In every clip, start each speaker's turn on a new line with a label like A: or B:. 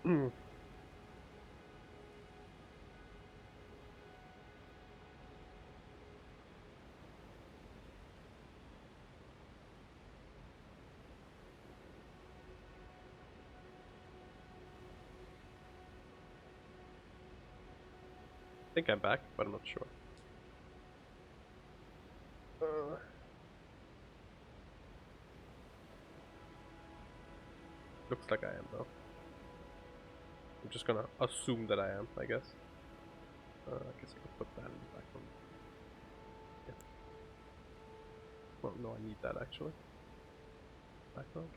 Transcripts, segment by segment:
A: I think I'm back, but I'm not sure. Looks like I am though. I'm just gonna assume that I am, I guess. I guess I could put that in the background. Yeah. Well, no, I need that actually. Background.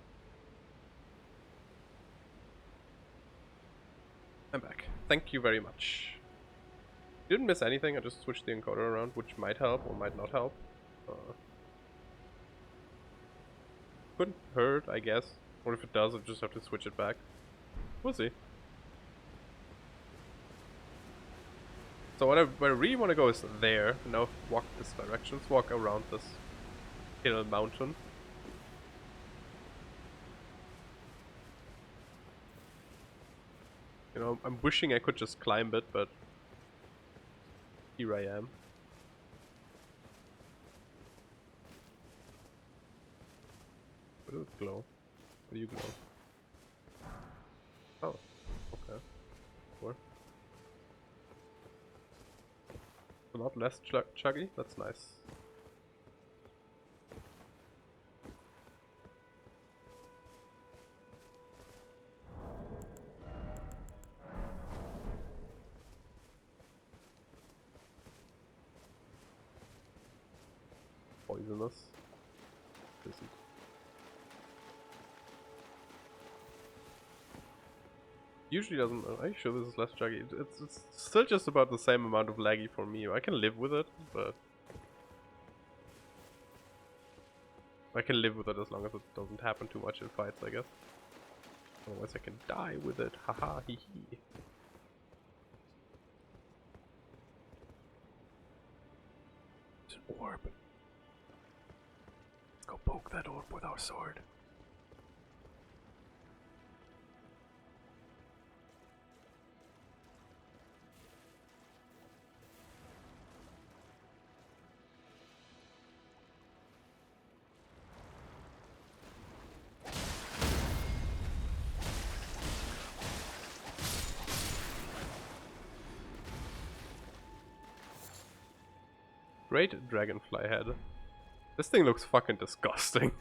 A: I'm back. Thank you very much. Didn't miss anything, I just switched the encoder around, which might help or might not help. Couldn't hurt, I guess. Or if it does, I'll just have to switch it back. We'll see. So where I really want to go is there. Now walk this direction. Let's walk around this hill mountain. You know, I'm wishing I could just climb it, but here I am. What does it glow? What do you glow? Oh, okay. Sure. A lot less chuggy? That's nice. Poisonous. Isn't. Usually doesn't. Are you sure this is less chuggy? It's still just about the same amount of laggy for me. I can live with it, but I can live with it as long as it doesn't happen too much in fights, I guess. Otherwise I can die with it. Haha, hee hee. It's an orb. Let's go poke that orb with our sword. Great dragonfly head. This thing looks fucking disgusting.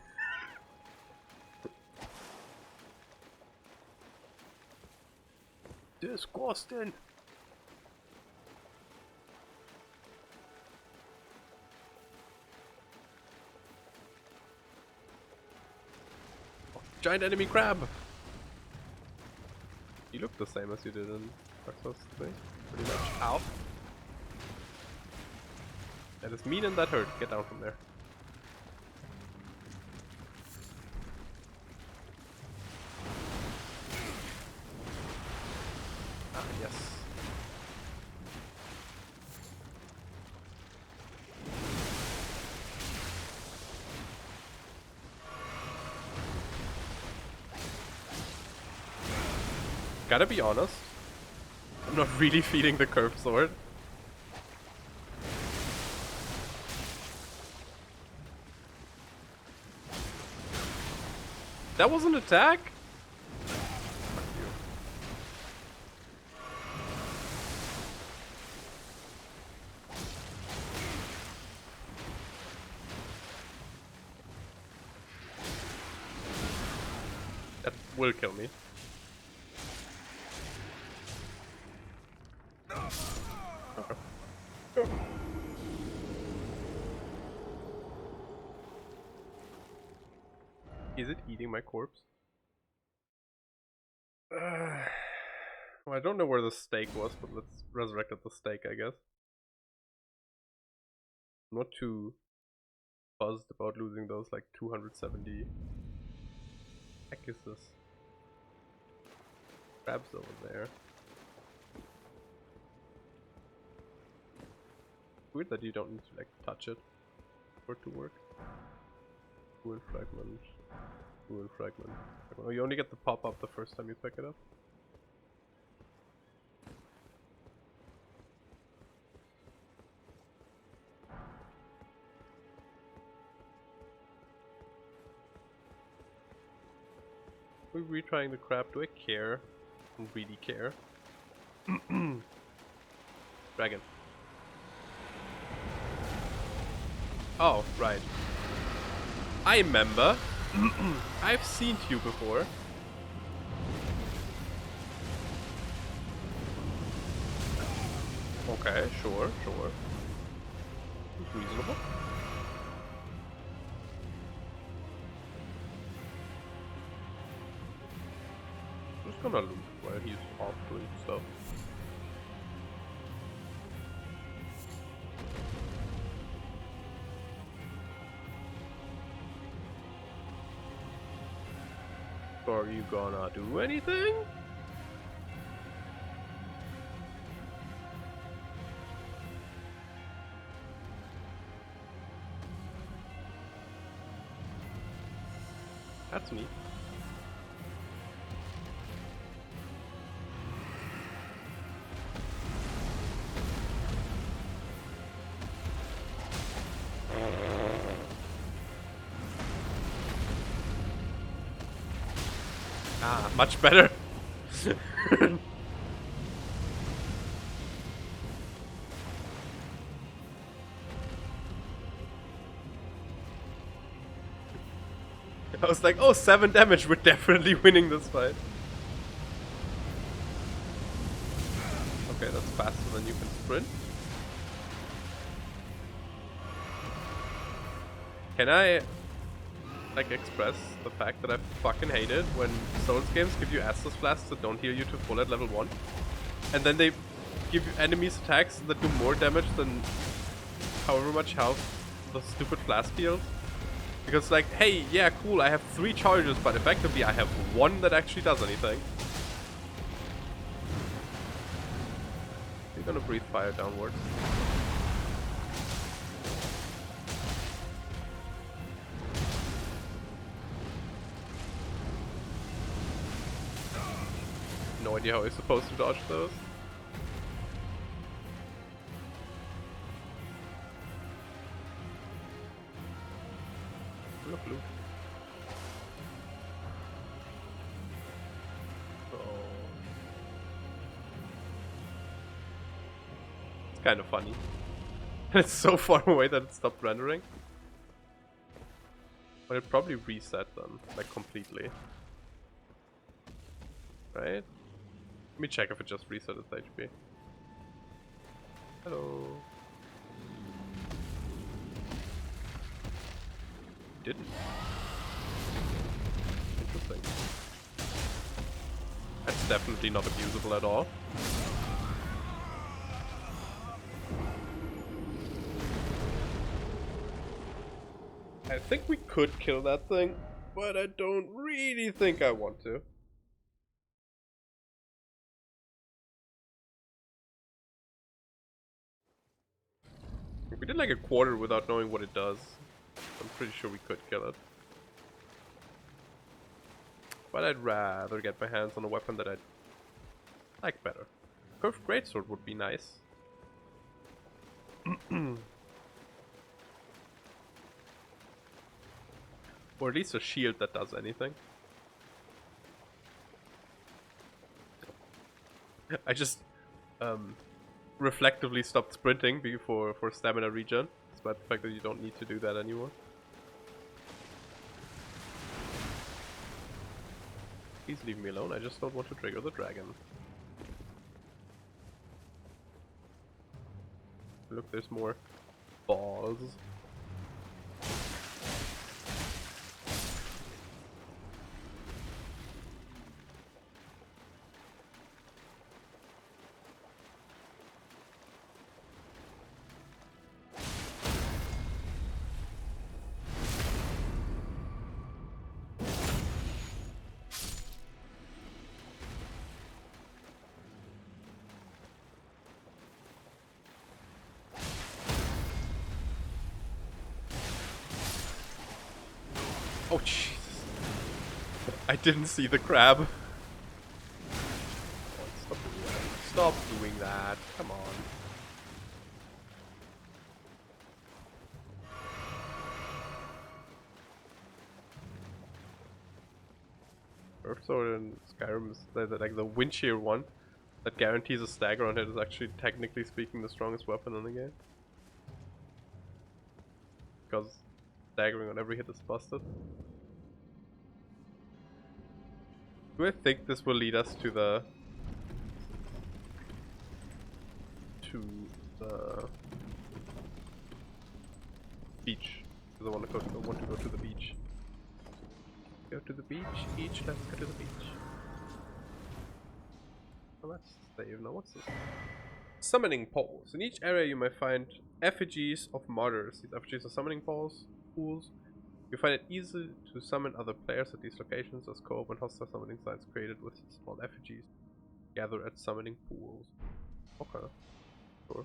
A: Disgusting. Oh, giant enemy crab. You look the same as you did in Dark Souls 3. Pretty much. Ow. That is mean and that hurt. Get down from there. Ah, yes. Gotta be honest, I'm not really feeling the curved sword. That was an attack? Fuck you. That will kill me. Okay. Is it eating my corpse? Well, I don't know where the stake was, but let's resurrect the stake, I guess. I'm not too buzzed about losing those like 270. Heck is this? Crabs over there. Weird that you don't need to like touch it for it to work. Ruin fragment. Ruin fragment. Oh, you only get the pop up the first time you pick it up. We're retrying the crab. Do I care? I don't really care. Dragon. Oh, right. I remember. I've seen you before. Okay, sure. It's reasonable. Just gonna loot while he's off doing stuff. Are you gonna do anything? That's neat. Ah, much better. I was like, oh, 7 damage, we're definitely winning this fight. Okay, that's faster than you can sprint. Can I, like, express the fact that I fucking hate it when Souls games give you Estus Flasks that don't heal you to full at level 1? And then they give you enemies attacks that do more damage than however much health the stupid flask heals? Because like, hey, yeah, cool, I have 3 charges, but effectively I have 1 that actually does anything. You're gonna breathe fire downwards. No idea how you're supposed to dodge those. Look, look. Oh. It's kind of funny. It's so far away that it stopped rendering. But it probably reset then, like completely. Right? Let me check if it just reset its HP. Hello. Didn't. Interesting. That's definitely not abusable at all. I think we could kill that thing, but I don't really think I want to. We did like a quarter without knowing what it does. I'm pretty sure we could kill it. But I'd rather get my hands on a weapon that I like better. Curved greatsword would be nice. Or at least a shield that does anything. I just reflectively stopped sprinting for stamina regen, despite the fact that you don't need to do that anymore. Please leave me alone, I just don't want to trigger the dragon. Look, there's more balls. Oh, Jesus. I didn't see the crab. Oh, stop doing that. Stop doing that. Come on. Earth Sword in Skyrim is like the wind shear one that guarantees a stagger on it is actually technically speaking the strongest weapon in the game. Because staggering on every hit is busted. Do I think this will lead us to the beach? Because I want to go to the beach. Go to the beach, let's go to the beach. Well, let's save now. What's this? Summoning poles. In each area you may find effigies of martyrs. These effigies are summoning pools. You find it easy to summon other players at these locations as co-op and hostile summoning sites created with small effigies. Gather at summoning pools. Okay. Sure.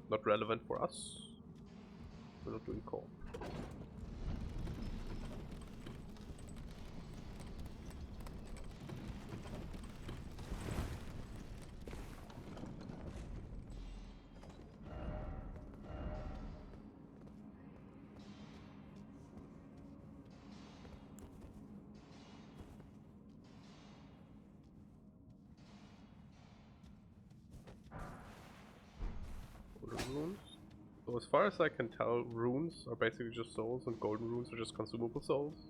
A: Not relevant for us. We're not doing co-op. Runes. So as far as I can tell, runes are basically just souls, and golden runes are just consumable souls.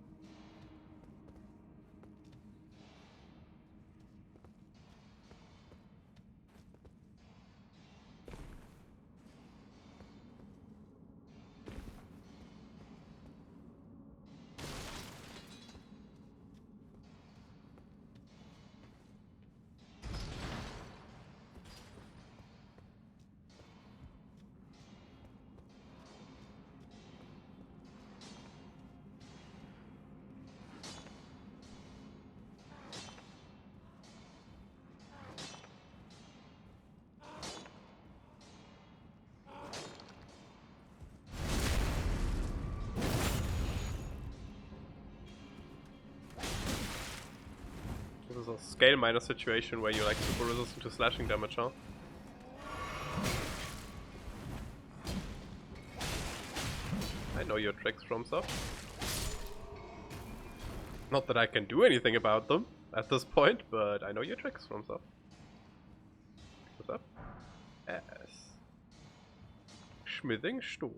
A: This is a scale minor situation where you're like super resistant to slashing damage, huh? I know your tricks from stuff. Not that I can do anything about them at this point, but I know your tricks from stuff. What's up? Yes. Smithing stone.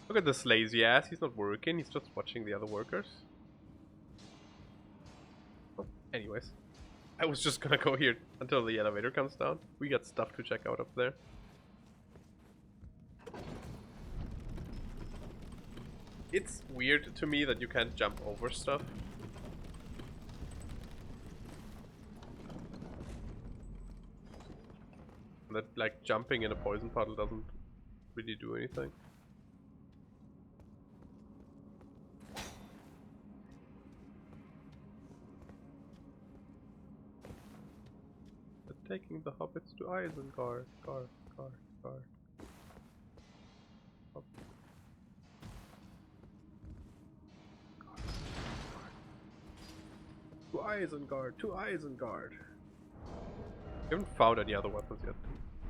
A: Look at this lazy ass, he's not working, he's just watching the other workers. Anyways, I was just gonna go here until the elevator comes down. We got stuff to check out up there. It's weird to me that you can't jump over stuff. That, like, jumping in a poison puddle doesn't really do anything. Taking the hobbits to Isengard. Guard. To Isengard. We haven't found any other weapons yet.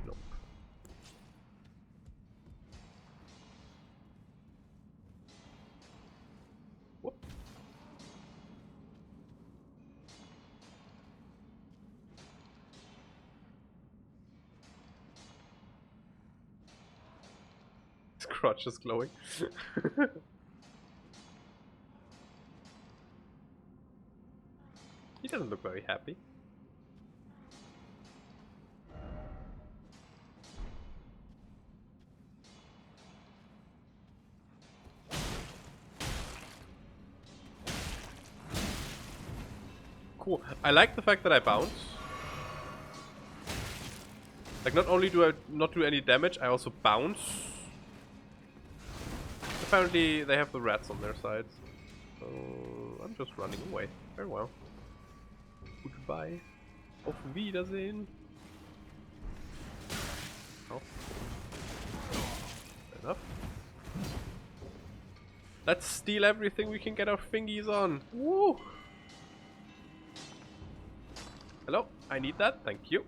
A: Nope. Whoop. His crotch is glowing. He doesn't look very happy. Cool. I like the fact that I bounce. Like, not only do I not do any damage, I also bounce. Apparently they have the rats on their sides. So I'm just running away. Very well. Goodbye. Auf Wiedersehen. Oh. Fair enough. Let's steal everything we can get our fingies on. Woo! Hello, I need that, thank you.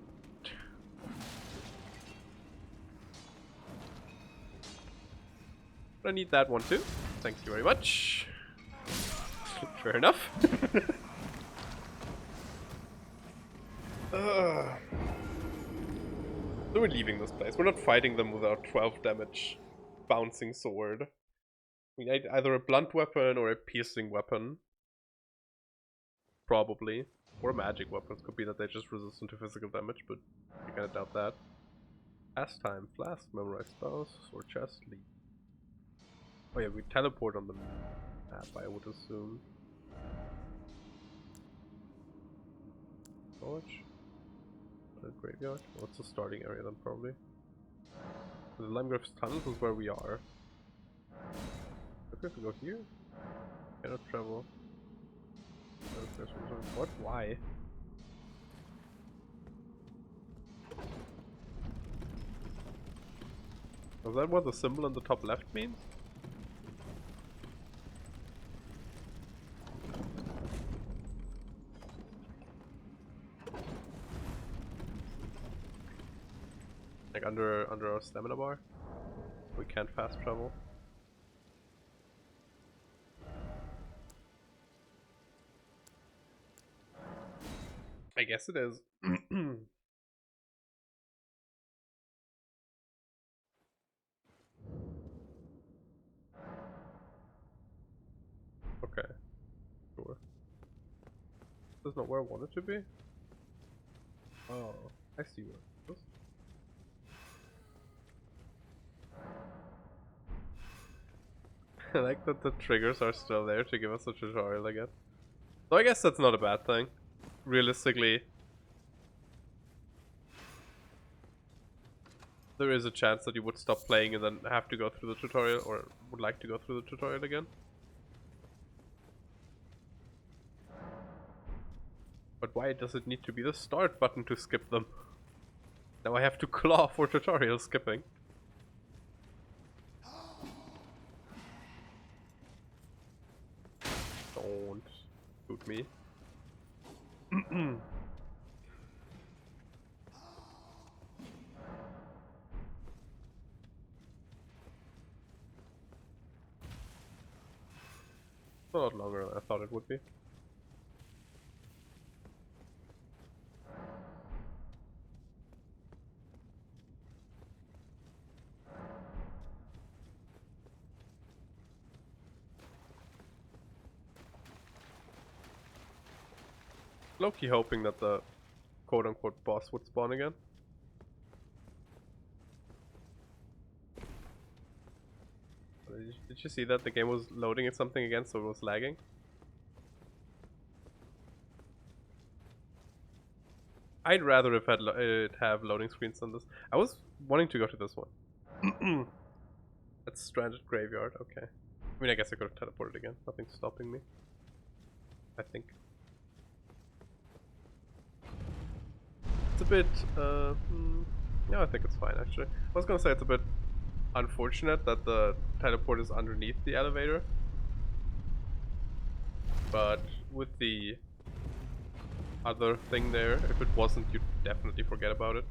A: I need that one too. Thank you very much. Fair enough. So we're leaving this place. We're not fighting them with our 12 damage bouncing sword. We need either a blunt weapon or a piercing weapon. Probably. Or magic weapons. Could be that they just resistant to physical damage, but I kinda doubt that. Pastime, flask, memorize spells, sword chest, lead. Oh yeah, we teleport on the map, I would assume. Storage? The graveyard? What's the starting area then, probably? The Limegrave's tunnels is where we are. If we have to go here? Cannot travel. What? Why? Is that what the symbol on the top left means? Like under our stamina bar? We can't fast travel. I guess it is. Okay, sure. This is not where I want it to be? Oh, I see where it is. I like that the triggers are still there to give us a tutorial again. So I guess that's not a bad thing. Realistically, there is a chance that you would stop playing and then have to go through the tutorial, or would like to go through the tutorial again. But why does it need to be the start button to skip them? Now I have to claw for tutorial skipping. Don't shoot me. A lot longer than I thought it would be. Low-key hoping that the quote-unquote boss would spawn again. Did you see that the game was loading at something again, so it was lagging? I'd rather have had it have loading screens than this. I was wanting to go to this one. That's Stranded Graveyard, okay. I mean, I guess I could have teleported again. Nothing's stopping me. I think. It's a bit, yeah, I think it's fine actually. I was gonna say it's a bit unfortunate that the teleport is underneath the elevator. But with the other thing there, if it wasn't, you'd definitely forget about it.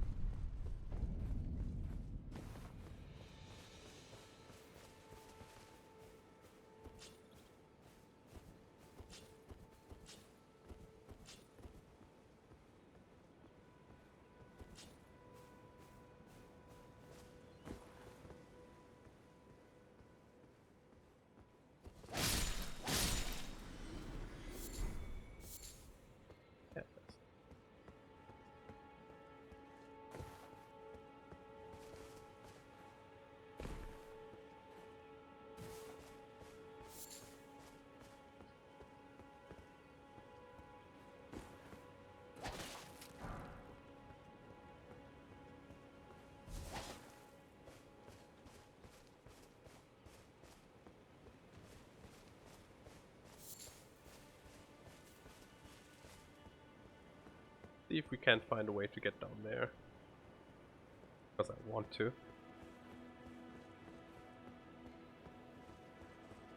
A: See if we can't find a way to get down there. Because I want to.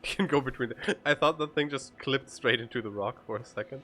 A: Can go between the... I thought the thing just clipped straight into the rock for a second.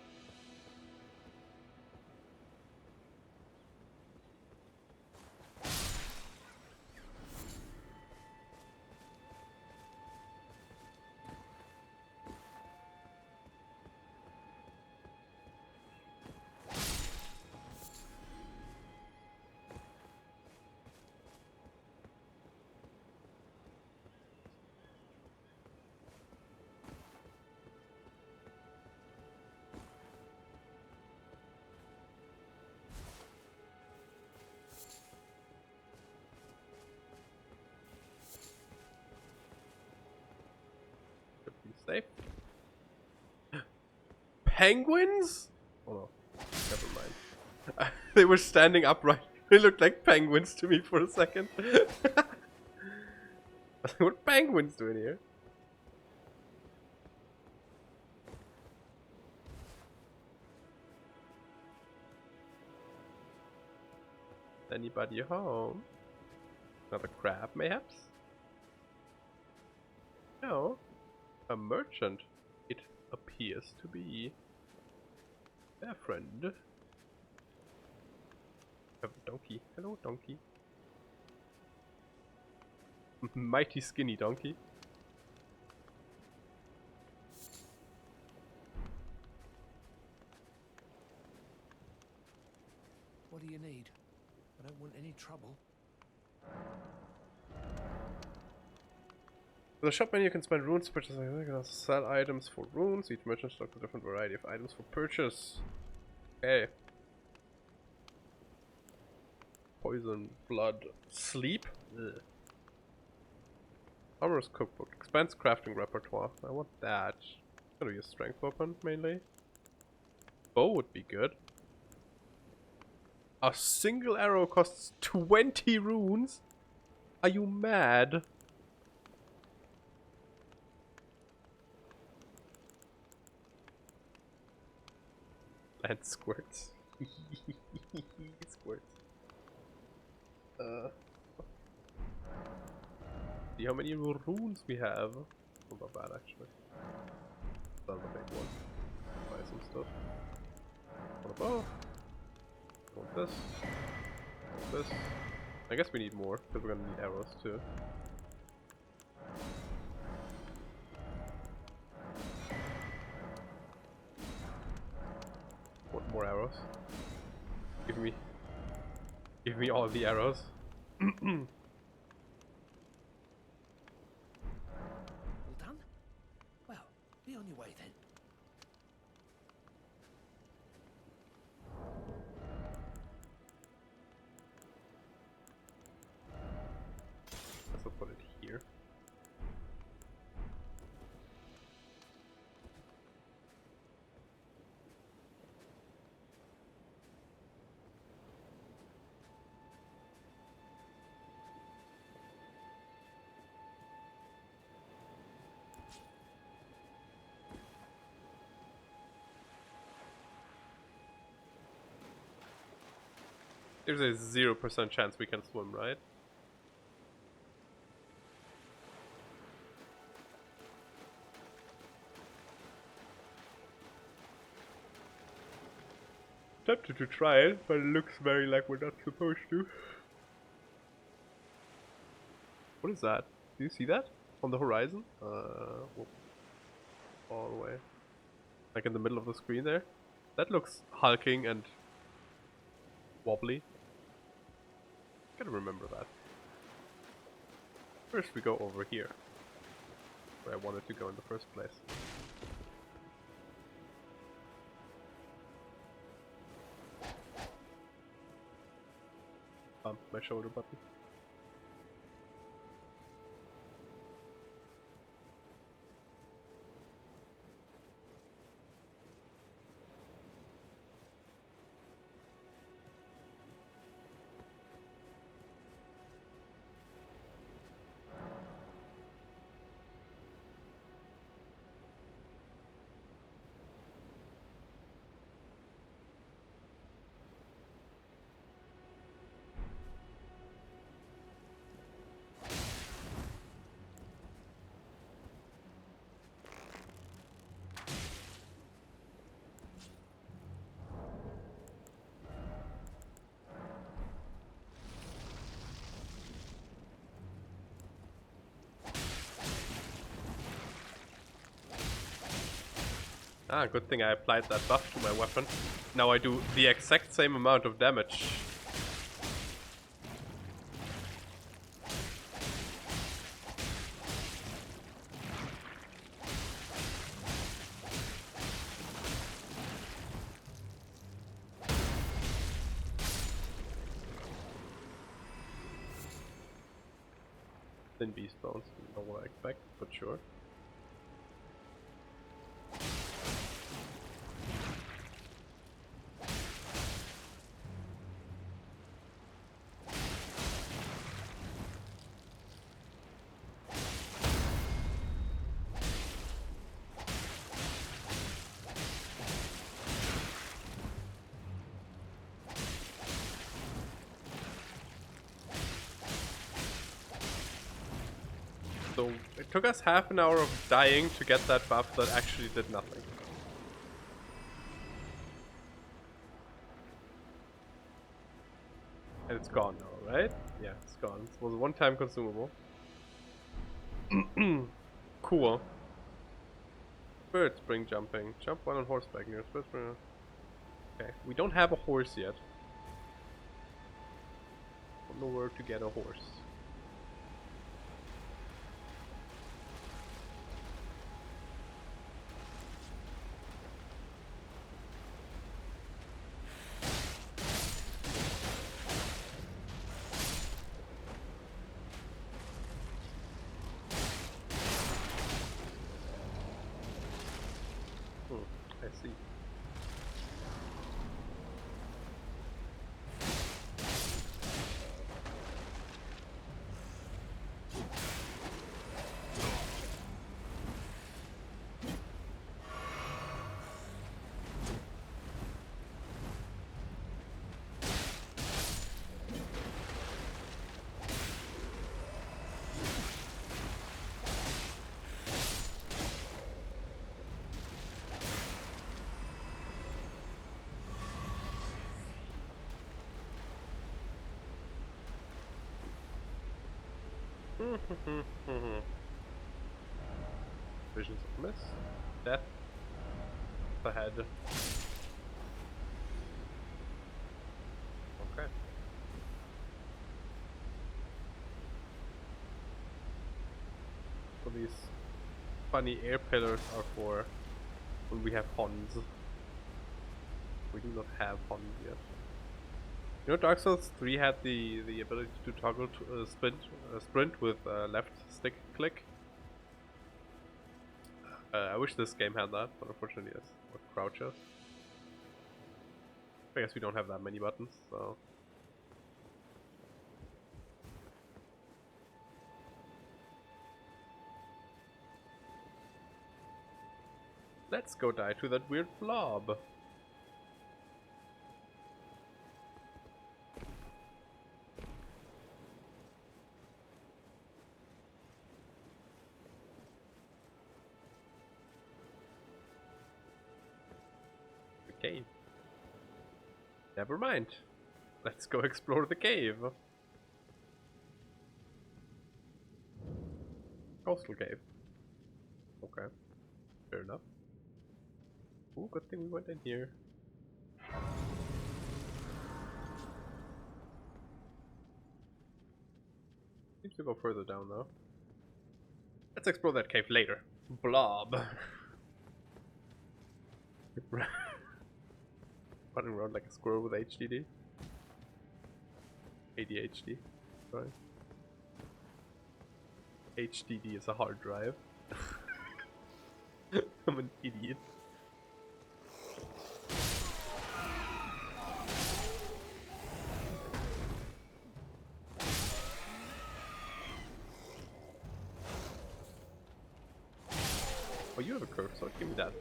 A: Safe. Penguins? Oh no, never mind. They were standing upright. They looked like penguins to me for a second. What are penguins doing here? Anybody home? Another crab, mayhaps? No. A merchant, it appears to be. Their friend. A donkey. Hello, donkey. Mighty skinny donkey.
B: What do you need? I don't want any trouble.
A: With the shop menu, you can spend runes to purchase. You can also sell items for runes. Each merchant stocks a different variety of items for purchase. Okay. Poison, blood, sleep. Ugh. Armor's cookbook. Expands crafting repertoire. I want that. Gotta be a strength weapon mainly. Bow would be good. A single arrow costs 20 runes? Are you mad? And squirts. Squirts. See how many runes we have. Oh, not bad actually. That's a big one. Buy some stuff. Want a bow? Want this? Want this? I guess we need more because we're gonna need arrows too. Want more arrows? Give me all the arrows.
B: All done? Well, be on your way then.
A: Let's put it here. There's a 0% chance we can swim, right? Tempted to try it, but it looks very like we're not supposed to. What is that? Do you see that? On the horizon? Whoop. All the way. Like in the middle of the screen there? That looks hulking and wobbly. Gotta remember that. First we go over here. Where I wanted to go in the first place. My shoulder button. Ah, good thing I applied that buff to my weapon. Now I do the exact same amount of damage. Thin beast bones, not what I expect, but sure. So it took us half an hour of dying to get that buff that actually did nothing. And it's gone now, right? Yeah, it's gone. It was a one-time consumable. Cool. Bird spring jumping. Jump while on horseback near bird spring. Okay, we don't have a horse yet. Don't know where to get a horse. I see. Visions of Mist. Death ahead. Okay. So these funny air pillars are for when we have Hons. We do not have Hons yet. You know, Dark Souls 3 had the ability to toggle to, sprint with left stick click. I wish this game had that, but unfortunately it's with crouches. I guess we don't have that many buttons, so... Let's go die to that weird blob. Cave. Never mind. Let's go explore the cave. Coastal cave. Okay. Fair enough. Ooh, good thing we went in here. Seems to go further down though. Let's explore that cave later. Blob. Running around like a squirrel with HDD. ADHD. Sorry. HDD is a hard drive. I'm an idiot. Oh, you have a curve sword. Give me that.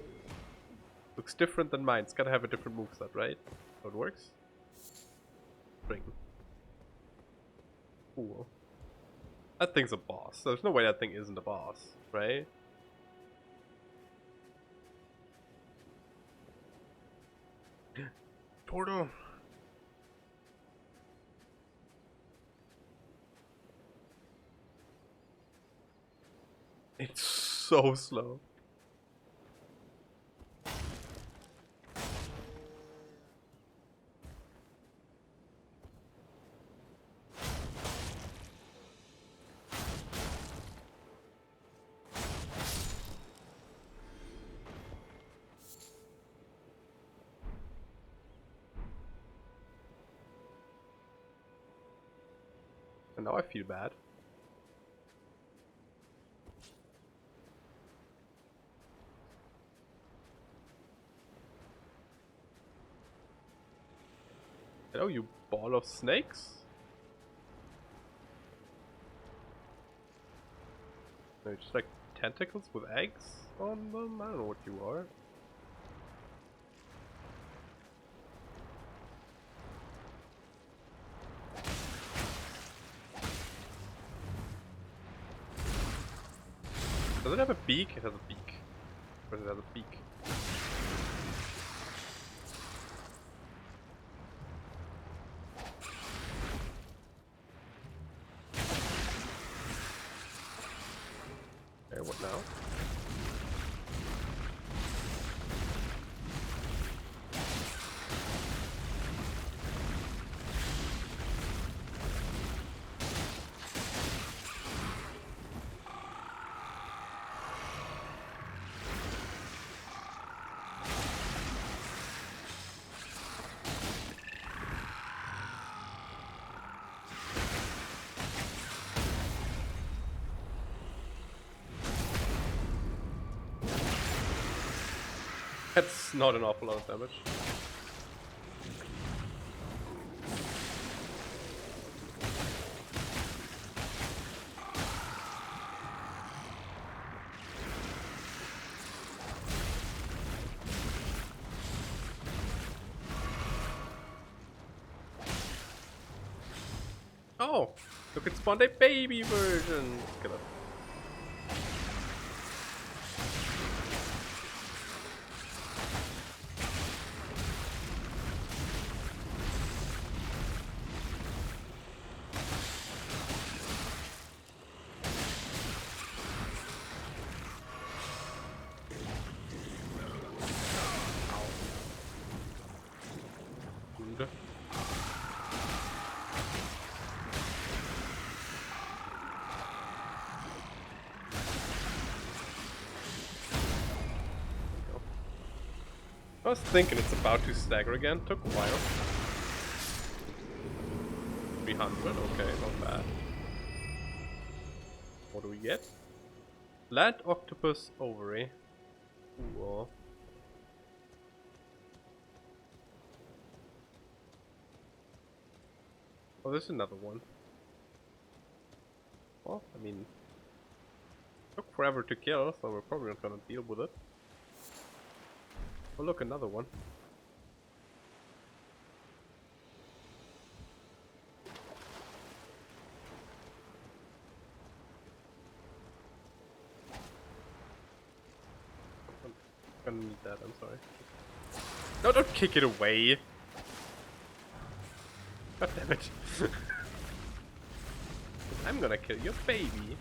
A: Looks different than mine. It's gotta have a different moveset, right? How it works? Spring. Cool. That thing's a boss. There's no way that thing isn't a boss, right? Portal. It's so slow. And now I feel bad. Hello, you ball of snakes? They're just like tentacles with eggs on them? I don't know what you are. Does it have a beak? It has a beak. Or does it have a beak? Okay, what now? That's not an awful lot of damage. Oh! Look, it spawned a baby version! Kill it. Good. I was thinking it's about to stagger again. Took a while. 300, okay, not bad. What do we get? Land octopus ovary. Cool. Oh, there's another one. Well, I mean, took forever to kill, so we're probably not gonna deal with it. Oh, look, another one. I'm gonna need that, I'm sorry. No, don't kick it away! God damn it. I'm gonna kill your baby.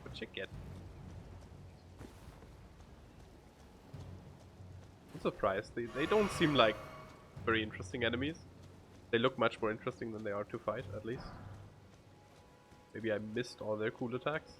A: What you get? I'm surprised. They don't seem like very interesting enemies. They look much more interesting than they are to fight, at least. Maybe I missed all their cool attacks.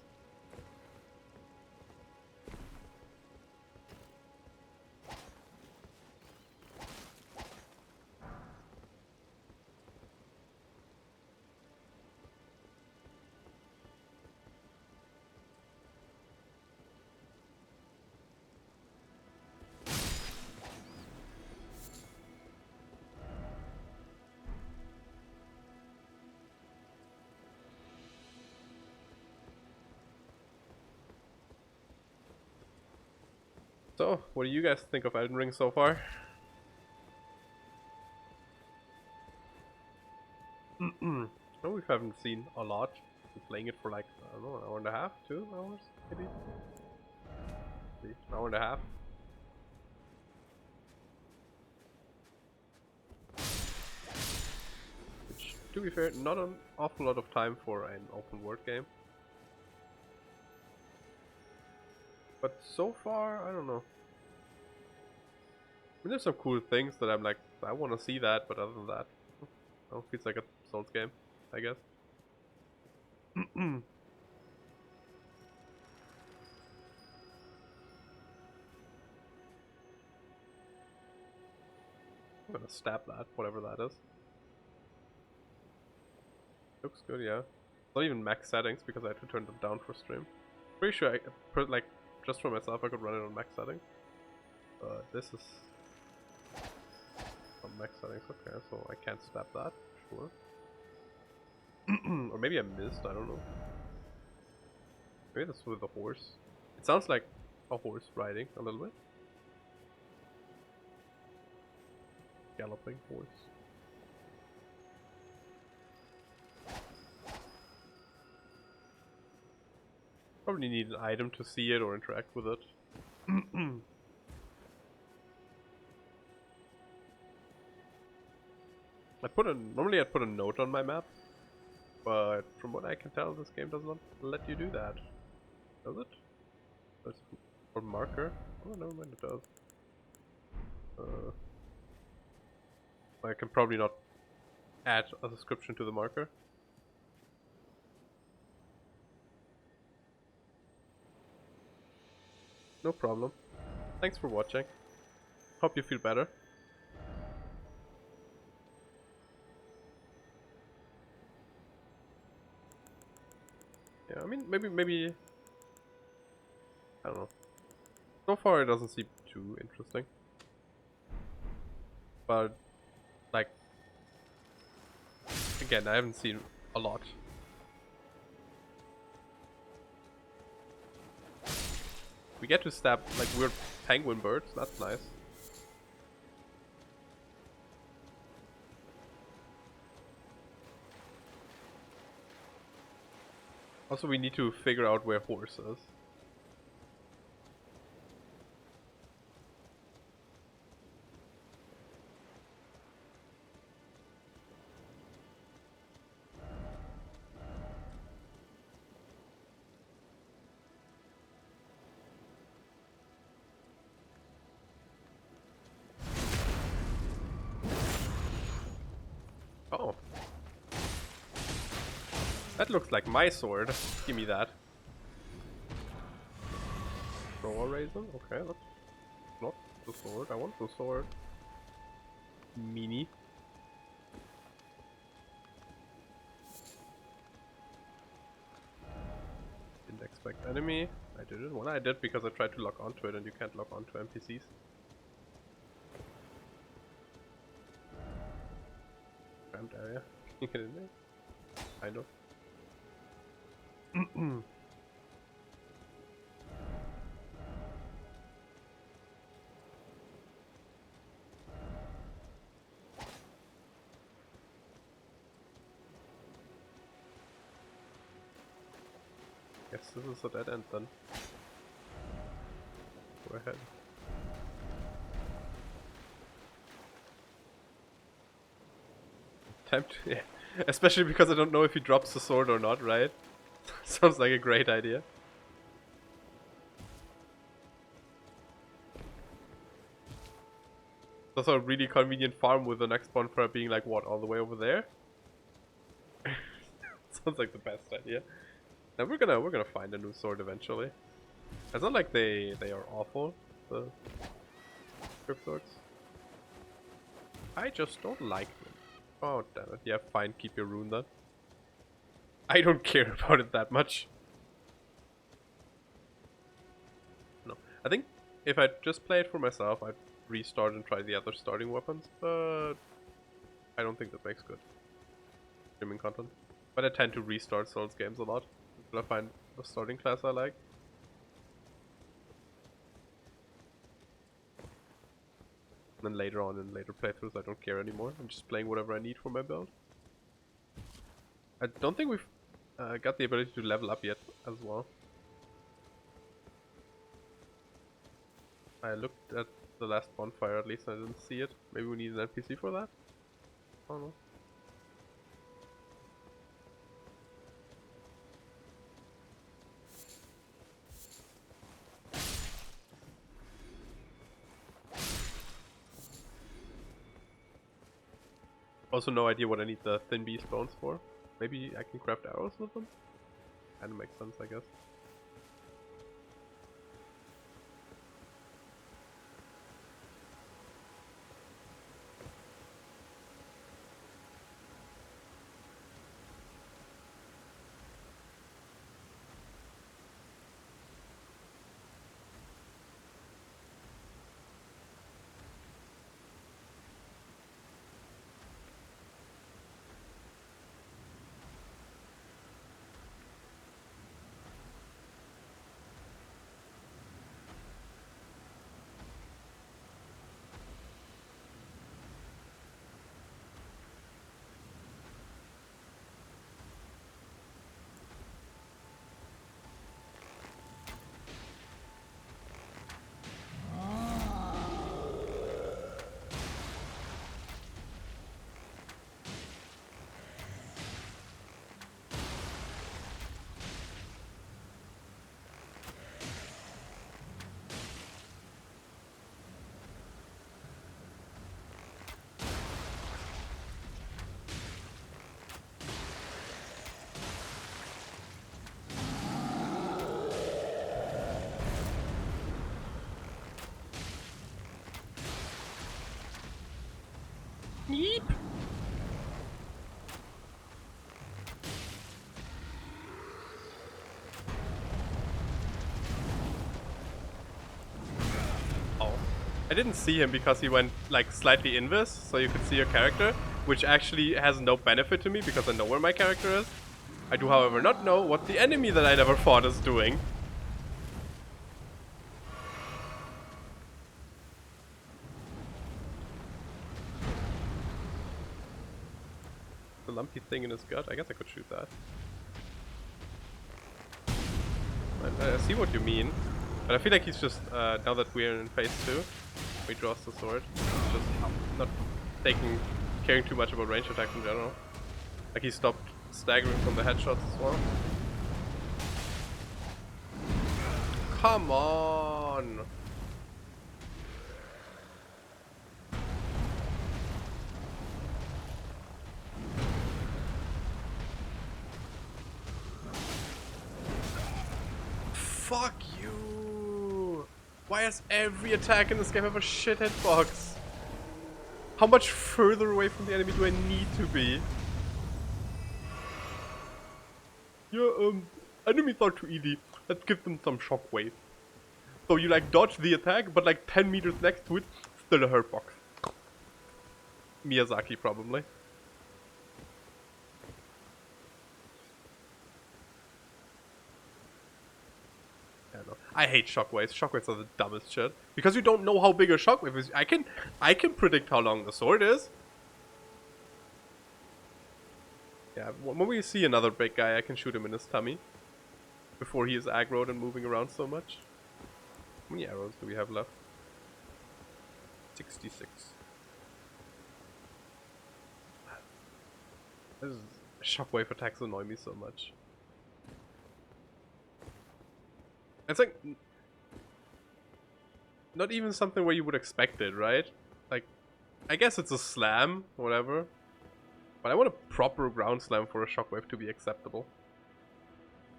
A: So, what do you guys think of Elden Ring so far? No, we haven't seen a lot. Been playing it for like, I don't know, an hour and a half, 2 hours, maybe? An hour and a half. Which, to be fair, not an awful lot of time for an open world game. But so far, I don't know. I mean, there's some cool things that I'm like, I want to see that, but other than that, it feels like a Souls game, I guess. I'm gonna stab that, whatever that is. Looks good, yeah. Not even max settings because I had to turn them down for stream. Pretty sure like, just for myself, I could run it on max settings. But this is on max settings, okay, so I can't stab that, sure. Or maybe I missed, I don't know. Maybe that's with the horse. It sounds like a horse riding a little bit. Galloping horse. Probably need an item to see it or interact with it. Normally I'd put a note on my map, but from what I can tell, this game does not let you do that. Does it? There's a marker. Oh, never mind, it does. I can probably not add a description to the marker. No problem. Thanks for watching. Hope you feel better. Yeah, I mean, maybe, I don't know. So far it doesn't seem too interesting. But, like, again, I haven't seen a lot. We get to stab, like, weird penguin birds, that's nice. Also, we need to figure out where horse is. Oh. That looks like my sword. Give me that. Throw a raisin? Okay, that's not the sword. I want the sword. Meanie. Didn't expect enemy. I did it. Well, I did because I tried to lock onto it and you can't lock onto NPCs. Cramped area. Can you get in there? Kind of. Guess this is a dead end then. Go ahead. Yeah. Especially because I don't know if he drops the sword or not, right? Sounds like a great idea. It's also a really convenient farm with the next bonfire being like, what, all the way over there? Sounds like the best idea. Now we're gonna find a new sword eventually. It's not like they are awful, the crypt swords. I just don't like them. Oh damn it. Yeah, fine, keep your rune then. I don't care about it that much. No. I think if I just play it for myself, I'd restart and try the other starting weapons, but I don't think that makes good streaming content. But I tend to restart Souls games a lot until I find the starting class I like. And then later on in later playthroughs I don't care anymore. I'm just playing whatever I need for my build. I don't think we've got the ability to level up yet as well. I looked at the last bonfire at least and I didn't see it. Maybe we need an NPC for that? I don't know. Also no idea what I need the thin beast bones for. Maybe I can craft arrows with them? Kinda makes sense, I guess. Yeep. Oh. I didn't see him because he went like slightly invis, so you could see your character, which actually has no benefit to me because I know where my character is. I do, however, not know what the enemy that I never fought is doing. The lumpy thing in his gut? I guess I could shoot that. I see what you mean. But I feel like he's just, now that we're in phase 2, he draws the sword. He's just not caring too much about range attacks in general. Like he stopped staggering from the headshots as well. Come on! Fuck you! Why does every attack in this game have a shit hitbox? How much further away from the enemy do I need to be? Yeah, enemies are too easy. Let's give them some shockwave. So you like dodge the attack, but like 10 meters next to it, still a hurtbox. Miyazaki probably. I hate shockwaves. Shockwaves are the dumbest shit. Because you don't know how big a shockwave is. I can predict how long the sword is. Yeah, when we see another big guy, I can shoot him in his tummy. Before he is aggroed and moving around so much. How many arrows do we have left? 66. Shockwave attacks annoy me so much. It's like not even something where you would expect it, right? Like, I guess it's a slam, whatever. But I want a proper ground slam for a shockwave to be acceptable.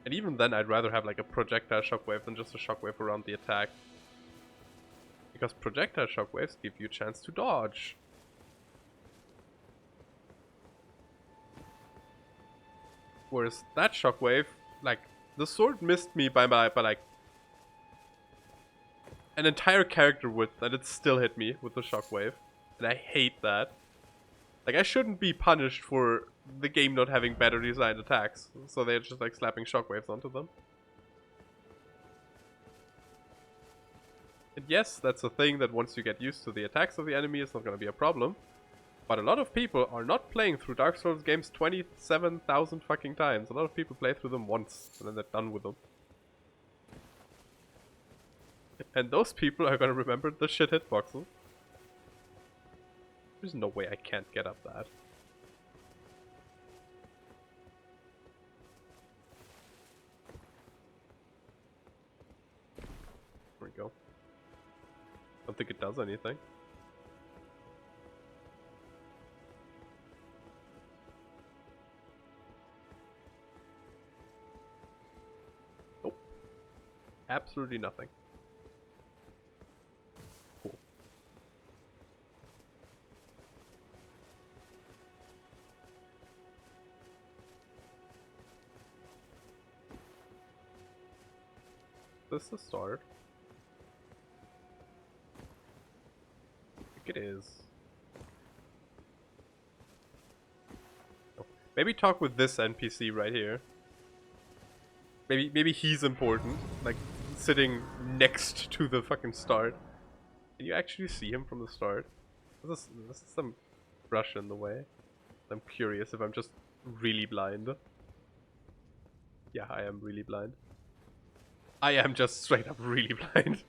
A: And even then, I'd rather have like a projectile shockwave than just a shockwave around the attack. Because projectile shockwaves give you a chance to dodge. Whereas that shockwave, like, the sword missed me by like an entire character width, and it still hit me with the shockwave. And I hate that. Like, I shouldn't be punished for the game not having better designed attacks. So they're just like slapping shockwaves onto them. And yes, that's a thing that once you get used to the attacks of the enemy, it's not going to be a problem. But a lot of people are not playing through Dark Souls games 27,000 fucking times. A lot of people play through them once, and then they're done with them. And those people are gonna remember the shit hitboxes. There's no way I can't get up that. There we go. Don't think it does anything. Nope. Absolutely nothing. Cool. Is this the start? I think it is. Oh. Maybe talk with this NPC right here. Maybe he's important, like sitting next to the fucking start. Can you actually see him from the start? This is some brush in the way. I'm curious if I'm just really blind. Yeah, I am really blind. I am just straight up really blind.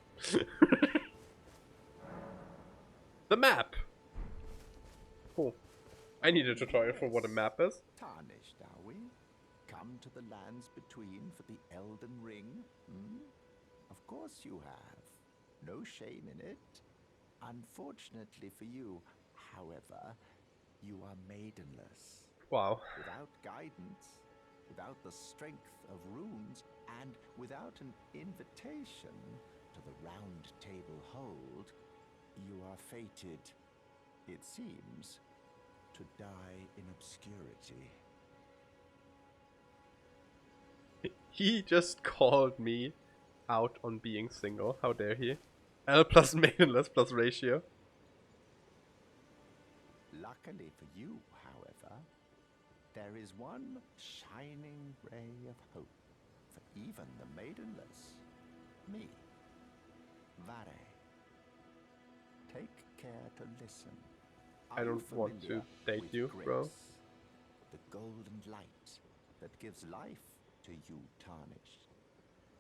A: The map! Cool. I need a tutorial for what a map is.
C: Tarnished, are we? Come to the lands between for the Elden Ring? Hmm? Of course you have. No shame in it. Unfortunately for you, however, you are maidenless.
A: Wow.
C: Without guidance, without the strength of runes, and without an invitation to the Round Table Hold, you are fated, it seems, to die in obscurity.
A: He just called me out on being single. How dare he? L plus maidenless plus ratio.
C: Luckily for you, however, there is one shining ray of hope for even the maidenless. Me. Vare. Take care to listen.
A: I don't want to date you, bro.
C: The golden light that gives life to you, tarnished.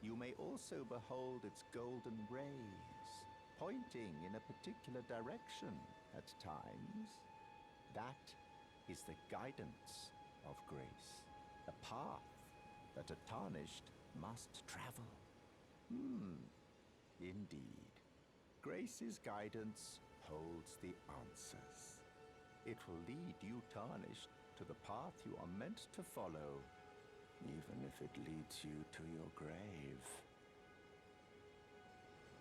C: You may also behold its golden rays, pointing in a particular direction at times. That is the guidance of grace, the path that a tarnished must travel. Indeed. Grace's guidance holds the answers. It will lead you, tarnished, to the path you are meant to follow, even if it leads you to your grave.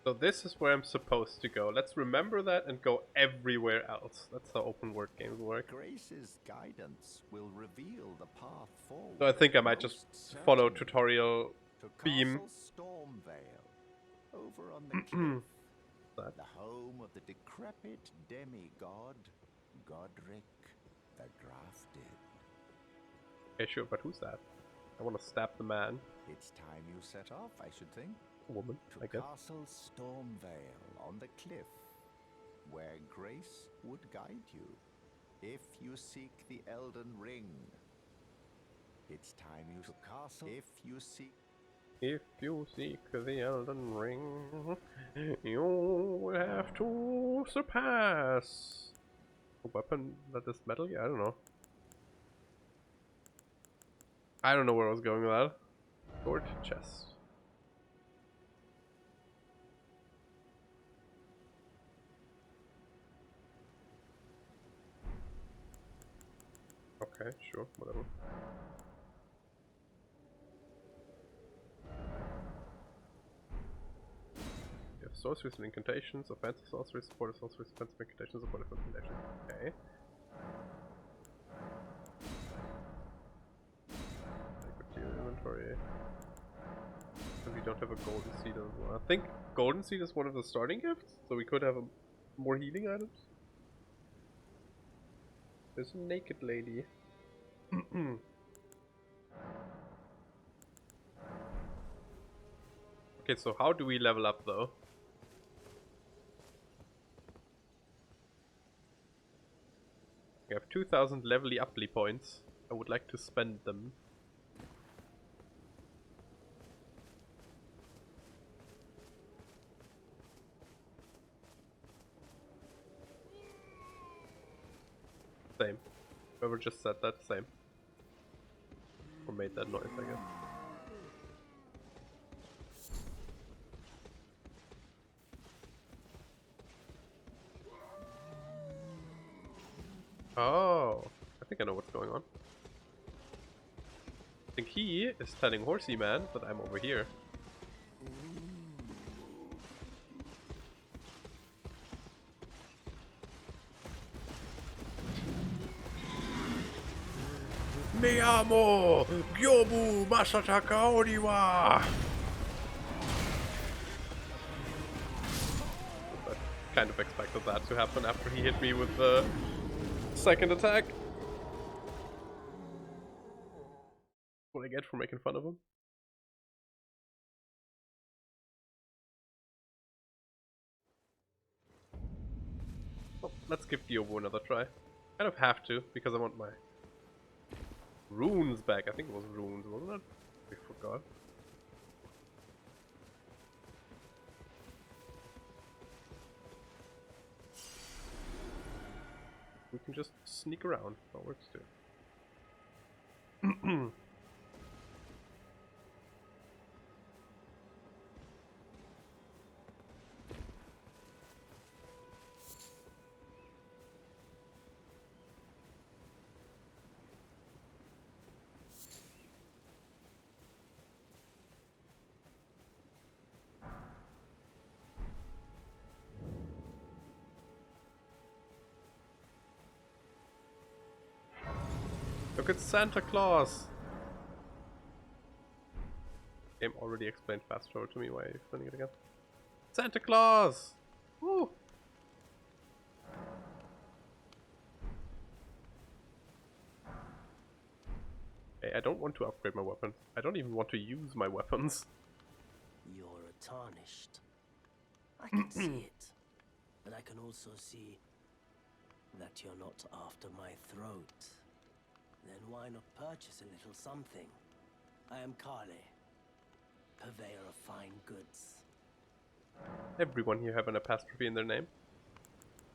A: So this is where I'm supposed to go. Let's remember that and go everywhere else. That's how open world games work.
C: Grace's guidance will reveal the path forward.
A: So I think I might just follow tutorial
C: to
A: beam.
C: Castle Stormvale, over on the cliff,
A: That.
C: the home of the decrepit demigod, Godric the Drafted.
A: Okay, sure, but who's that? I want to stab the man.
C: It's time you set off, I should think.
A: Woman,
C: To
A: I guess.
C: Castle Stormvale on the cliff, where grace would guide you if you seek the Elden Ring. It's time you to Castle if you seek.
A: If you seek the Elden Ring, you will have to surpass a weapon that is metal. Yeah, I don't know. I don't know where I was going with that. Sword chest. Okay, sure, whatever. You have sorceries and incantations, offensive sorceries, supportive sorceries, offensive incantations, supportive incantations. Okay. I could do inventory. And we don't have a golden seed as well. I think golden seed is one of the starting gifts, so we could have more healing items. There's a naked lady. Okay, so how do we level up though? We have 2000 levely uply points. I would like to spend them. Same. Whoever just said that, same. Or made that noise, I guess. Oh, I think I know what's going on. I think he is telling Horsey Man that I'm over here. Mi amo Gyobu Masataka Oniwa! I kind of expected that to happen after he hit me with the second attack. What I get for making fun of him. Well, let's give Gyobu another try. Kind of have to, because I want my runes back. I think it was runes, wasn't it? We forgot. We can just sneak around. That works too. Look, it's Santa Claus! Game already explained fast travel to me, why are you explaining it again? Santa Claus! Woo! Hey, I don't want to upgrade my weapons. I don't even want to use my weapons.
D: You're a tarnished. I can see it. But I can also see that you're not after my throat. Then why not purchase a little something? I am Kale, purveyor of fine goods.
A: Everyone here have an apostrophe in their name.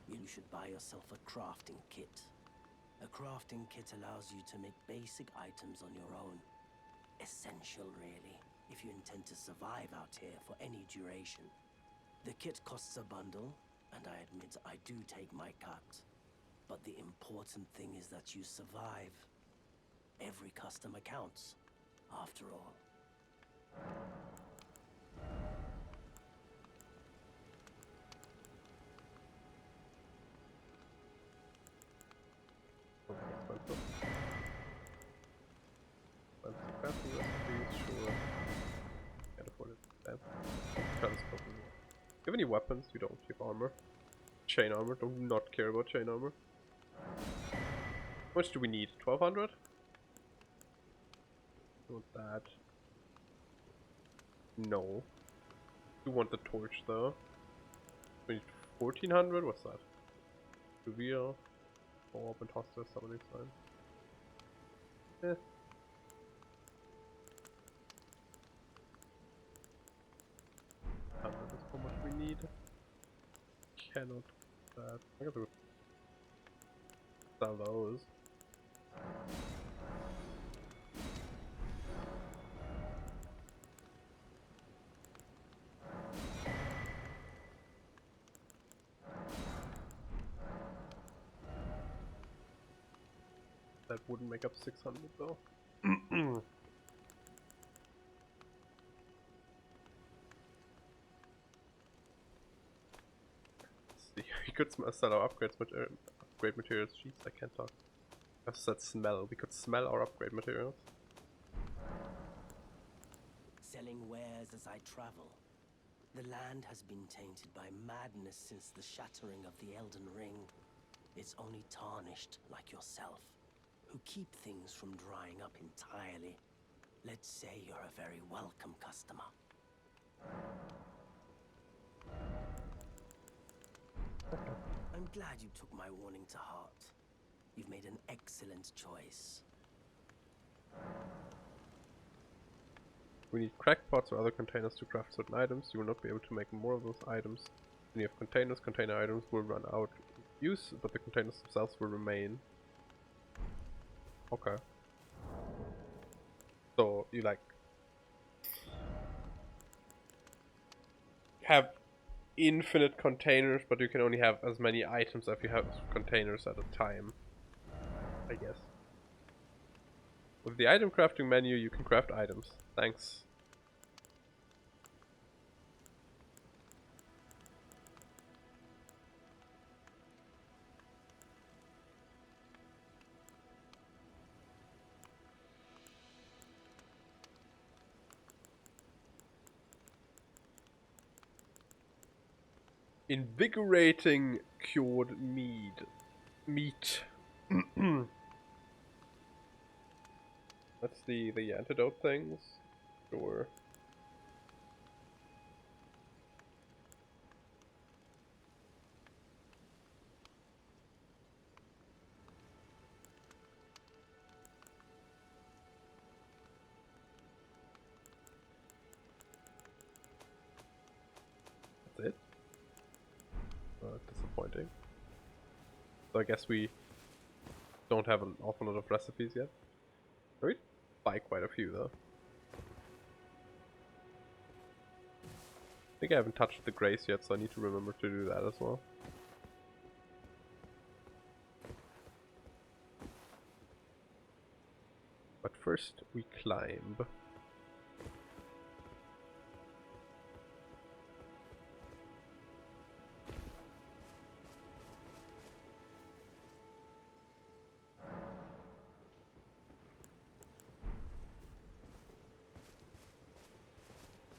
D: You should buy yourself a crafting kit. A crafting kit allows you to make basic items on your own. Essential, really, if you intend to survive out here for any duration. The kit costs a bundle, and I admit I do take my cut. But the important thing is that you survive. Every customer counts, after all.
A: Expensive. Expensive crafting recipes, sure. Can't afford it. Damn. Telescope as well. Do you have any weapons? You don't. You have armor. Chain armor. Do not care about chain armor. How much do we need? 1200? Want that. No. Do want the torch though. We need 1400? What's that? Reveal. Orb and hostile summoning sign. Eh. This is how much we need. Cannot that. I guess we would sell those. That wouldn't make up 600 though. See, we could sell our upgrade materials. Jeez, I can't talk. I said smell. We could smell our upgrade materials.
D: Selling wares as I travel. The land has been tainted by madness since the shattering of the Elden Ring. It's only tarnished like yourself, who keep things from drying up entirely. Let's say you're a very welcome customer. I'm glad you took my warning to heart. You've made an excellent choice.
A: We need crackpots or other containers to craft certain items. You will not be able to make more of those items. When you have containers, container items will run out of use, but the containers themselves will remain. Okay. So you like have infinite containers, but you can only have as many items as you have containers at a time, I guess. With the item crafting menu, you can craft items. Thanks. Invigorating cured meat. That's the antidote things. Sure. That's it. Disappointing. So I guess we don't have an awful lot of recipes yet. We buy quite a few though. I think I haven't touched the grace yet, so I need to remember to do that as well. But first we climb.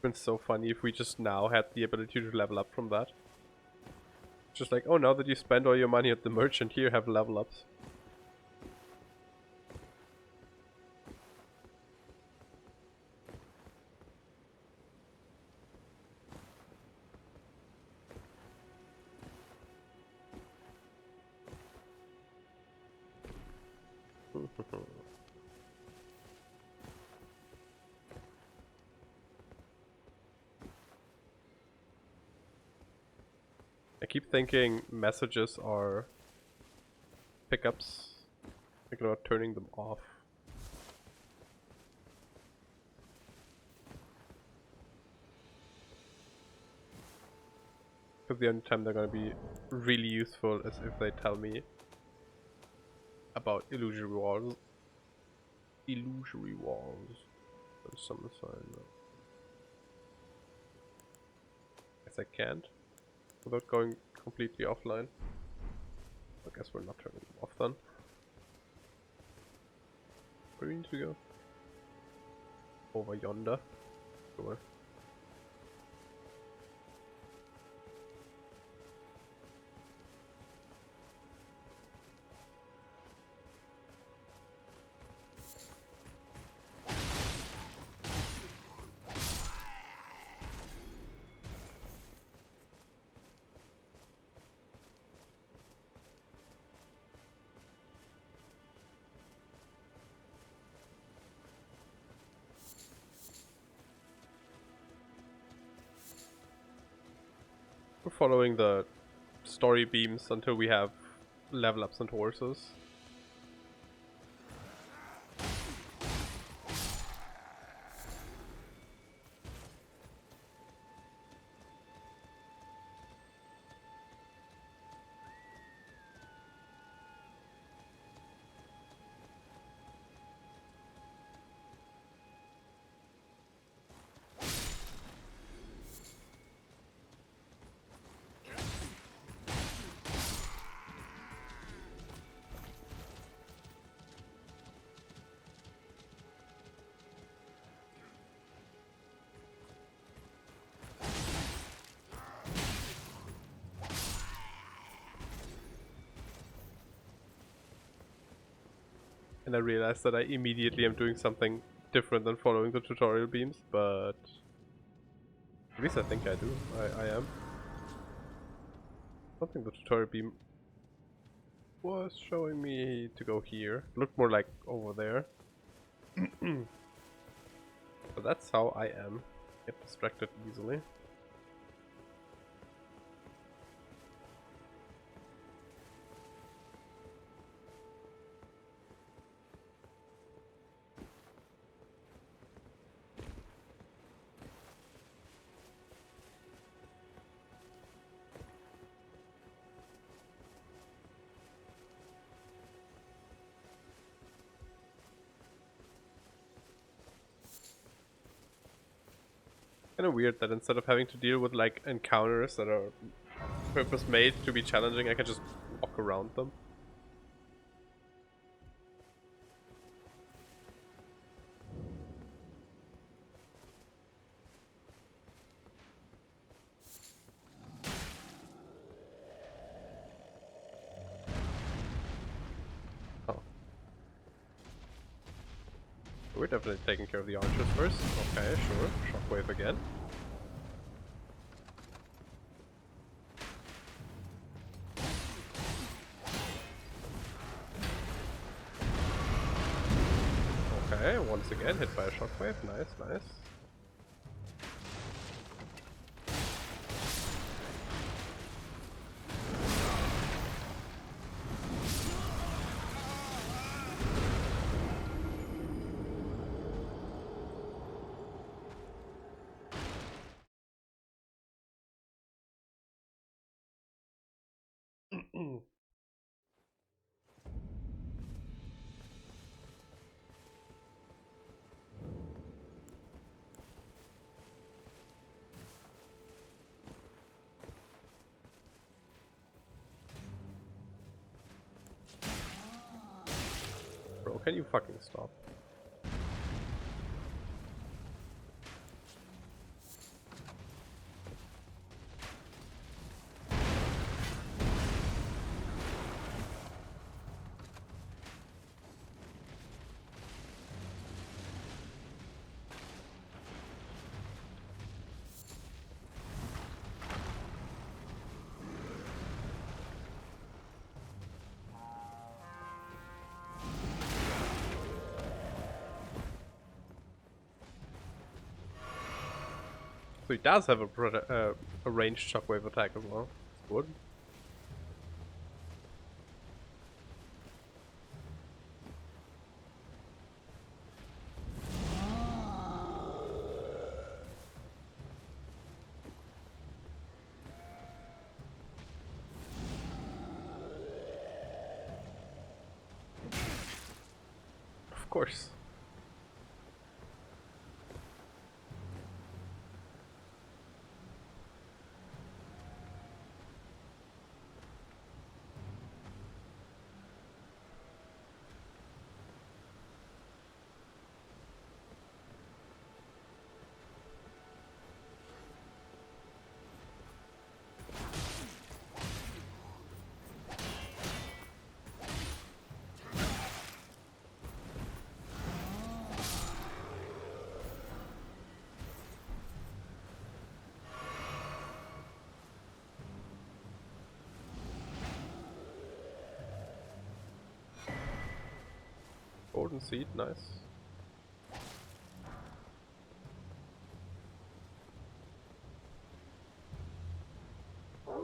A: been so funny if we just now had the ability to level up from that. Just like, oh, now that you spend all your money at the merchant, here have level ups. I keep thinking messages are pickups. Thinking about turning them off. Because the only time they're gonna be really useful is if they tell me about illusory walls. Illusory walls. And some sign. Guess I can't. Without going completely offline. I guess we're not turning them off then. Where do we need to go? Over yonder. Sure. We're following the story beams until we have level ups and horses. And I realized that I immediately am doing something different than following the tutorial beams, but at least I think I do. I am. I think the tutorial beam was showing me to go here. Looked more like over there. But that's how I am. Get distracted easily. Kind of weird that instead of having to deal with like encounters that are purpose made to be challenging, I can just walk around them. Oh. We're definitely taking care of the archers first. Okay, sure. Shockwave again. Okay, once again hit by a shockwave. Nice, nice. Bro, can you fucking stop? So he does have a ranged shockwave attack as well. That's good. Of course. Golden seed, nice. Of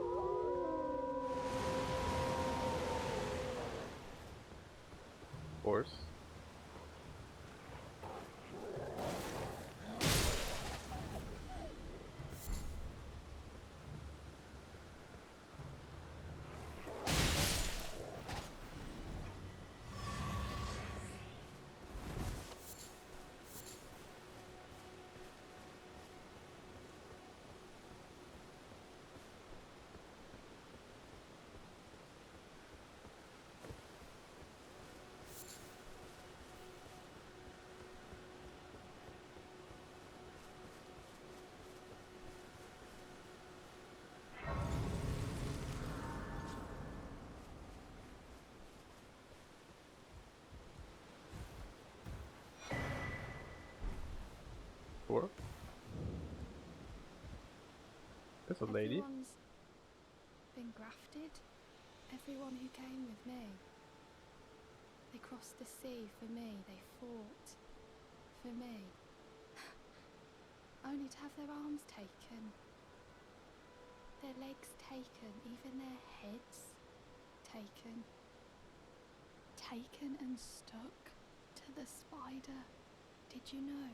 A: course. Sure. There's a lady.
E: Everyone's been grafted. Everyone who came with me. They crossed the sea for me. They fought for me. Only to have their arms taken. Their legs taken. Even their heads taken. Taken and stuck to the spider. Did you know?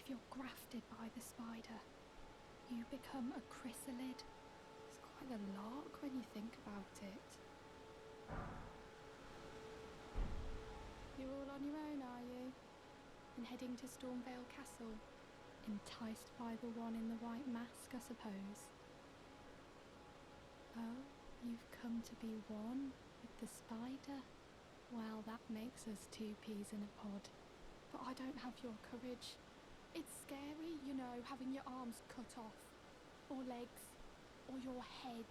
E: If you're grafted by the spider, you become a chrysalid. It's quite a lark when you think about it. You're all on your own, are you? And heading to Stormvale Castle? Enticed by the one in the white mask, I suppose. Oh, you've come to be one with the spider? Well, that makes us two peas in a pod. But I don't have your courage. It's scary, you know, having your arms cut off. Or legs. Or your head.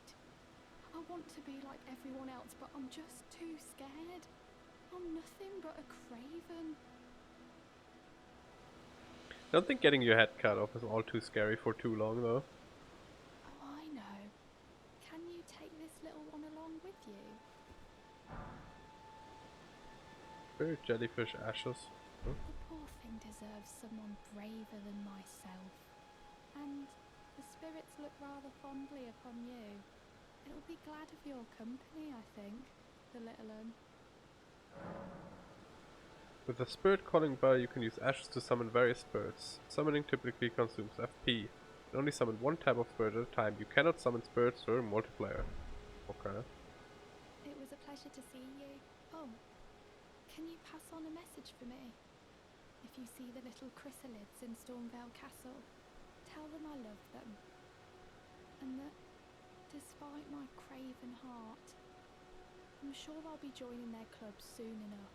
E: I want to be like everyone else, but I'm just too scared. I'm nothing but a craven.
A: I don't think getting your head cut off is all too scary for too long, though.
E: Oh, I know. Can you take this little one along with you?
A: Spirit jellyfish ashes. Huh?
E: The poor thing deserves someone braver than myself. And the spirits look rather fondly upon you. It'll be glad of your company, I think, the little un.
A: With the spirit calling bell, you can use ashes to summon various spirits. Summoning typically consumes FP. You can only summon one type of spirit at a time. You cannot summon spirits during multiplayer. Okay.
E: It was a pleasure to see you. Oh, can you pass on a message for me? If you see the little chrysalids in Stormvale Castle, tell them I love them. And that, despite my craven heart, I'm sure I'll be joining their club soon enough.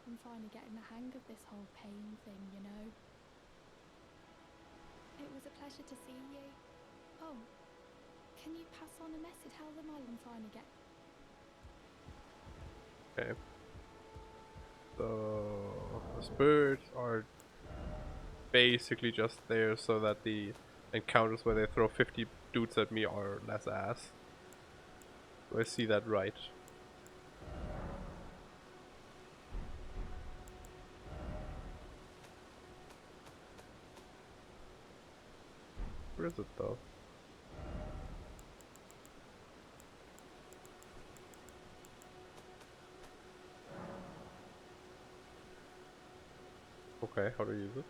E: I'm finally getting the hang of this whole pain thing, you know. It was a pleasure to see you. Oh, can you pass on a message? Tell them I'm finally get.
A: Okay. So the spirits are basically just there so that the encounters where they throw 50 dudes at me are less ass. Do I see that right? Where is it though? Okay, how do you use it?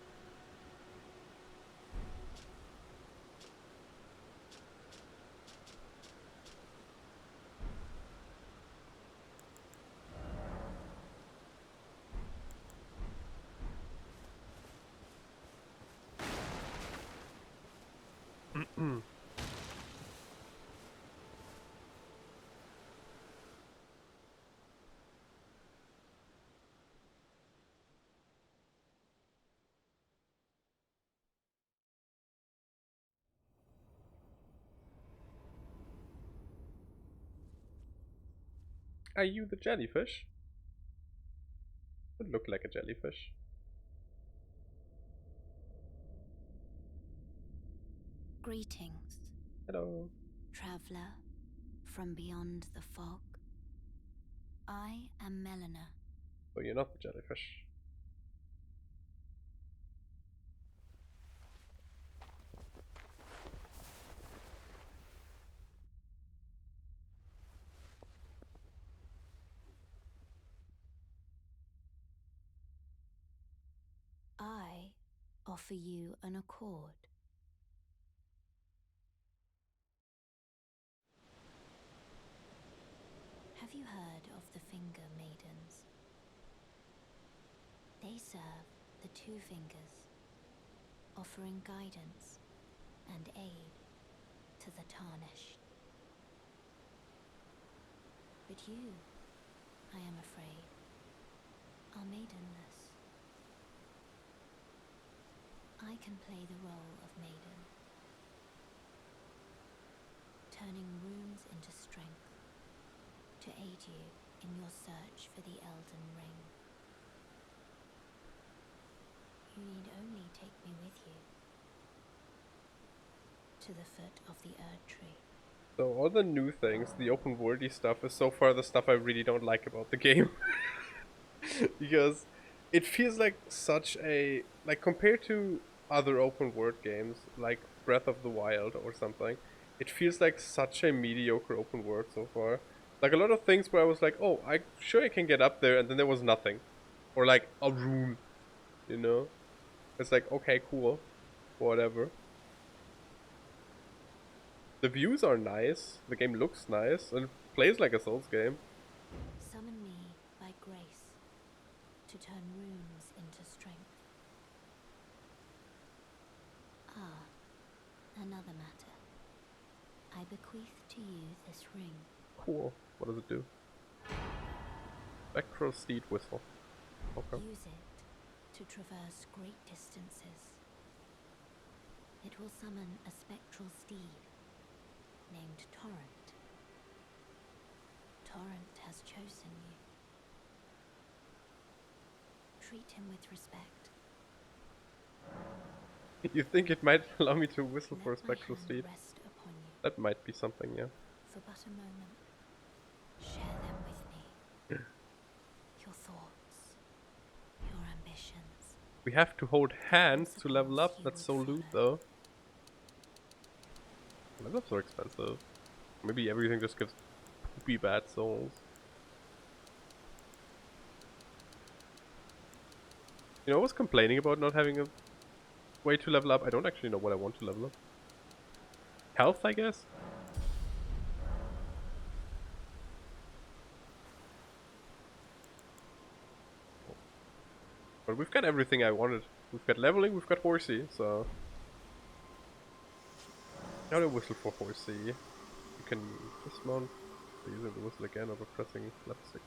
A: Are you the jellyfish? It looked like a jellyfish.
F: Greetings,
A: Hello.
F: traveller from beyond the fog. I am Melina.
A: Oh, you're not the jellyfish.
F: I offer you an accord. Have you heard of the Finger Maidens? They serve the Two Fingers, offering guidance and aid to the tarnished. But you, I am afraid, are maidenless. I can play the role of maiden, turning runes into strength to aid you in your search for the Elden Ring. You need only take me with you to the foot of the Erd Tree.
A: So all the new things, the open worldy stuff, is so far the stuff I really don't like about the game. Because it feels like such a, like, compared to other open world games like Breath of the Wild or something, it feels like such a mediocre open world so far. Like a lot of things where I was like, oh, I sure I can get up there, and then there was nothing. Or like a rune, you know? It's like, okay, cool. Whatever. The views are nice, the game looks nice, and it plays like a Souls game.
F: Summon me by grace to turn runes into strength. Ah, another matter. I bequeath to you this ring.
A: Cool. What does it do? Spectral Steed Whistle. Okay.
F: Use it to traverse great distances. It will summon a spectral steed named Torrent. Torrent has chosen you. Treat him with respect.
A: You think it might allow me to whistle for a
F: Let my
A: spectral
F: hand
A: steed?
F: rest upon you
A: That might be something, yeah.
F: for but a moment. Share them with me. Your thoughts, your ambitions.
A: We have to hold hands to level up. That's so loot, though. Level ups are expensive. Maybe everything just gives poopy bad souls. You know, I was complaining about not having a way to level up. I don't actually know what I want to level up. Health, I guess? But we've got everything I wanted. We've got leveling, we've got horsey, so... Now to whistle for horsey. You can dismount by using the whistle again or by pressing left stick.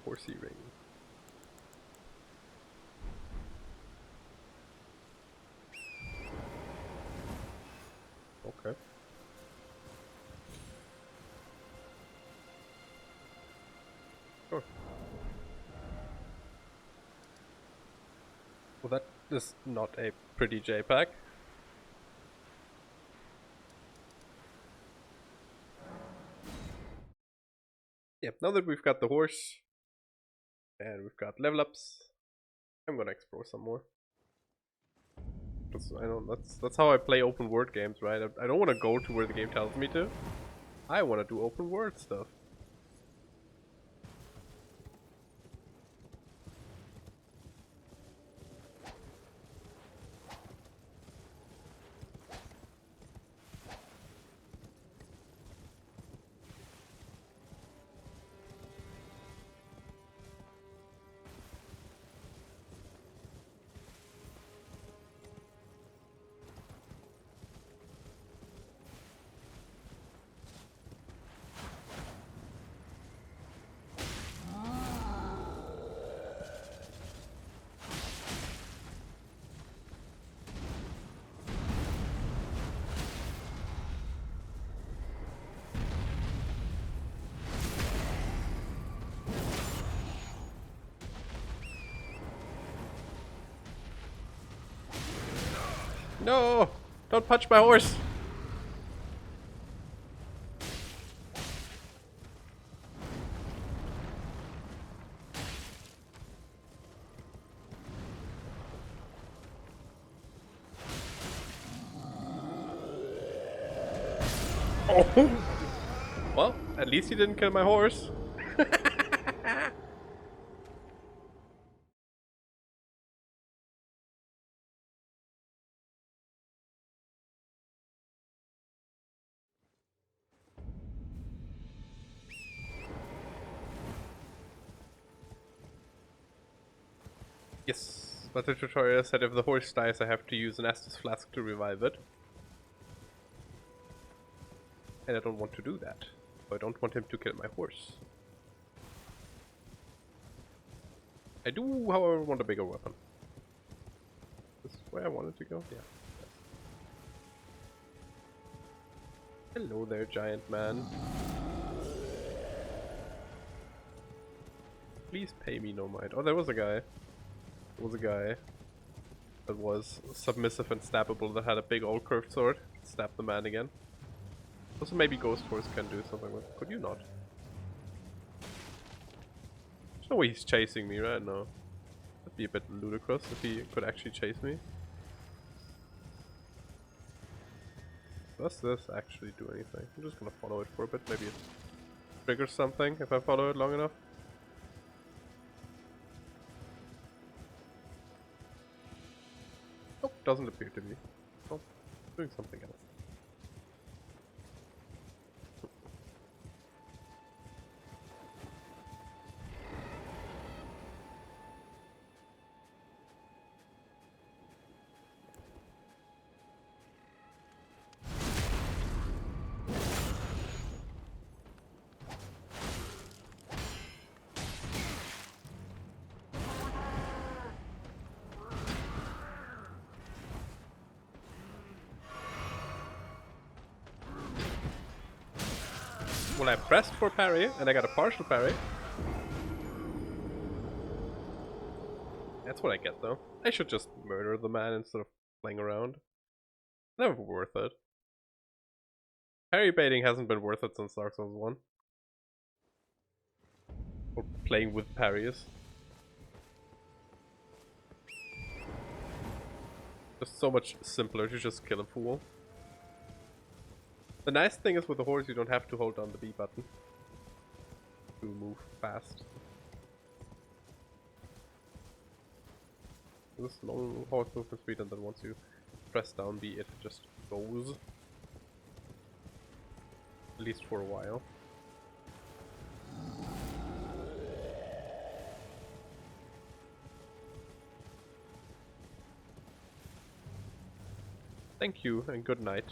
A: Horsey ring. Okay. Sure. Well, that This is not a pretty JPEG. Yep, now that we've got the horse and we've got level ups, I'm gonna explore some more. I know that's how I play open world games, right? I don't want to go to where the game tells me to. I want to do open world stuff. No! Don't punch my horse! Oh! Well, at least he didn't kill my horse. Yes, but the tutorial said if the horse dies I have to use an Estus flask to revive it. And I don't want to do that. So I don't want him to kill my horse. I do, however, want a bigger weapon. This is where I wanted to go? Yeah. Hello there, giant man. Please pay me no mind. Oh, there was a guy. There was a guy that was submissive and stabbable that had a big old curved sword. Stab the man again. Also, maybe Ghost Horse can do something with. Could you not? There's no way he's chasing me right now. That'd be a bit ludicrous if he could actually chase me. Does this actually do anything? I'm just gonna follow it for a bit. Maybe it triggers something if I follow it long enough. Nope, doesn't appear to be. Oh, doing something else. Well, I pressed for parry and I got a partial parry. That's what I get though. I should just murder the man instead of playing around. Never worth it. Parry baiting hasn't been worth it since Dark Souls 1. Or playing with parries. Just so much simpler to just kill a fool. The nice thing is with the horse you don't have to hold down the B button to move fast. This long horse movement speed, and then once you press down B it just goes. At least for a while. Thank you and good night.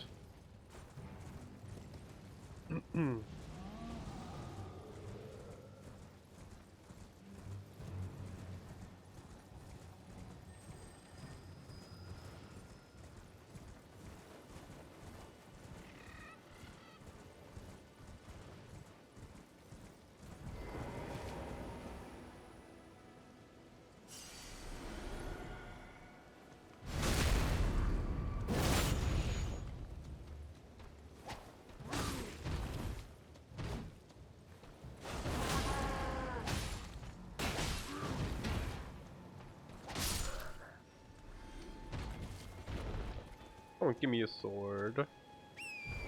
A: on, give me a sword.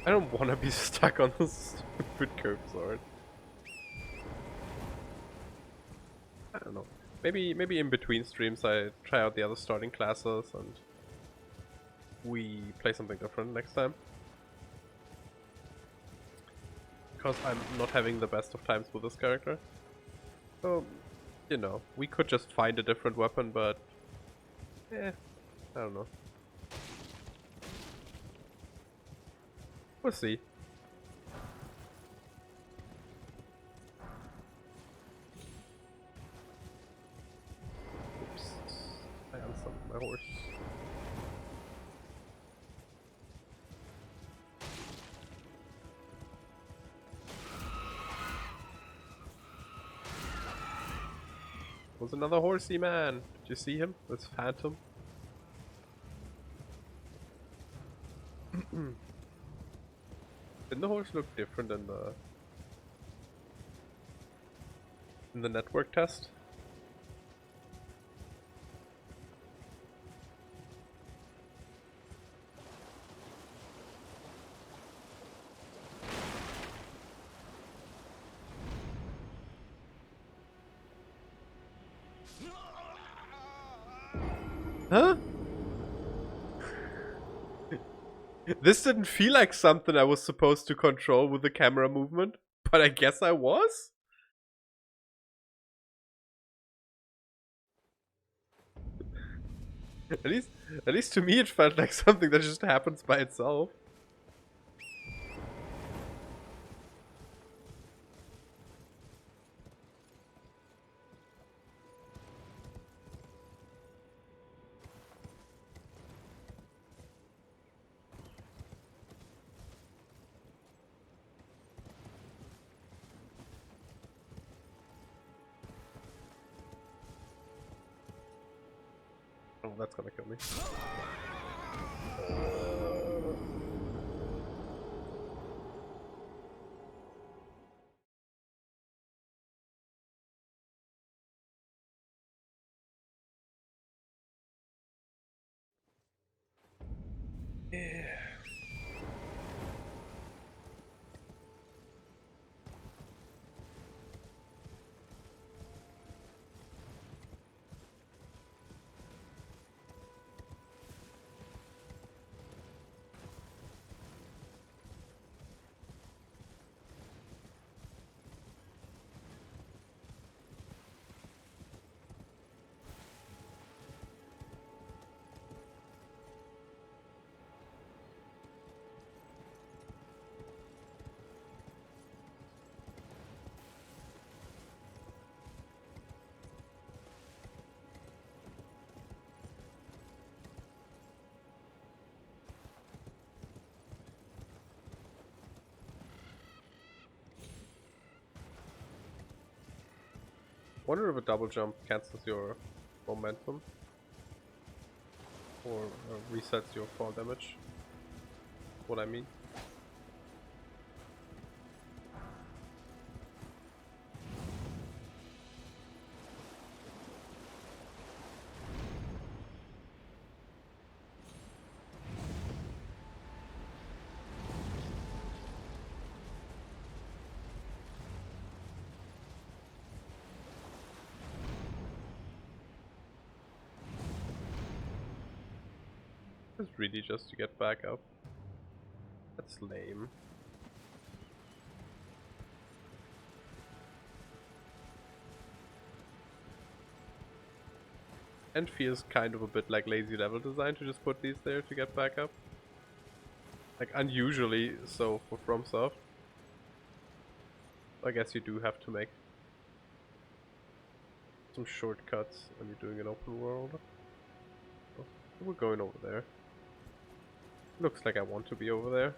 A: I don't want to be stuck on this stupid curved sword. I don't know. Maybe in between streams I try out the other starting classes and we play something different next time. Because I'm not having the best of times with this character. So, you know, we could just find a different weapon, but I don't know. We'll see. Oops. I unsummoned my horse. Was another horsey man. Did you see him? This phantom? Didn't the horse look different in the network test? Huh? This didn't feel like something I was supposed to control with the camera movement, but I guess I was? At least to me it felt like something that just happens by itself. Oh, that's gonna kill me. Yeah. Wonder if a double jump cancels your momentum or resets your fall damage. What I mean. It's really just to get back up. That's lame. And feels kind of a bit like lazy level design to just put these there to get back up. Like unusually so for FromSoft. I guess you do have to make some shortcuts when you're doing an open world. Oh, we're going over there. Looks like I want to be over there.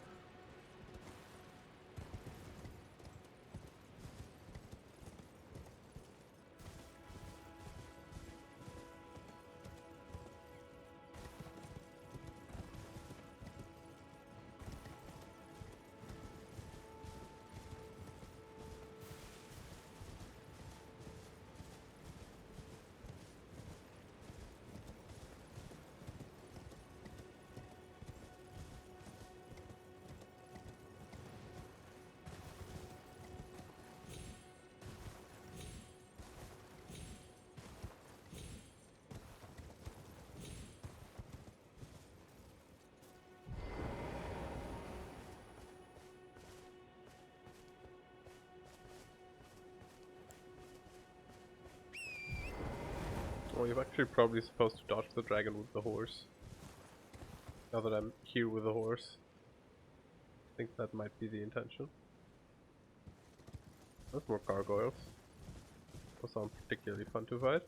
A: you're actually probably supposed to dodge the dragon with the horse. Now that I'm here with the horse. I think that might be the intention. There's more gargoyles. Those sound particularly fun to fight.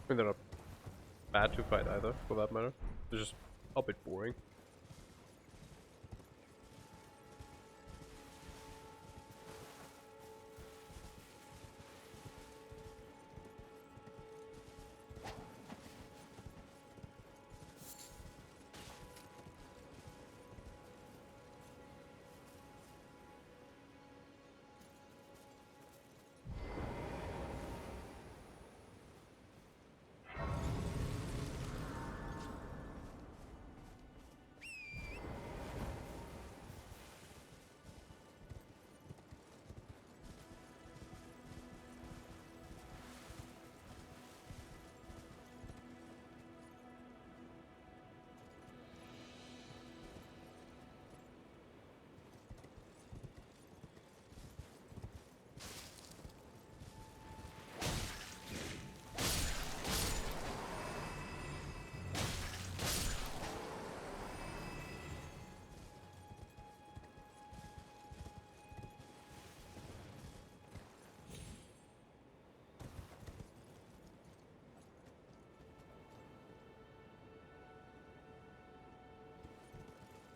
A: I mean, they're not bad to fight either, for that matter. They're just a bit boring.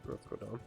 A: Let's go down.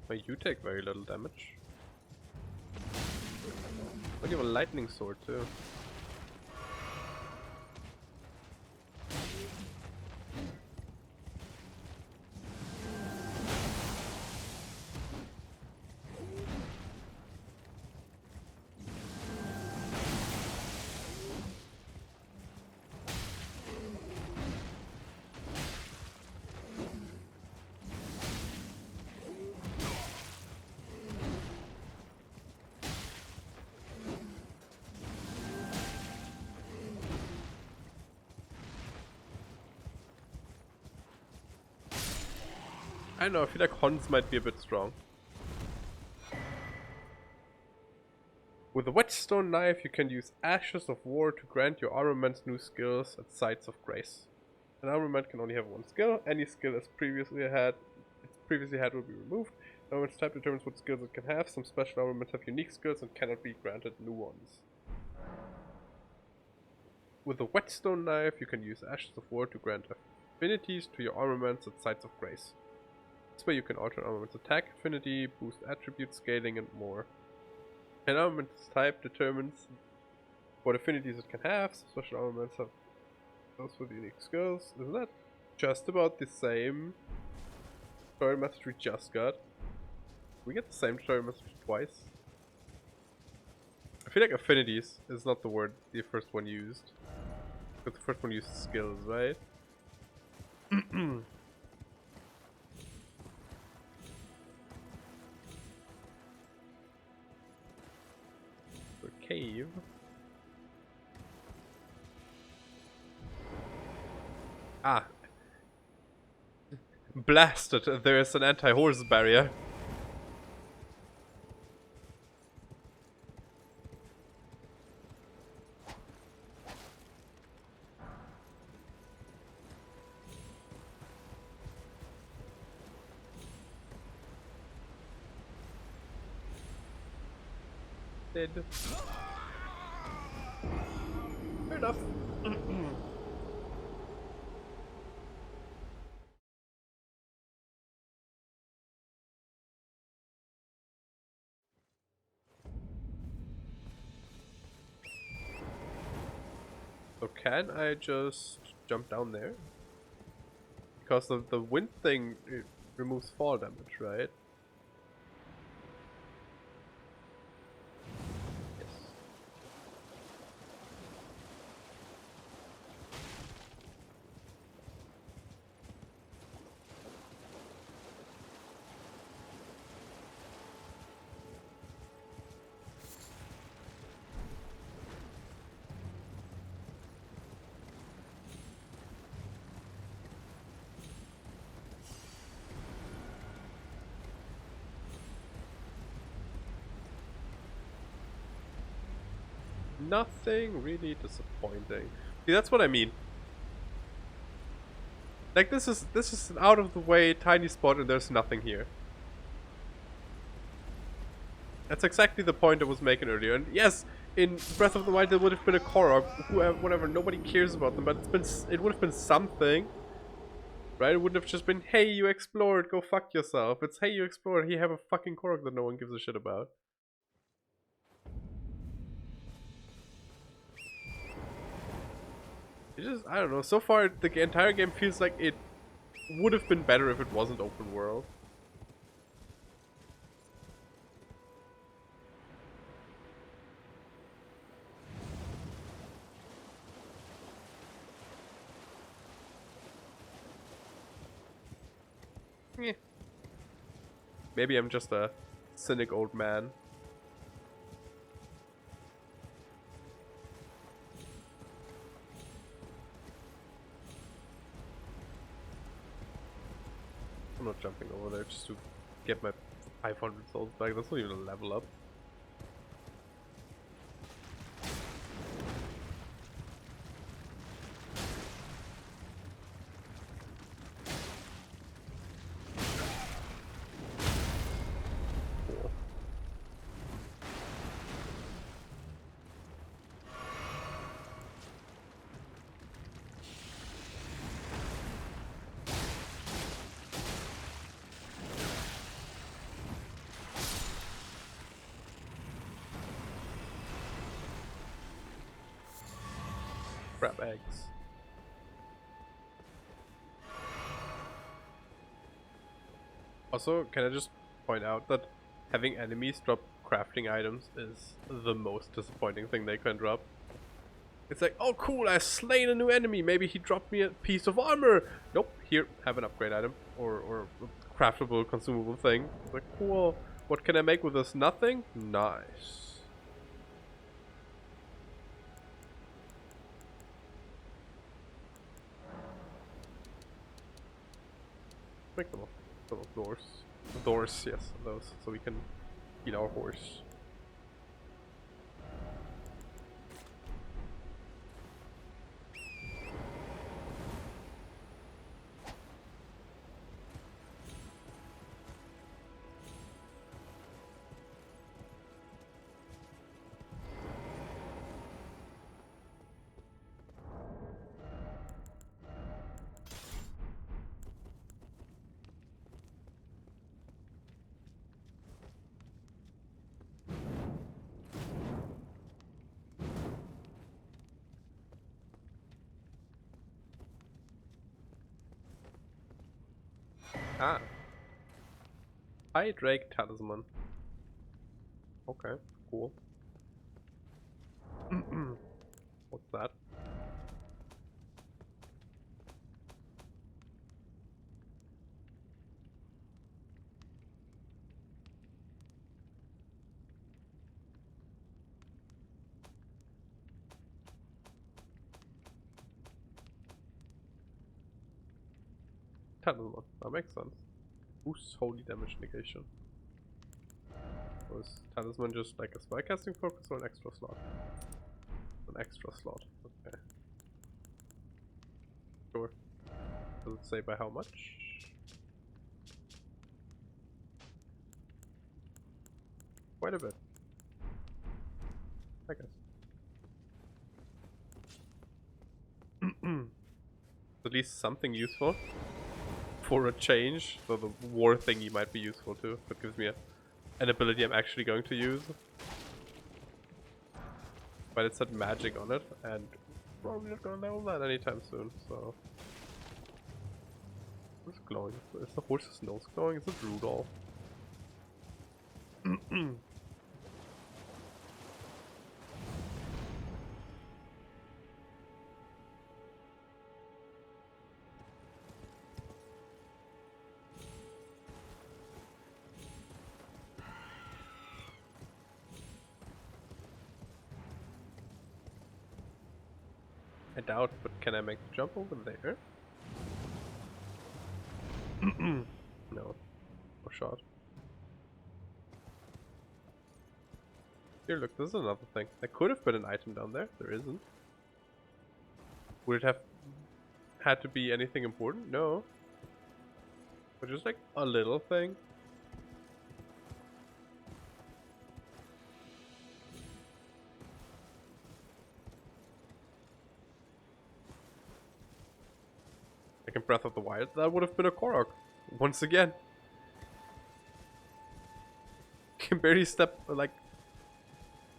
A: But you take very little damage. But you have a lightning sword too. I don't know, I feel like Hans might be a bit strong. With a whetstone knife, you can use Ashes of War to grant your armaments new skills at sites of grace. An armament can only have one skill. Any skill its previously had will be removed. The armament's type determines what skills it can have. Some special armaments have unique skills and cannot be granted new ones. With a whetstone knife, you can use Ashes of War to grant affinities to your armaments at sites of grace. This way you can alter an armament's attack affinity, boost attribute scaling, and more. An armament's type determines what affinities it can have. Special armaments have those with unique skills. Isn't that just about the same tutorial message we just got? We get the same tutorial message twice. I feel like affinities is not the word the first one used. But the first one used skills, right? Cave. Ah. Blasted, there is an anti-horse barrier. Dead. Fair enough. So can I just jump down there? Because the wind thing, it removes fall damage, right? Yes. Nothing really disappointing. See, that's what I mean. Like this is an out of the way tiny spot and there's nothing here. That's exactly the point I was making earlier. And yes, in Breath of the Wild there would have been a Korok, whoever, whatever, nobody cares about them, but it would have been something. Right? It wouldn't have just been, hey, you explored, go fuck yourself. It's, hey, you explored, you have a fucking Korok that no one gives a shit about. It just, I don't know, so far the entire game feels like it would have been better if it wasn't open world. Eh. Maybe I'm just a cynic old man. I'm not jumping over there just to get my 500 souls back. That's not even a level up. Cool. Crab eggs. Also, can I just point out that having enemies drop crafting items is the most disappointing thing they can drop. It's like, oh cool, I slain a new enemy, maybe he dropped me a piece of armor! Nope, here, have an upgrade item, or a craftable, consumable thing. It's like, cool, what can I make with this? Nothing? Nice. Make them of doors. Doors, yes, those, so we can heal our horse. Ah. High Drake Talisman. Okay, cool. What's that? Talisman. That makes sense. Boosts holy damage negation. Or is Talisman just like a spellcasting focus or an extra slot? An extra slot. Okay. Sure. Does it say by how much? Quite a bit. I guess. At least something useful for a change. So the war thingy might be useful too. That gives me an ability I'm actually going to use. But it's had magic on it, and probably not gonna level that anytime soon, so. What's glowing? Is the horse's nose glowing? Is it Rudolph? I doubt, but can I make the jump over there? No. No shot. Here, look, this is another thing. There could have been an item down there. There isn't. Would it have had to be anything important? No. But just like a little thing. Like in Breath of the Wild, that would have been a Korok. Once again. You can barely step, like,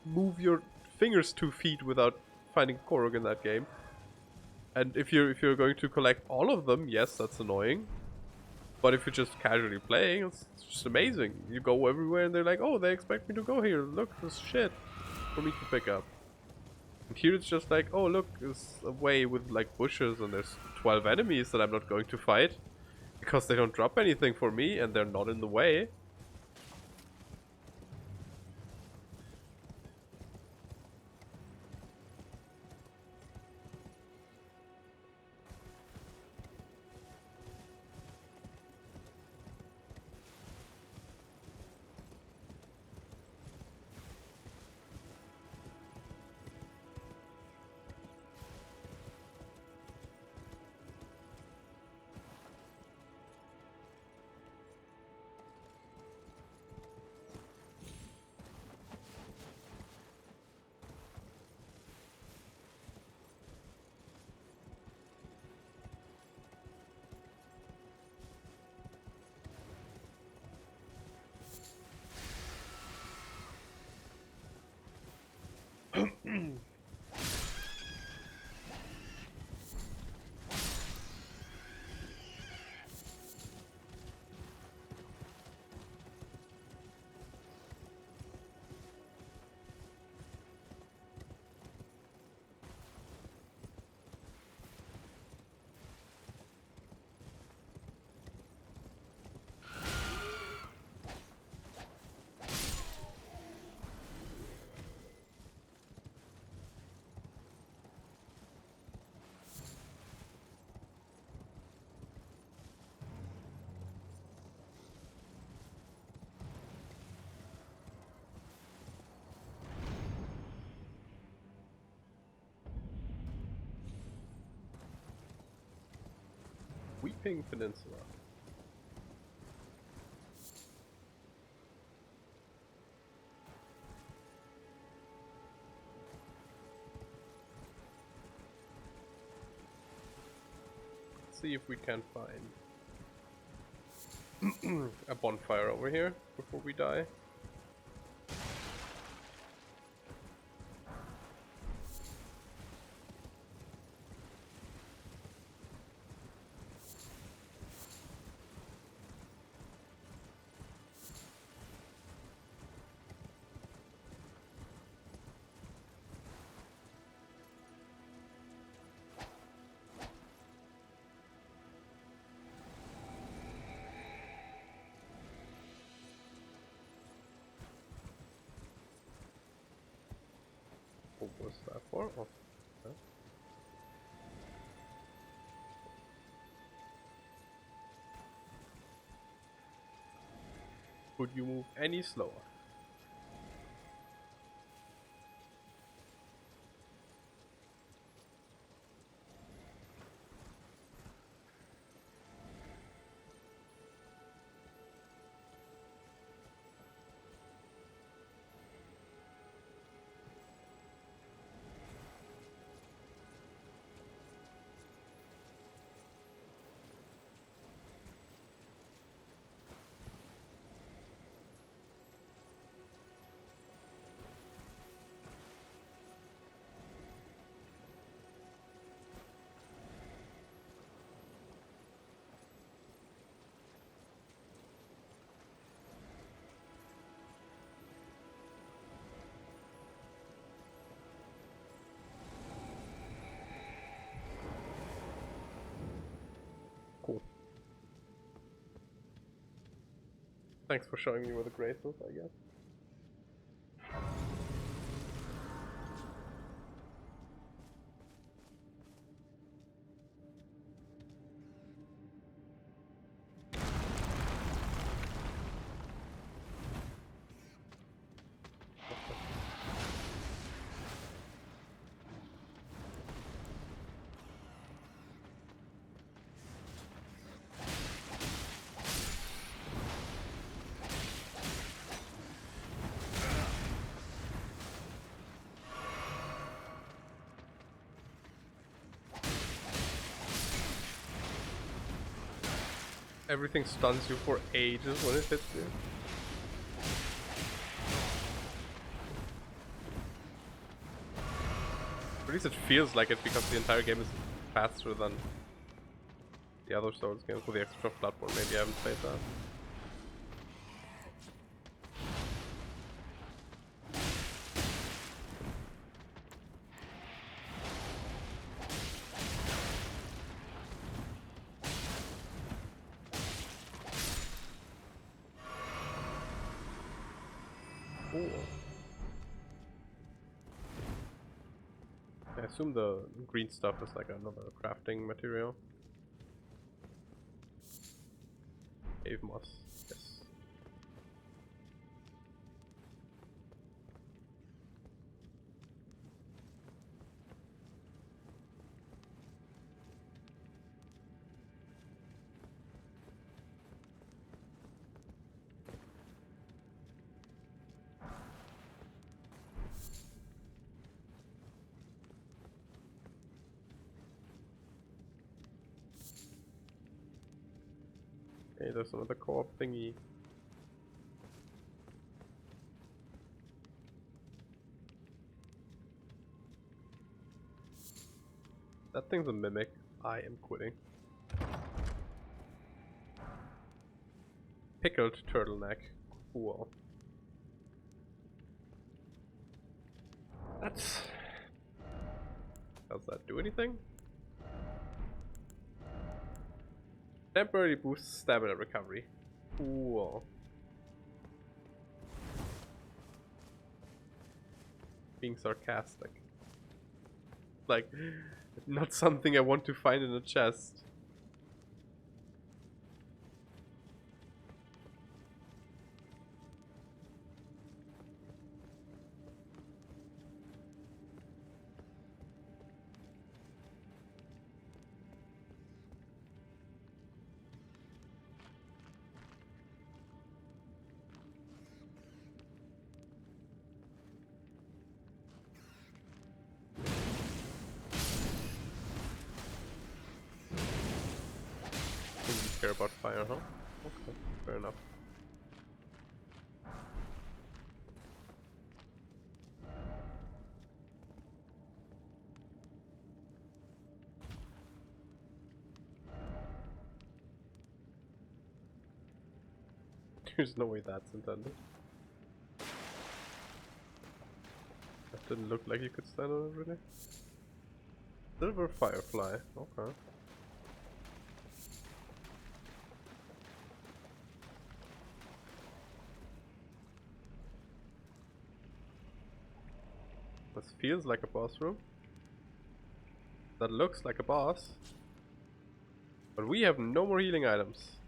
A: move your fingers 2 feet without finding Korok in that game. And if you're going to collect all of them, yes, that's annoying. But if you're just casually playing, it's just amazing. You go everywhere and they're like, oh, they expect me to go here. Look, there's shit for me to pick up. And here it's just like, oh, look, it's a way with like bushes and there's 12 enemies that I'm not going to fight. Because they don't drop anything for me and they're not in the way. Weeping Peninsula. Let's see if we can find a bonfire over here before we die. What was that for? Oh, okay. Could you move any slower? Thanks for showing me where the grace is, I guess. Everything stuns you for ages when it hits you. At least it feels like it because the entire game is faster than the other Souls games with the extra platform. Maybe I haven't played that. Cool. I assume the green stuff is like another crafting material. Cave moss. Yes. Okay, there's another co-op thingy. That thing's a mimic. I am quitting. Pickled turtleneck. Cool. That's... Does that do anything? Temporarily boosts stamina recovery. Cool. Being sarcastic. Like, not something I want to find in a chest. Didn't care about fire, huh? Okay, fair enough. There's no way that's intended. That didn't look like you could stand on it, really. Silver firefly, okay. This feels like a boss room. That looks like a boss. But we have no more healing items.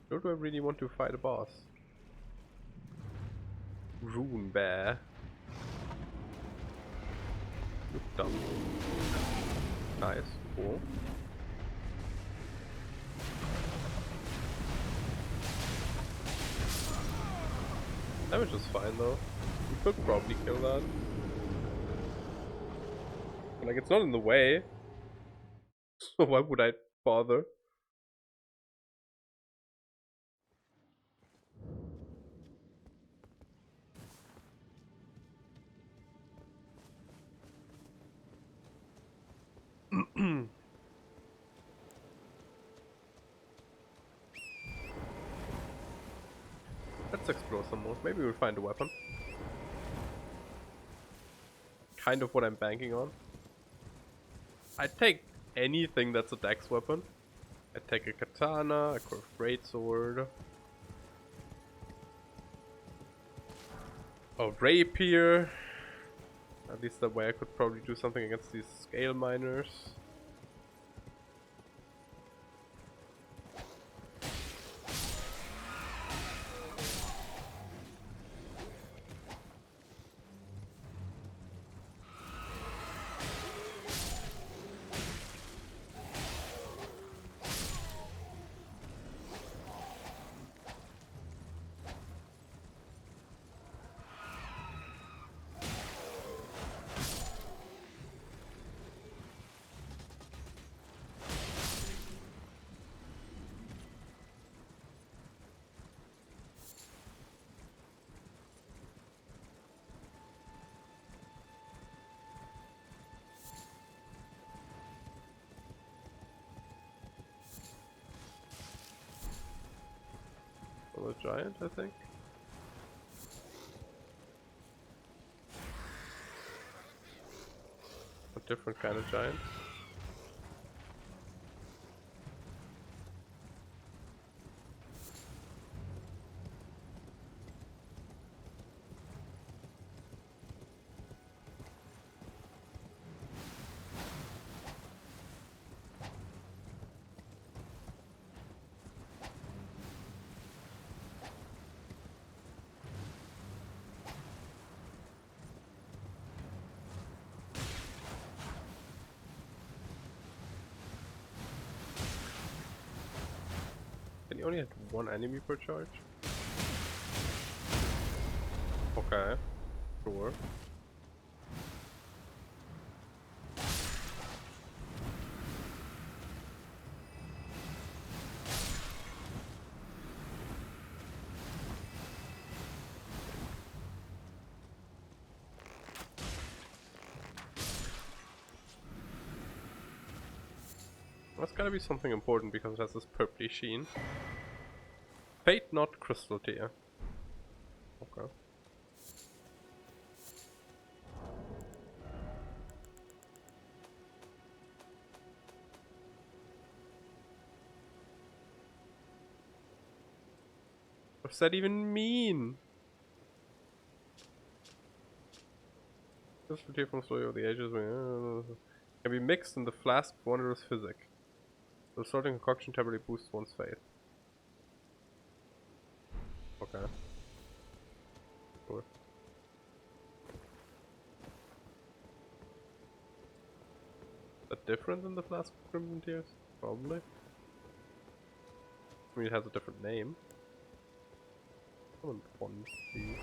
A: Nor do I really want to fight a boss. Rune bear. Look dumb. Nice, cool. Damage is fine though. We could probably kill that. Like, it's not in the way. So why would I bother? Let's explore some more. Maybe we'll find a weapon. Kind of what I'm banking on. I'd take anything that's a dex weapon. I take a katana, a greatsword, a rapier. At least that way I could probably do something against these scale miners. Well, a giant, I think. A different kind of giant. Can you only hit one enemy per charge? Okay, sure. That's gotta be something important because it has this purpley sheen. Fate not crystal tier. Okay. What's that even mean? Crystal tier from story of the ages can be mixed in the flask of wondrous physic. The sorting concoction temporarily boosts one's faith. Okay. Sure. Is that different than the flask of crimson tears? Probably. I mean, it has a different name. I want one of these.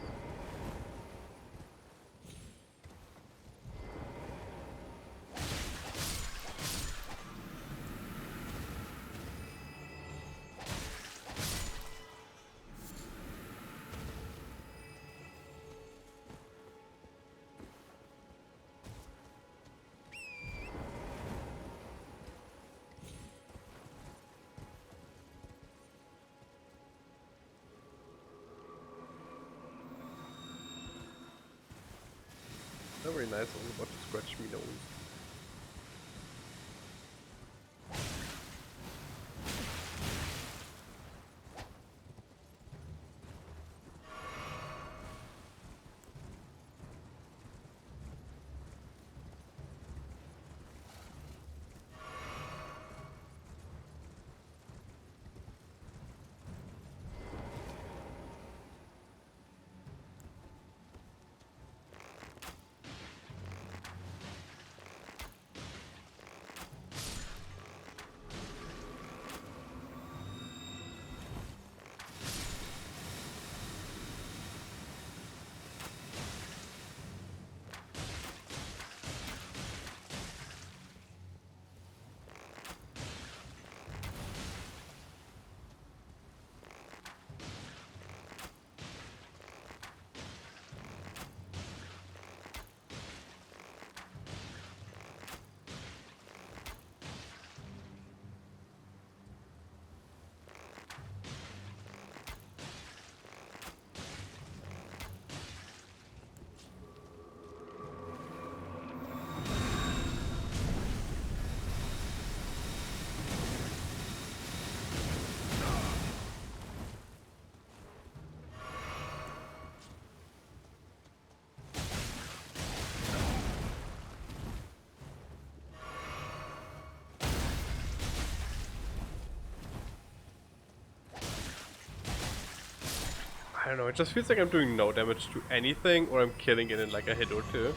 A: Not very nice, I was about to scratch me nose. I don't know, it just feels like I'm doing no damage to anything, or I'm killing it in like a hit or two.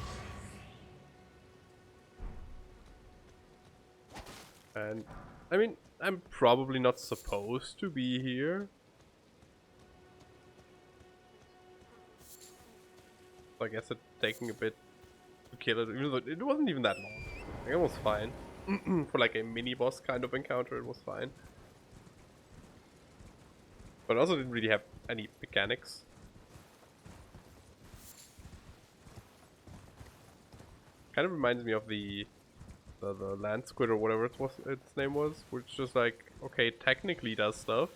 A: And, I mean, I'm probably not supposed to be here. So I guess it's taking a bit to kill it, even though it wasn't even that long. Like, it was fine. For like a mini-boss kind of encounter, it was fine. But it also didn't really have any mechanics. Kind of reminds me of the land squid or whatever its name was, which just like, okay, technically does stuff.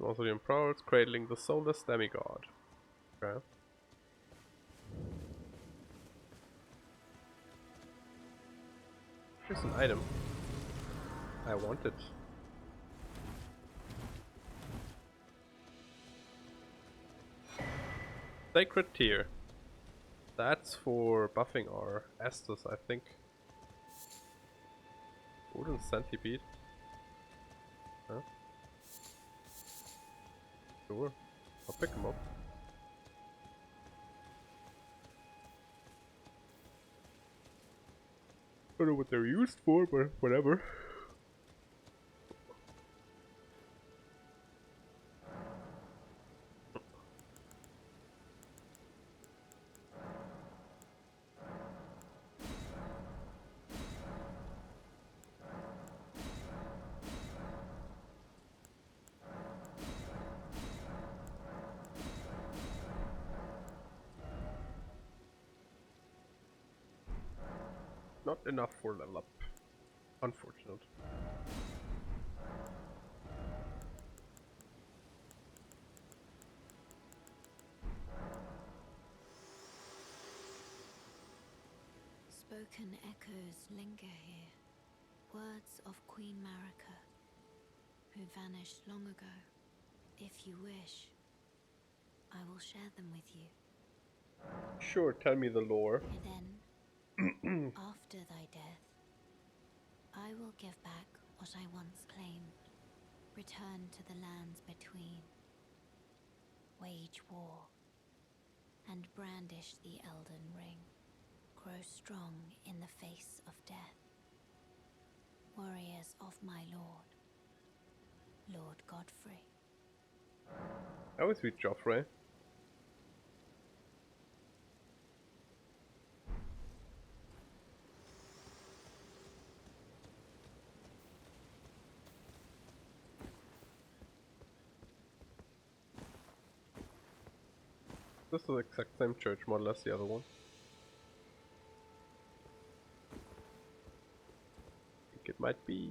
A: Mausoleum Prowls, cradling the soulless demigod. Okay. Here's an item. I want it. Sacred Tear. That's for buffing our Estus, I think. Wooden Centipede. Huh? Sure. I'll pick them up. I don't know what they're used for, but whatever. Not enough for level up. Unfortunate.
F: Spoken echoes linger here. Words of Queen Marika, who vanished long ago. If you wish, I will share them with you.
A: Sure, tell me the lore.
F: Then, after thy death, I will give back what I once claimed. Return to the lands between. Wage war. And brandish the Elden ring. Grow strong in the face of death. Warriors of my lord, Lord Godfrey.
A: I always read Joffrey. This is the exact same church model as the other one. I think it might be.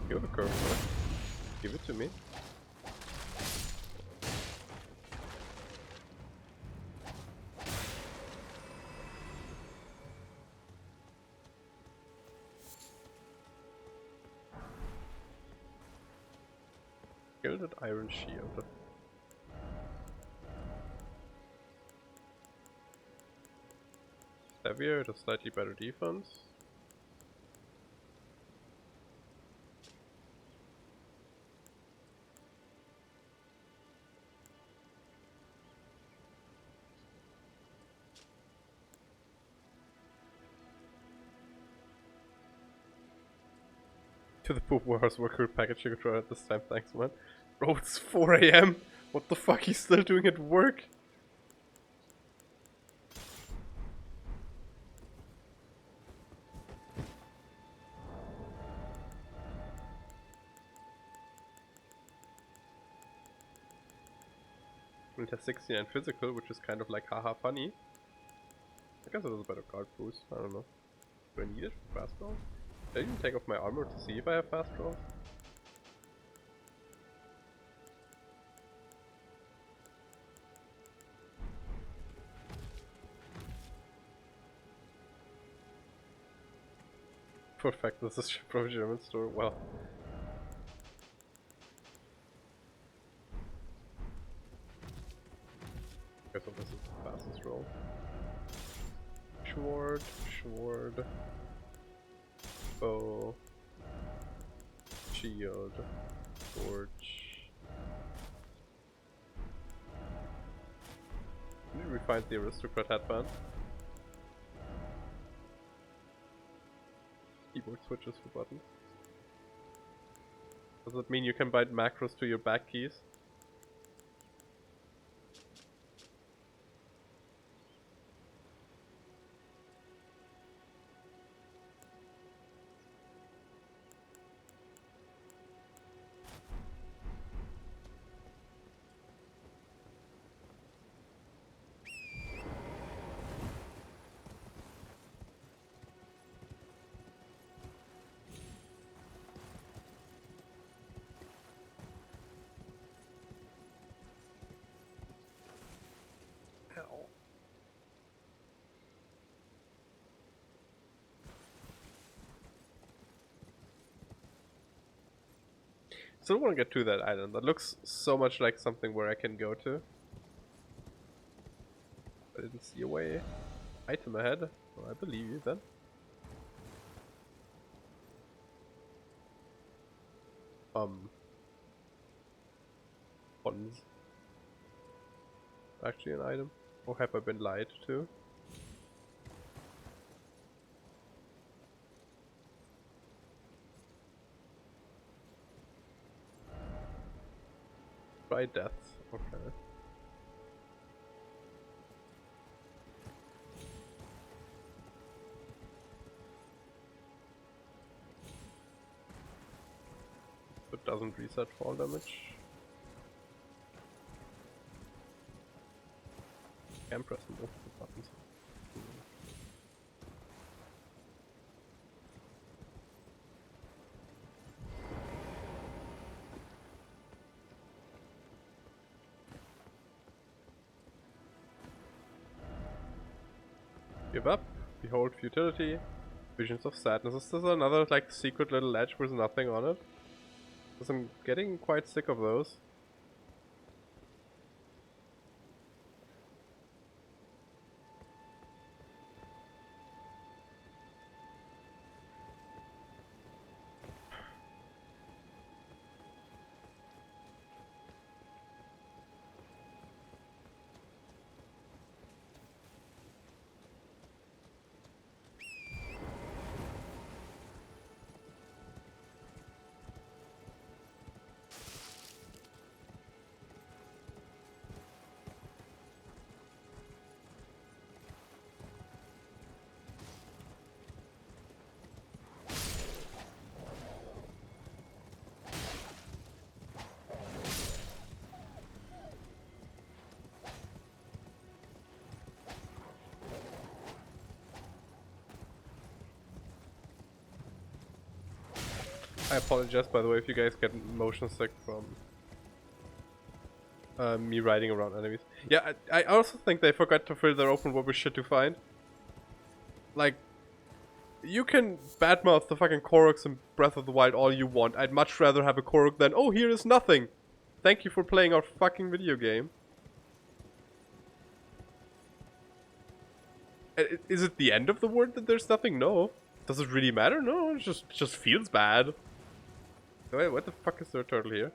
A: You have a curve, right? Give it to me. Gilded iron shield. Heavier, it has slightly better defense. To the poop warehouse worker packaging controller at this time, thanks man. Bro, it's 4 AM. What the fuck? He's still doing it work? It has 69 physical, which is kind of like haha funny. I guess it was a better card boost. I don't know. Do I need it for fast draws? Did I even take off my armor to see if I have fast draws? Perfect, this is from a German store. Well. Okay, so this is the fastest roll. Sword. Bow. Shield. Torch. Did we find the aristocrat headband? Keyboard switches for buttons. Does that mean you can bind macros to your back keys? Hell. Still want to get to that island. That looks so much like something where I can go to. I didn't see a way. Item ahead. Well, I believe you then. Bonds. Actually an item. Or have I been lied to? Try death. Okay. It doesn't reset fall damage. Can press multiple buttons. Give up. Behold futility. Visions of sadness. Is this another like secret little ledge with nothing on it? Because I'm getting quite sick of those. I apologize, by the way, if you guys get motion sick from me riding around enemies. Yeah, I also think they forgot to fill their open world with shit to find. Like, you can badmouth the fucking Koroks in Breath of the Wild all you want. I'd much rather have a Korok than, oh, here is nothing. Thank you for playing our fucking video game. Is it the end of the world that there's nothing? No. Does it really matter? No, it just feels bad. Wait, what the fuck is there a turtle here?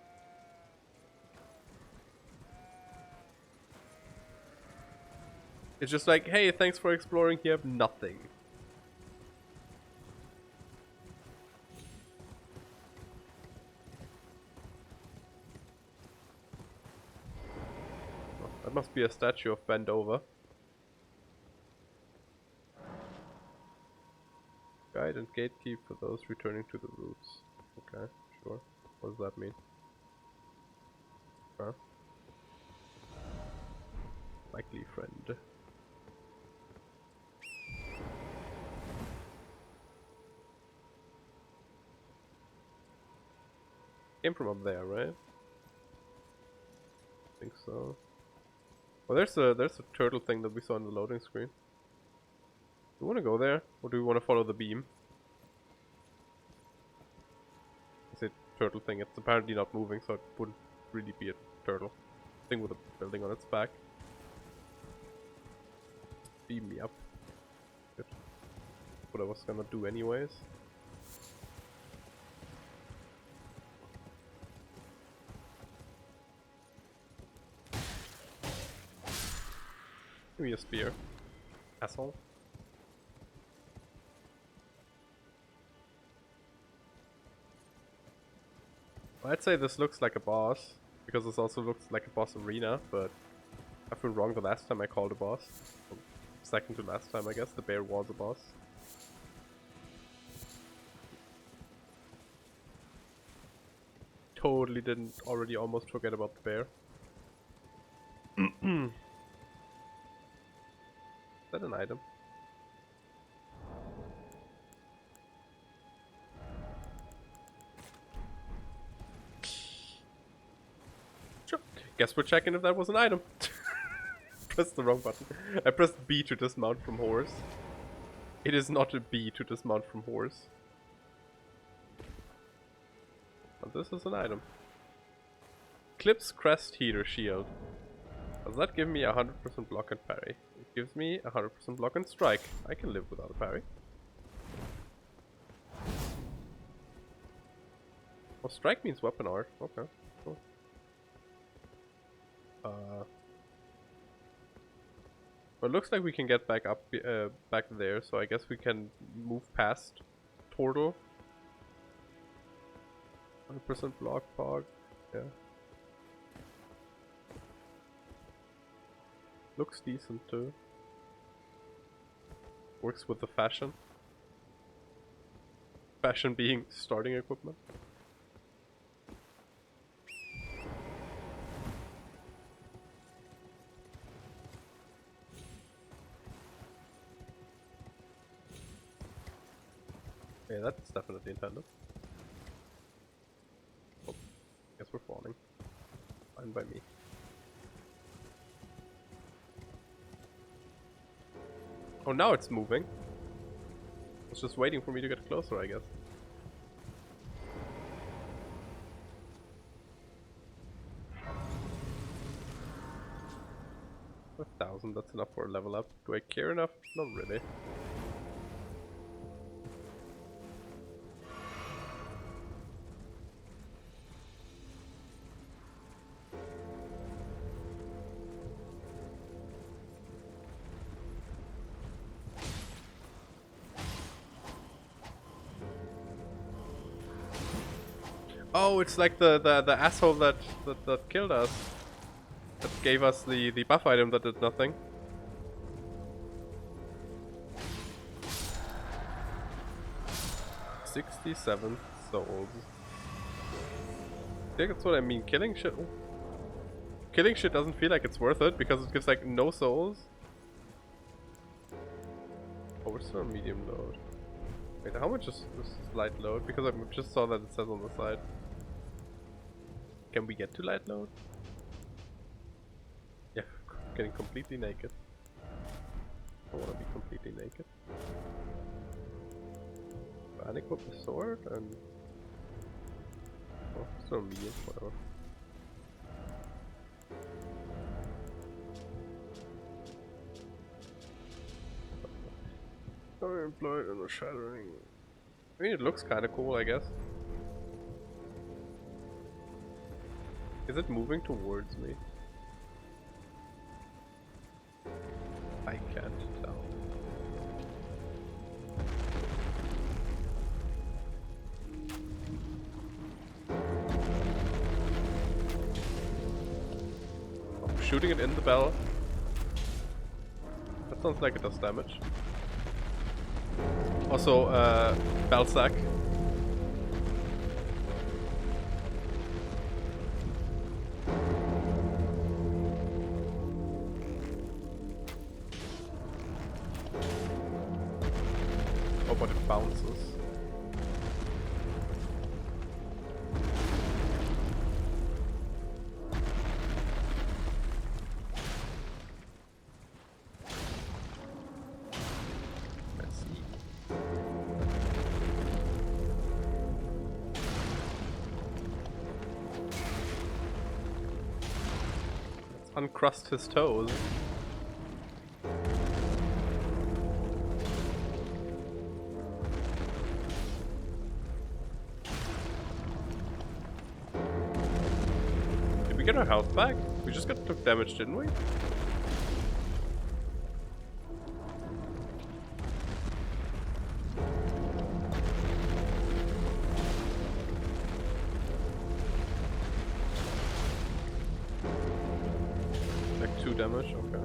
A: It's just like, hey, thanks for exploring, you have nothing. That must be a statue of bent over. Guide and gatekeep for those returning to the roots. Okay, sure. What does that mean? Huh? Likely friend. Came from up there, right? I think so. Well, there's a turtle thing that we saw on the loading screen. Do we want to go there, or do we want to follow the beam? It's a turtle thing. It's apparently not moving, so it wouldn't really be a turtle. Thing with a building on its back. Beam me up. Good. What I was gonna do anyways. Give me a spear, asshole. Well, I'd say this looks like a boss, because this also looks like a boss arena, but I've been wrong the last time I called a boss. Second to last time, I guess, the bear was a boss. Totally didn't already almost forget about the bear. Is that an item? Sure. Guess we're checking if that was an item. Pressed the wrong button. I pressed B to dismount from horse. It is not a B to dismount from horse. But this is an item. Clips Crest Heater Shield. Does that give me 100% block and parry? It gives me 100% block and strike. I can live without a parry. Oh, strike means weapon art. Okay, cool. Well, it looks like we can get back up, back there, so I guess we can move past Turtle. 100% block, pog. Yeah. Looks decent too. Works with the fashion. Fashion being starting equipment. Yeah, that's definitely intended. Oh, guess we're falling. Fine by me. Oh, now it's moving. It's just waiting for me to get closer, I guess. $1,000, that's enough for a level up. Do I care enough? Not really. Oh, it's like the asshole that killed us. That gave us the buff item that did nothing. $67 souls. I think that's what I mean. Killing shit. Oh. Killing shit doesn't feel like it's worth it because it gives like no souls. Oh, we're still on medium load. Wait, how much is this light load? Because I just saw that it says on the side. Can we get to light load? Yeah, getting completely naked. I want to be completely naked. And equip the sword and... Oh, still medium, whatever. I'm employed in a shattering. I mean, it looks kind of cool, I guess. Is it moving towards me? I can't tell. Oh shooting it in the bell. That sounds like it does damage. Also, bell sack. Oh, but it bounces. Let's see. Let's uncrust his toes. Did we get our health back? We just took damage, didn't we? Like 2 damage, okay.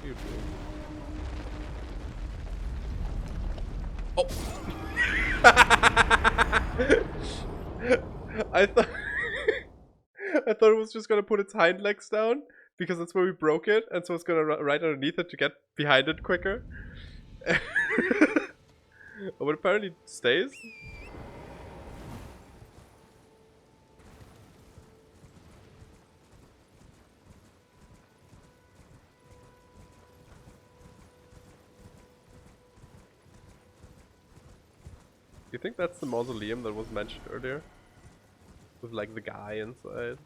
A: You do. Oh! I thought I thought it was just gonna put its hind legs down because that's where we broke it, and so it's gonna right underneath it to get behind it quicker. Oh, but apparently it stays. You think that's the mausoleum that was mentioned earlier? With like the guy inside.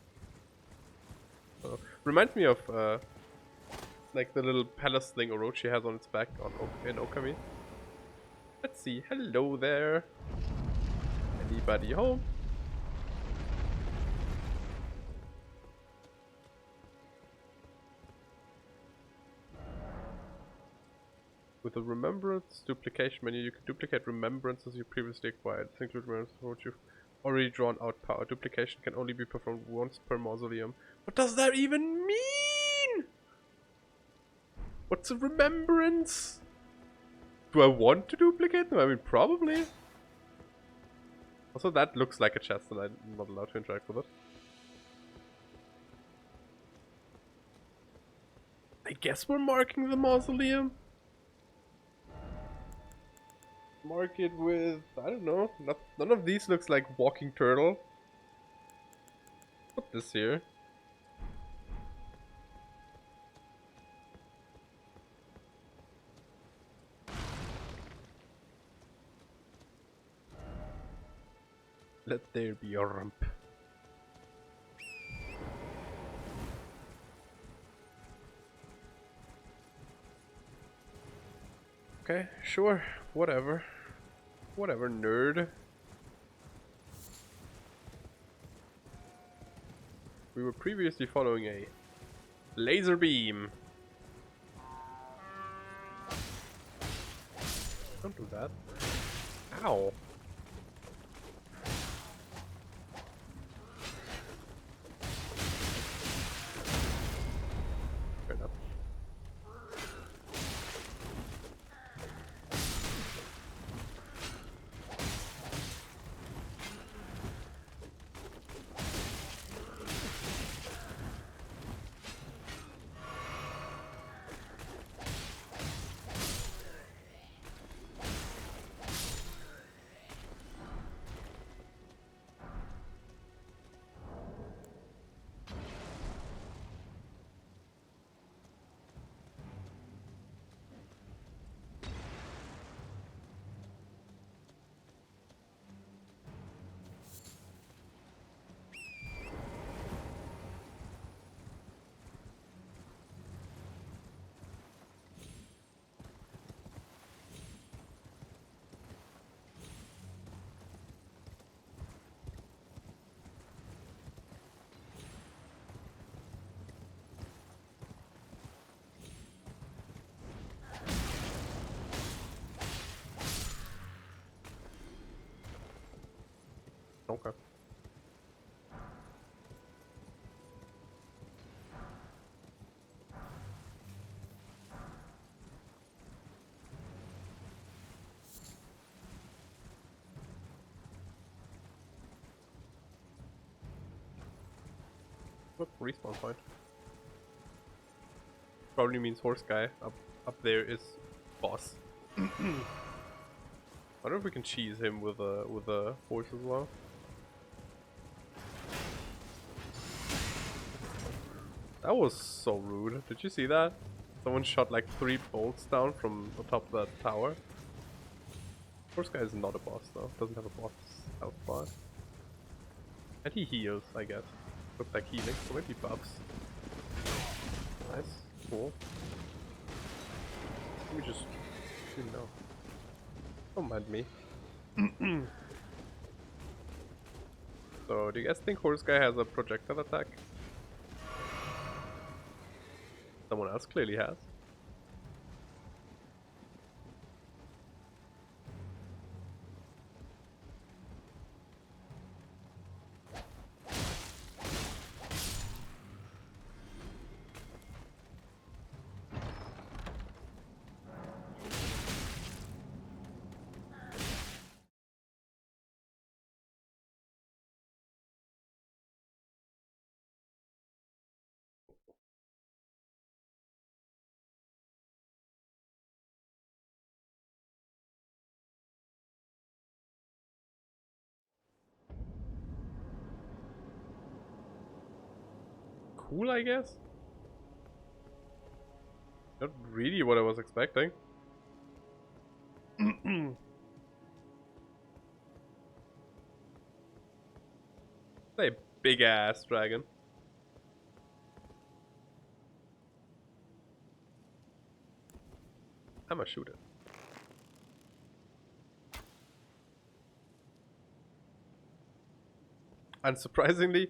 A: Oh. Reminds me of like the little palace thing Orochi has on its back on in Okami. Let's see. Hello there. Anybody home? With the remembrance duplication menu, you can duplicate remembrances you previously acquired. This includes remembrances for which you've already drawn out power. Duplication can only be performed once per mausoleum. What does that even mean? What's a remembrance? Do I want to duplicate them? I mean, probably. Also, that looks like a chest and I'm not allowed to interact with it. I guess we're marking the mausoleum. Mark it with, I don't know, none of these looks like walking turtle. Put this here. Let there be a ramp. Okay, sure, whatever. Whatever, nerd. We were previously following a laser beam. Don't do that. Ow. Fair enough. Okay. What respawn point? Probably means horse guy. Up there is boss. I wonder if we can cheese him with a horse as well. That was so rude. Did you see that? Someone shot like 3 bolts down from the top of that tower. Horse guy is not a boss though. Doesn't have a boss health bar. And he heals, I guess. Looks like healing, so maybe buffs. Nice. Cool. Let me just... No. Don't mind me. So, do you guys think horse guy has a projectile attack? Someone else clearly has. Cool, I guess. Not really what I was expecting. A big ass dragon. I'ma shoot it. Unsurprisingly,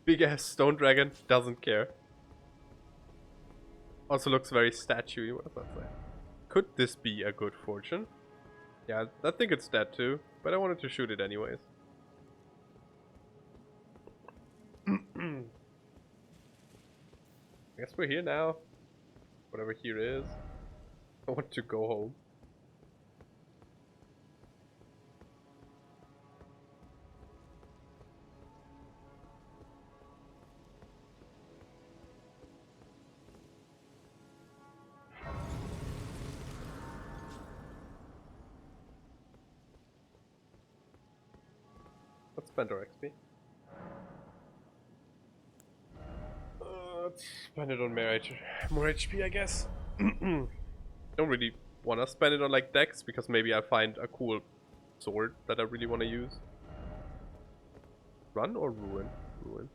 A: big ass stone dragon doesn't care. Also looks very statuey. What does that say? Could this be a good fortune? Yeah, I think it's dead too, but I wanted to shoot it anyways. I guess we're here now. Whatever here is. I want to go home. Let's spend our XP. Let's spend it on more HP, I guess. Don't really want to spend it on like decks because maybe I find a cool sword that I really want to use. Run or ruin? Ruin.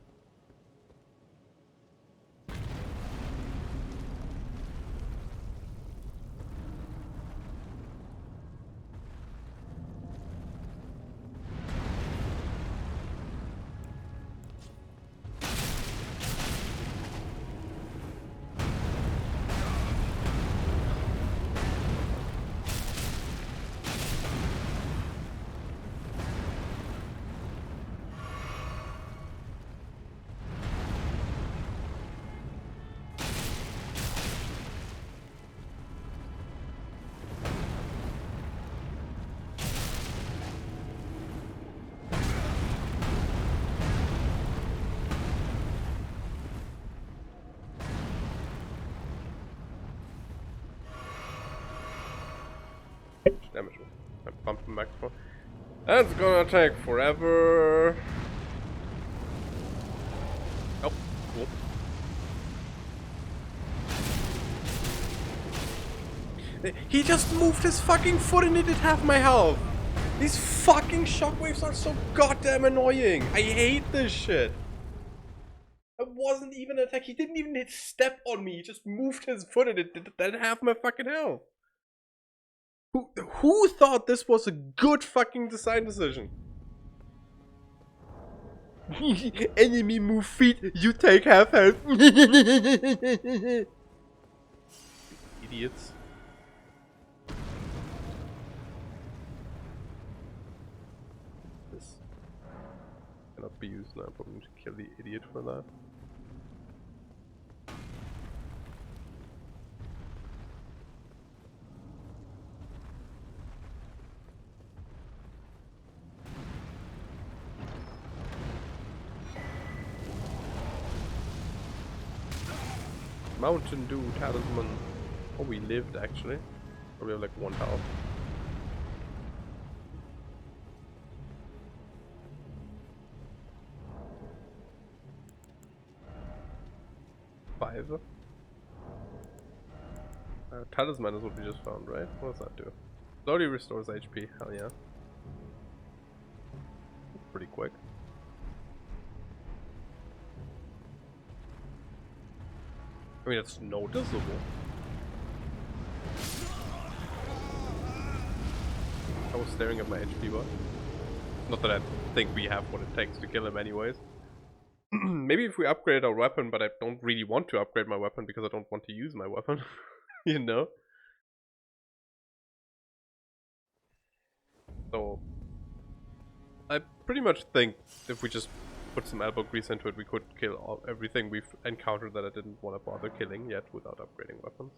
A: Damage. I pumped the microphone. That's gonna take forever. Oh, cool. He just moved his fucking foot and it did half my health. These fucking shockwaves are so goddamn annoying. I hate this shit. It wasn't even an attack. He didn't even hit step on me. He just moved his foot and it did half my fucking health. Who thought this was a good fucking design decision? Enemy move feet, you take half health. Idiots. This. cannot be used now. Probably need to kill the idiot for that. Mountain Dew Talisman. Oh, we lived actually. Or we have like 1 health. Five. Talisman is what we just found, right? What does that do? Slowly restores HP. Hell yeah. That's pretty quick. I mean, it's noticeable. I was staring at my HP bar. Not that I think we have what it takes to kill him anyways. Maybe if we upgrade our weapon, but I don't really want to upgrade my weapon because I don't want to use my weapon. You know? So I pretty much think if we just put some elbow grease into it, we could kill everything we've encountered that I didn't want to bother killing yet without upgrading weapons.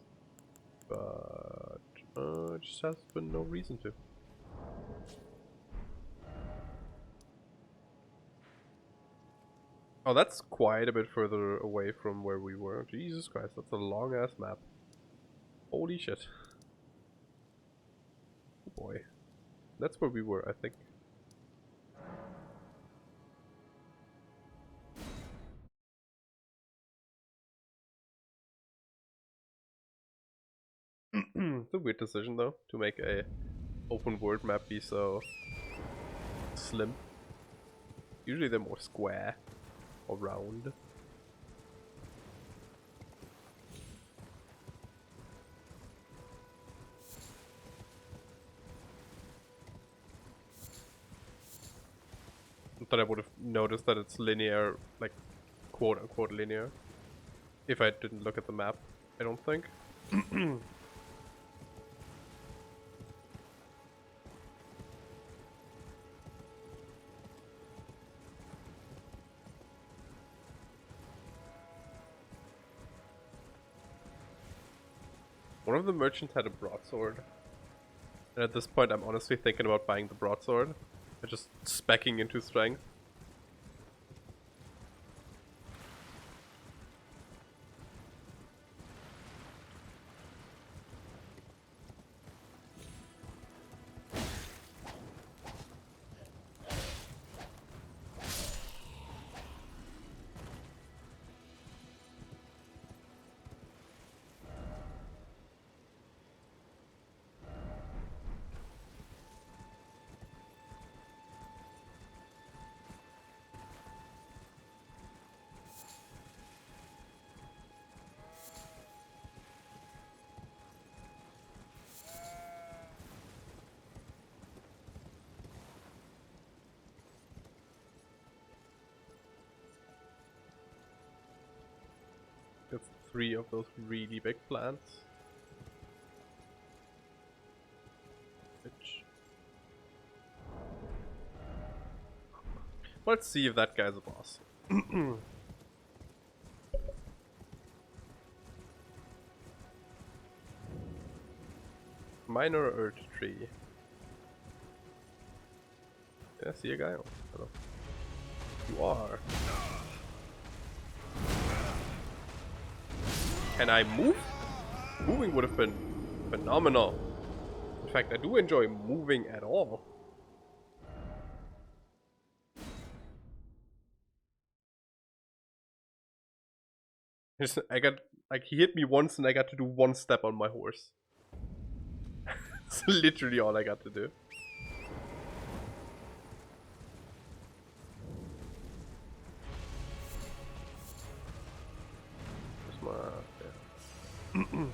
A: But just has been no reason to. Oh, that's quite a bit further away from where we were. Jesus Christ, that's a long ass map. Holy shit. Oh boy. That's where we were, I think. It's a weird decision though, to make a open world map be so slim. Usually they're more square or round. Not that I would have noticed that it's linear, like quote unquote linear, if I didn't look at the map, I don't think. One of the merchants had a broadsword. And at this point I'm honestly thinking about buying the broadsword. And just speccing into strength. That's 3 of those really big plants. Which... Let's see if that guy's a boss. Minor Earth Tree. Yeah, see a guy? Oh, hello. You are. Can I move? Moving would have been phenomenal. In fact, I do enjoy moving at all. I got, like, he hit me once and I got to do 1 step on my horse. That's literally all I got to do. That's my, yeah.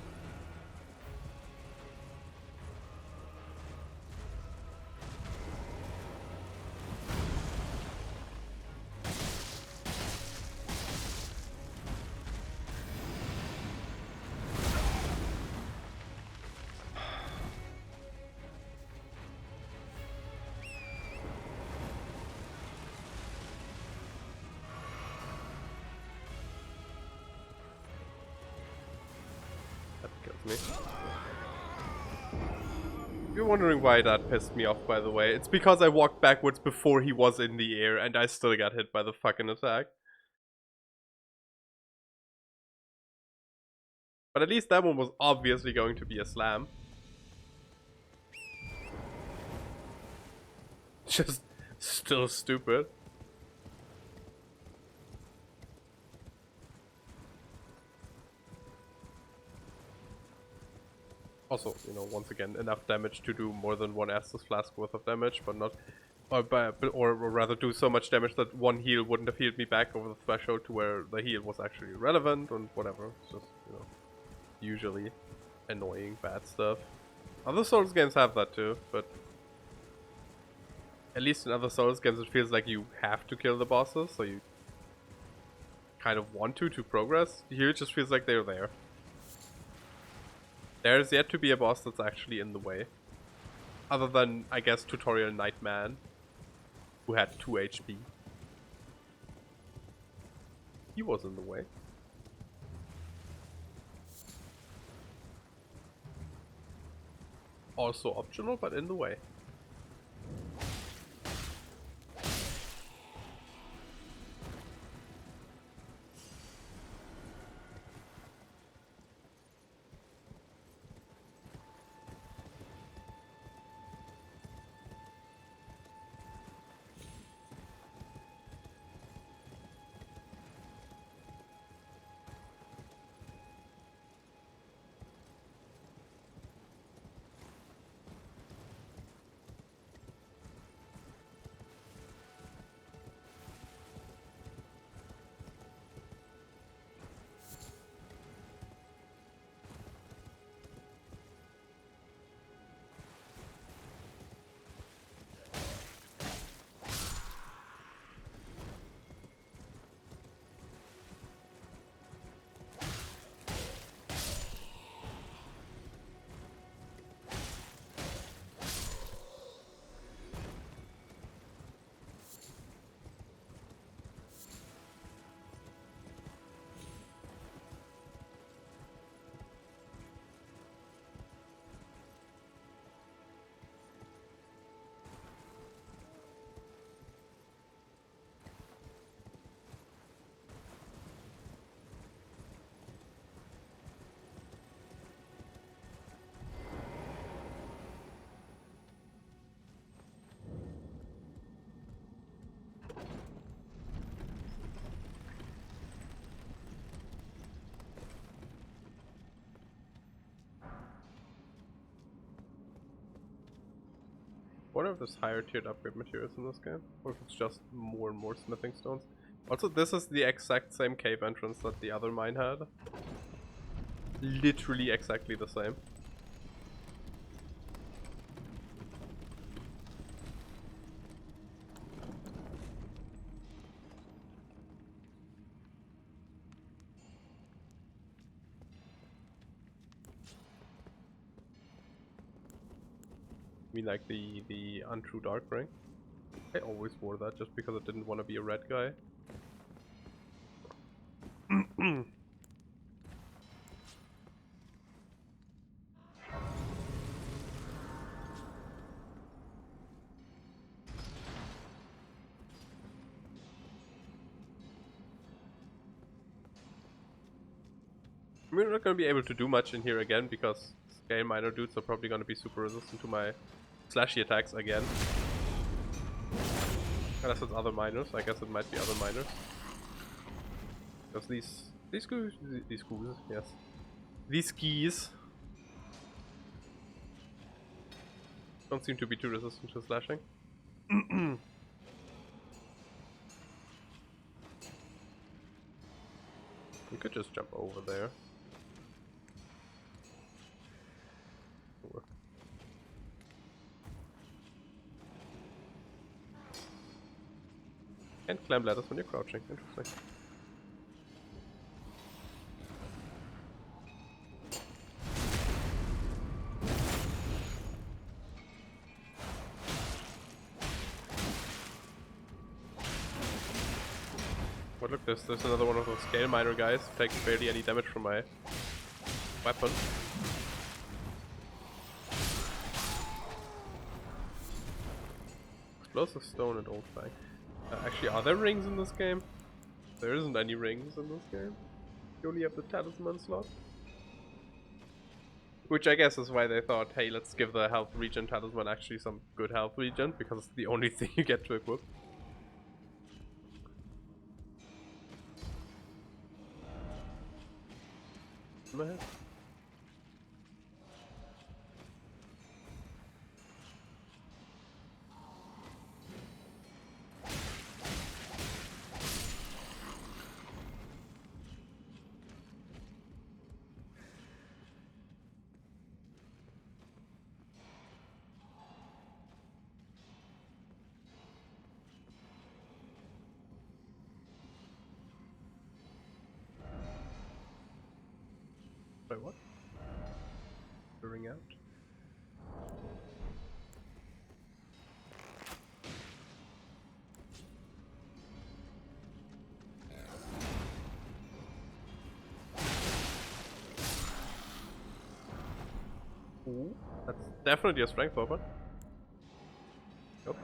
A: me. If you're wondering why that pissed me off, by the way, it's because I walked backwards before he was in the air and I still got hit by the fucking attack. But at least that one was obviously going to be a slam. Just still stupid. Also, you know, once again, enough damage to do more than one Estus Flask worth of damage, but not... Or rather do so much damage that one heal wouldn't have healed me back over the threshold to where the heal was actually relevant and whatever. It's just, you know, usually annoying bad stuff. Other Souls games have that too, but... At least in other Souls games it feels like you have to kill the bosses, so you kind of want to progress. Here it just feels like they're there. There's yet to be a boss that's actually in the way. Other than, I guess, Tutorial Nightman, who had 2 HP. He was in the way. Also optional, but in the way. I wonder if there's higher tiered upgrade materials in this game, or if it's just more and more smithing stones. Also, this is the exact same cave entrance that the other mine had. Literally exactly the same. I mean, like the untrue dark ring. I always wore that just because I didn't want to be a red guy. We're not going to be able to do much in here again because scale miner dudes are probably going to be super resistant to my slashy attacks again. Unless it's other miners, I guess it might be other miners. Because these skis, yes. These skis don't seem to be too resistant to slashing. You could just jump over there. Can't climb ladders when you're crouching. Interesting. But look, there's another one of those scale miner guys taking barely any damage from my weapon. Explosive stone and old fang. Actually, are there rings in this game? There isn't any rings in this game. You only have the talisman slot. Which I guess is why they thought, hey, let's give the health regen talisman actually some good health regen, because it's the only thing you get to equip. Man. Wait, what? Ring out? Ooh, that's definitely a strength weapon. Yep.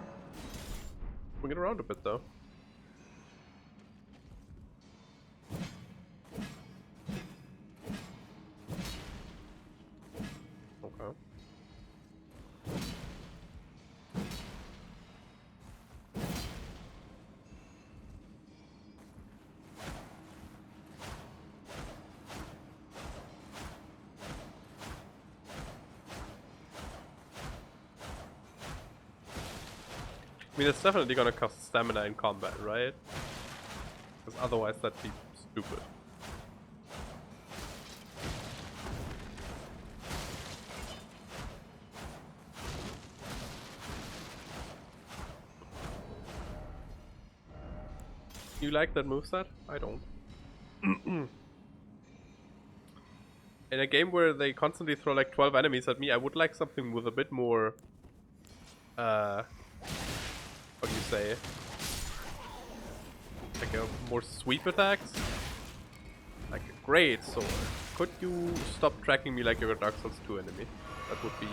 A: Bring it around a bit though. Okay. I mean, it's definitely gonna cost stamina in combat, right? Because otherwise that'd be stupid. You like that moveset? I don't. In a game where they constantly throw like 12 enemies at me, I would like something with a bit more... what do you say? Like a more sweep attacks? Like a great sword. Could you stop tracking me like you're a Dark Souls 2 enemy? That would be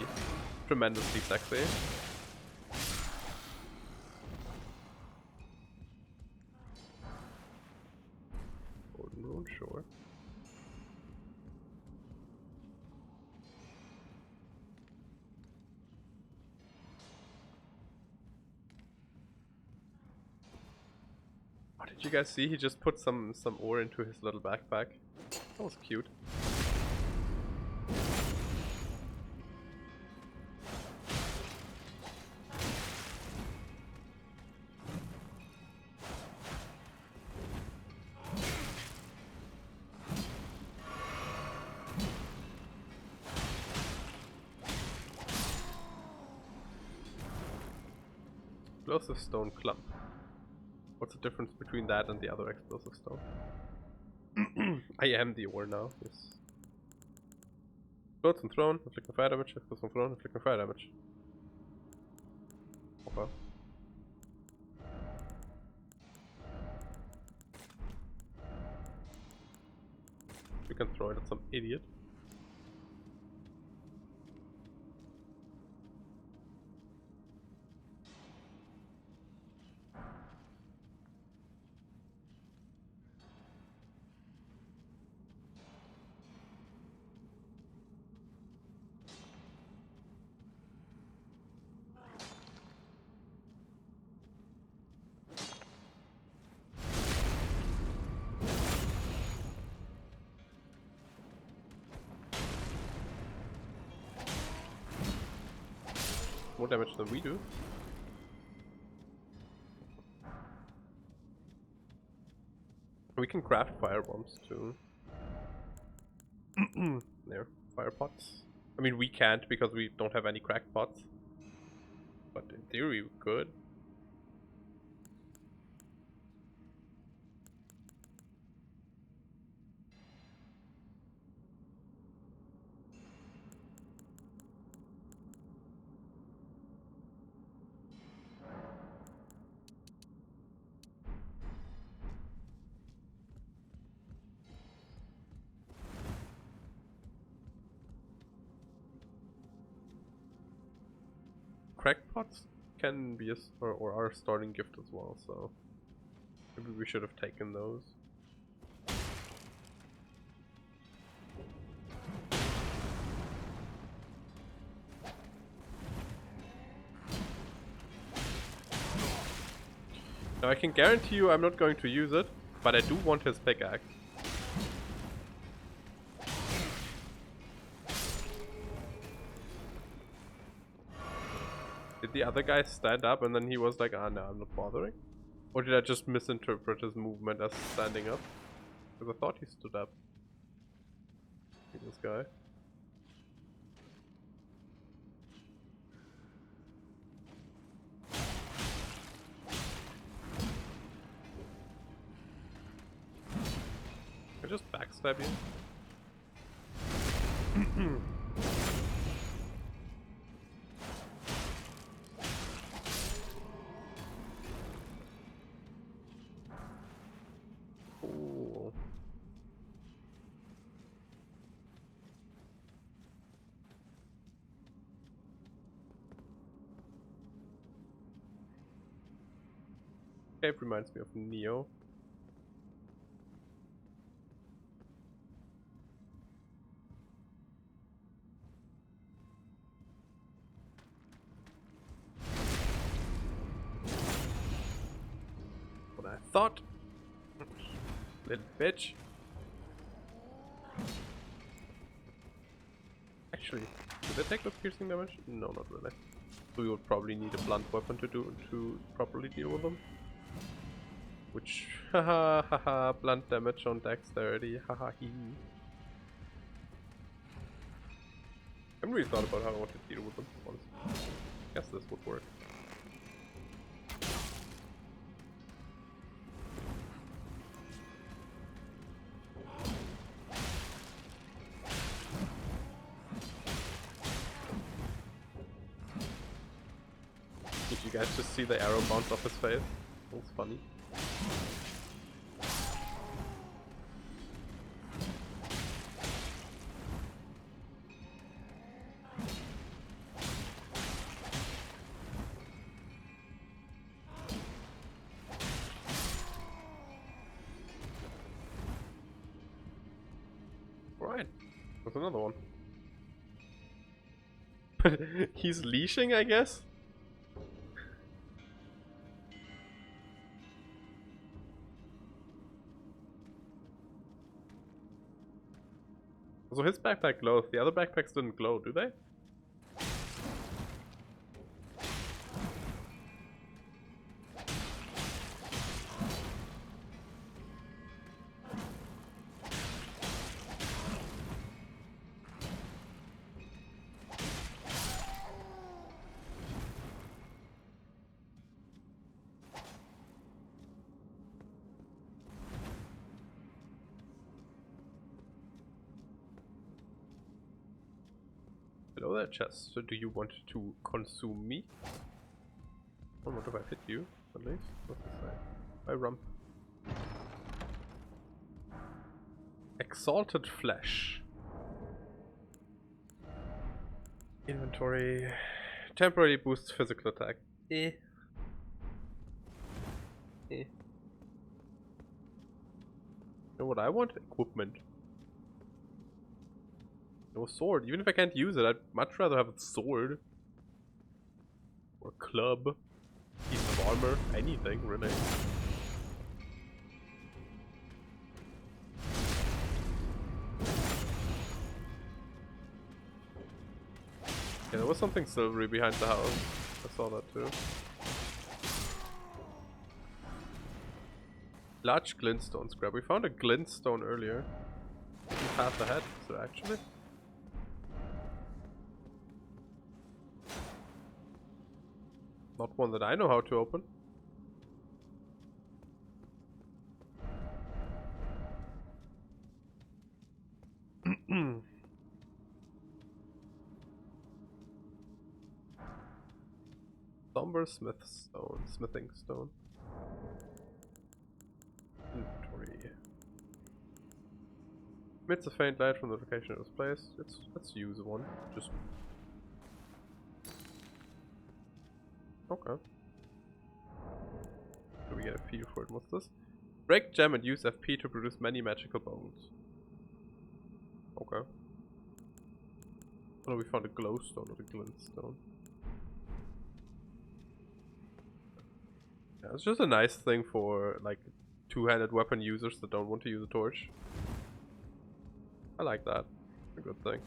A: tremendously sexy. Golden Rune, sure. Oh, did you guys see? He just put some ore into his little backpack. That was cute. Explosive stone clump. What's the difference between that and the other explosive stone? I am the ore now, yes. Explodes and thrown, inflicting fire damage, explodes and thrown, inflicting fire damage. Okay. You can throw it at some idiot. More damage than we do. We can craft fire bombs too. There, fire pots. I mean, we can't because we don't have any cracked pots. But in theory, we could. Cracked pots can be or are a starting gift as well, so maybe we should have taken those. Now I can guarantee you I'm not going to use it, but I do want his pickaxe. Did the other guy stand up and then he was like, ah no, I'm not bothering? Or did I just misinterpret his movement as standing up? Because I thought he stood up. This guy. I just backstab you. Cool. Cape reminds me of Neo. What I thought. Little bitch. Actually, do they take the piercing damage? No, not really. So we would probably need a blunt weapon to properly deal with them. Which, haha, blunt damage on dexterity, haha he. I haven't really thought about how I want to deal with them, honestly. Guess this would work. Did you guys just see the arrow bounce off his face? That was funny. Right, there's another one. He's leashing, I guess? So his backpack glows, the other backpacks didn't glow, do they? Hello there, chest. So do you want to consume me? Or what if I hit you, at least? What's this say? My rump. Exalted flesh. Inventory. Temporarily boosts physical attack. You know what I want? Equipment. No sword. Even if I can't use it, I'd much rather have a sword. Or a club. Piece of armor. Anything, really. Yeah, there was something silvery behind the house. I saw that too. Large glintstone scrap. We found a glintstone earlier. Path ahead, so actually. Not one that I know how to open. Somber smithing stone. Inventory. Emits a faint light from the location it was placed. Let's use one. Just. Oh. Okay. Do we get a feel for it? What's this? Break gem and use FP to produce many magical bones. Okay. Oh, we found a glowstone, not a glintstone. Yeah, it's just a nice thing for like two-handed weapon users that don't want to use a torch. I like that. It's a good thing.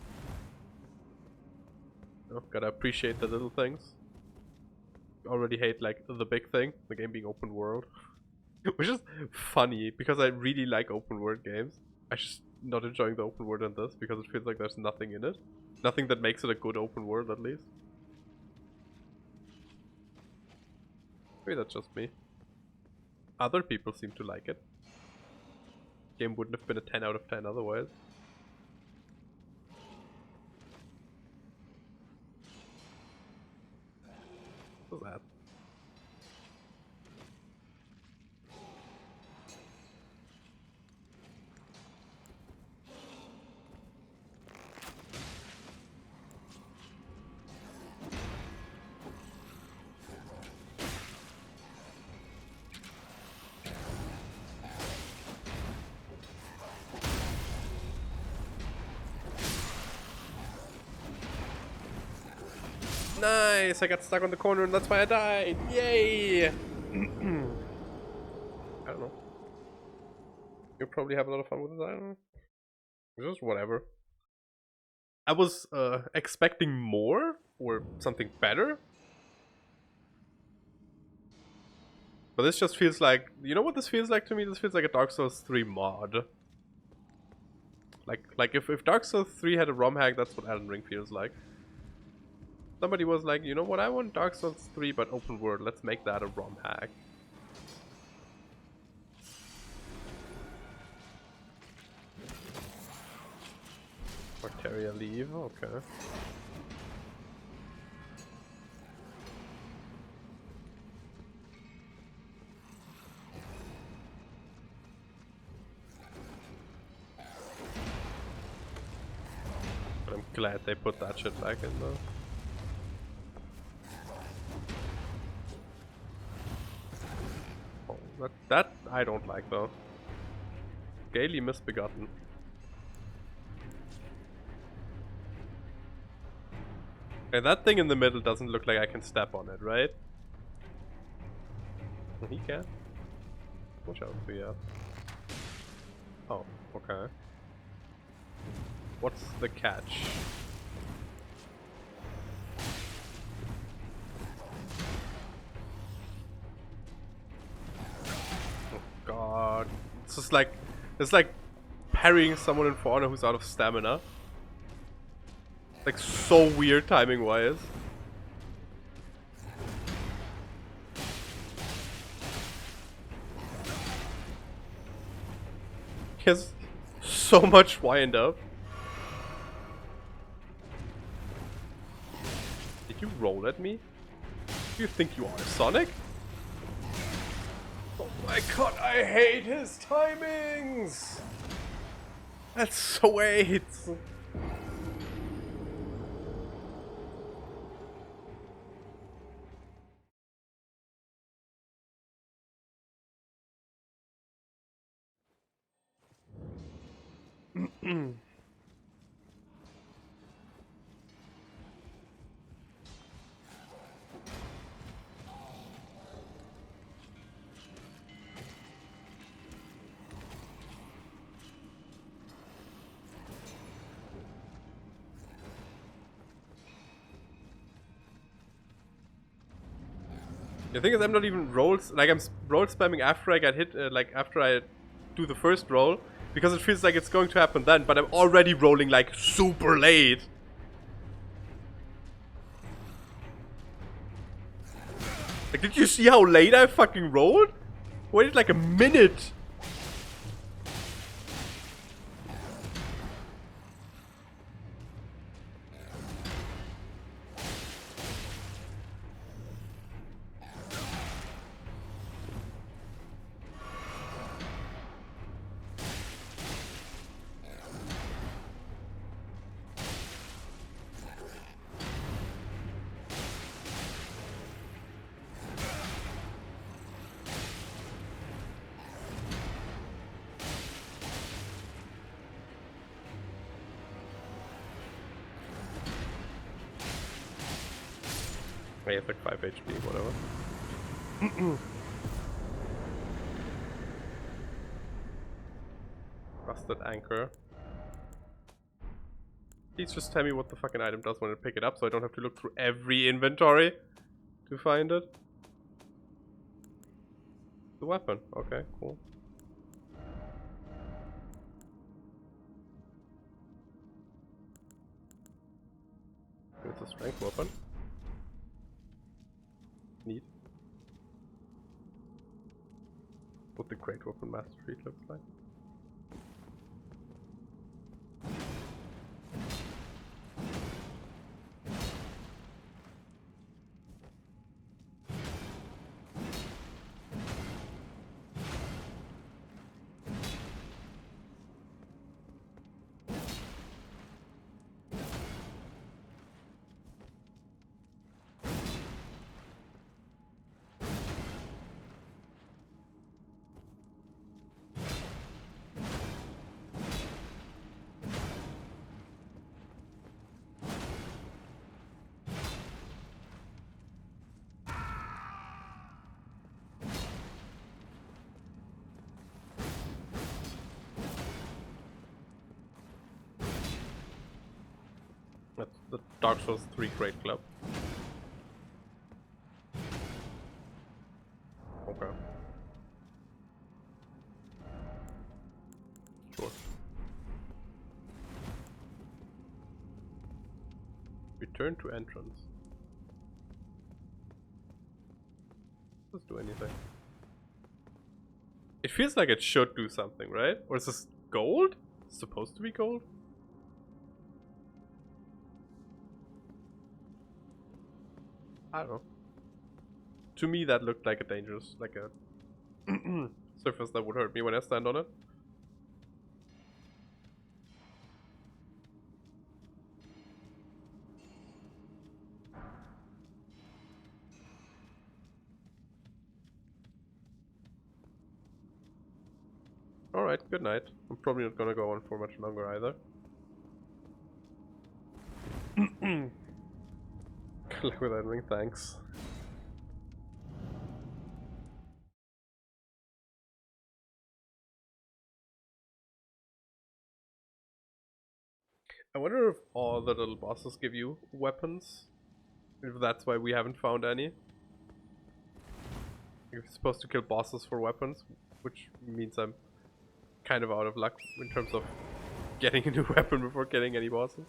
A: You know, gotta appreciate the little things. Already hate like the big thing, the game being open world. Which is funny because I really like open world games. I'm just not enjoying the open world in this because it feels like there's nothing in it. Nothing that makes it a good open world at least. Maybe that's just me. Other people seem to like it. Game wouldn't have been a 10 out of 10 otherwise. What's that? Nice! I got stuck on the corner and that's why I died! Yay! I don't know. You'll probably have a lot of fun with this, I don't know. Just whatever. I was expecting more or something better. But this just feels like, you know what this feels like to me? This feels like a Dark Souls 3 mod. Like if Dark Souls 3 had a ROM hack, that's what Elden Ring feels like. Somebody was like, you know what, I want Dark Souls 3 but open world, let's make that a ROM hack. Bacteria leave, okay. But I'm glad they put that shit back in though. Oh, that I don't like though. Gaily misbegotten. Okay, that thing in the middle doesn't look like I can step on it, right? He can. Which else do we have? Oh, okay. What's the catch? Oh god. It's like parrying someone in For Honor who's out of stamina. Like so weird timing wise. He has so much wind up. Did you roll at me? Do you think you are Sonic? Oh my god, I hate his timings! That's so AIDS. The thing is, I'm not even roll spamming after I get hit, like after I do the first roll, because it feels like it's going to happen then, but I'm already rolling like super late. Like, did you see how late I fucking rolled? Waited like a minute. Yeah, it's like 5 HP, whatever. Rusted anchor. Please just tell me what the fucking item does when I pick it up so I don't have to look through every inventory to find it. The weapon. Okay, cool. It's a strength weapon. Neat. What the great weapon mastery looks like. That's the Dark Souls 3 Great Club. Okay. Sure. Return to entrance. Doesn't do anything. It feels like it should do something, right? Or is this gold? It's supposed to be gold? I don't know. To me, that looked like a dangerous, like a surface that would hurt me when I stand on it. Alright, good night. I'm probably not gonna go on for much longer either. Good luck with that ring, thanks. I wonder if all the little bosses give you weapons. If that's why we haven't found any. You're supposed to kill bosses for weapons, which means I'm kind of out of luck in terms of getting a new weapon before killing any bosses.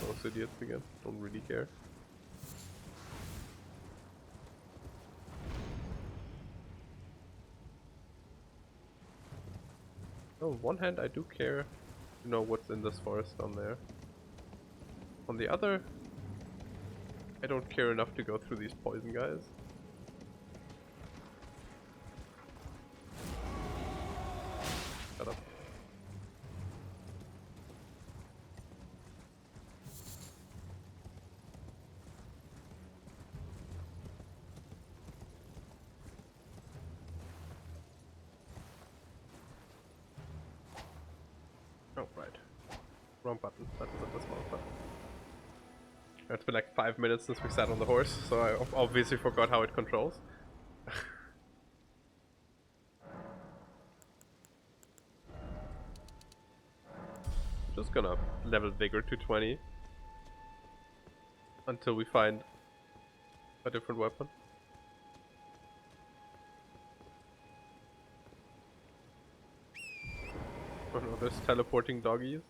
A: Those idiots again. Don't really care. On one hand, I do care to know what's in this forest down there. On the other, I don't care enough to go through these poison guys. Shut up. Oh, right. Wrong button. That's the small button. It's been like 5 minutes since we sat on the horse, so I obviously forgot how it controls. Just gonna level Vigor to 20 until we find a different weapon. Oh no, there's teleporting doggies.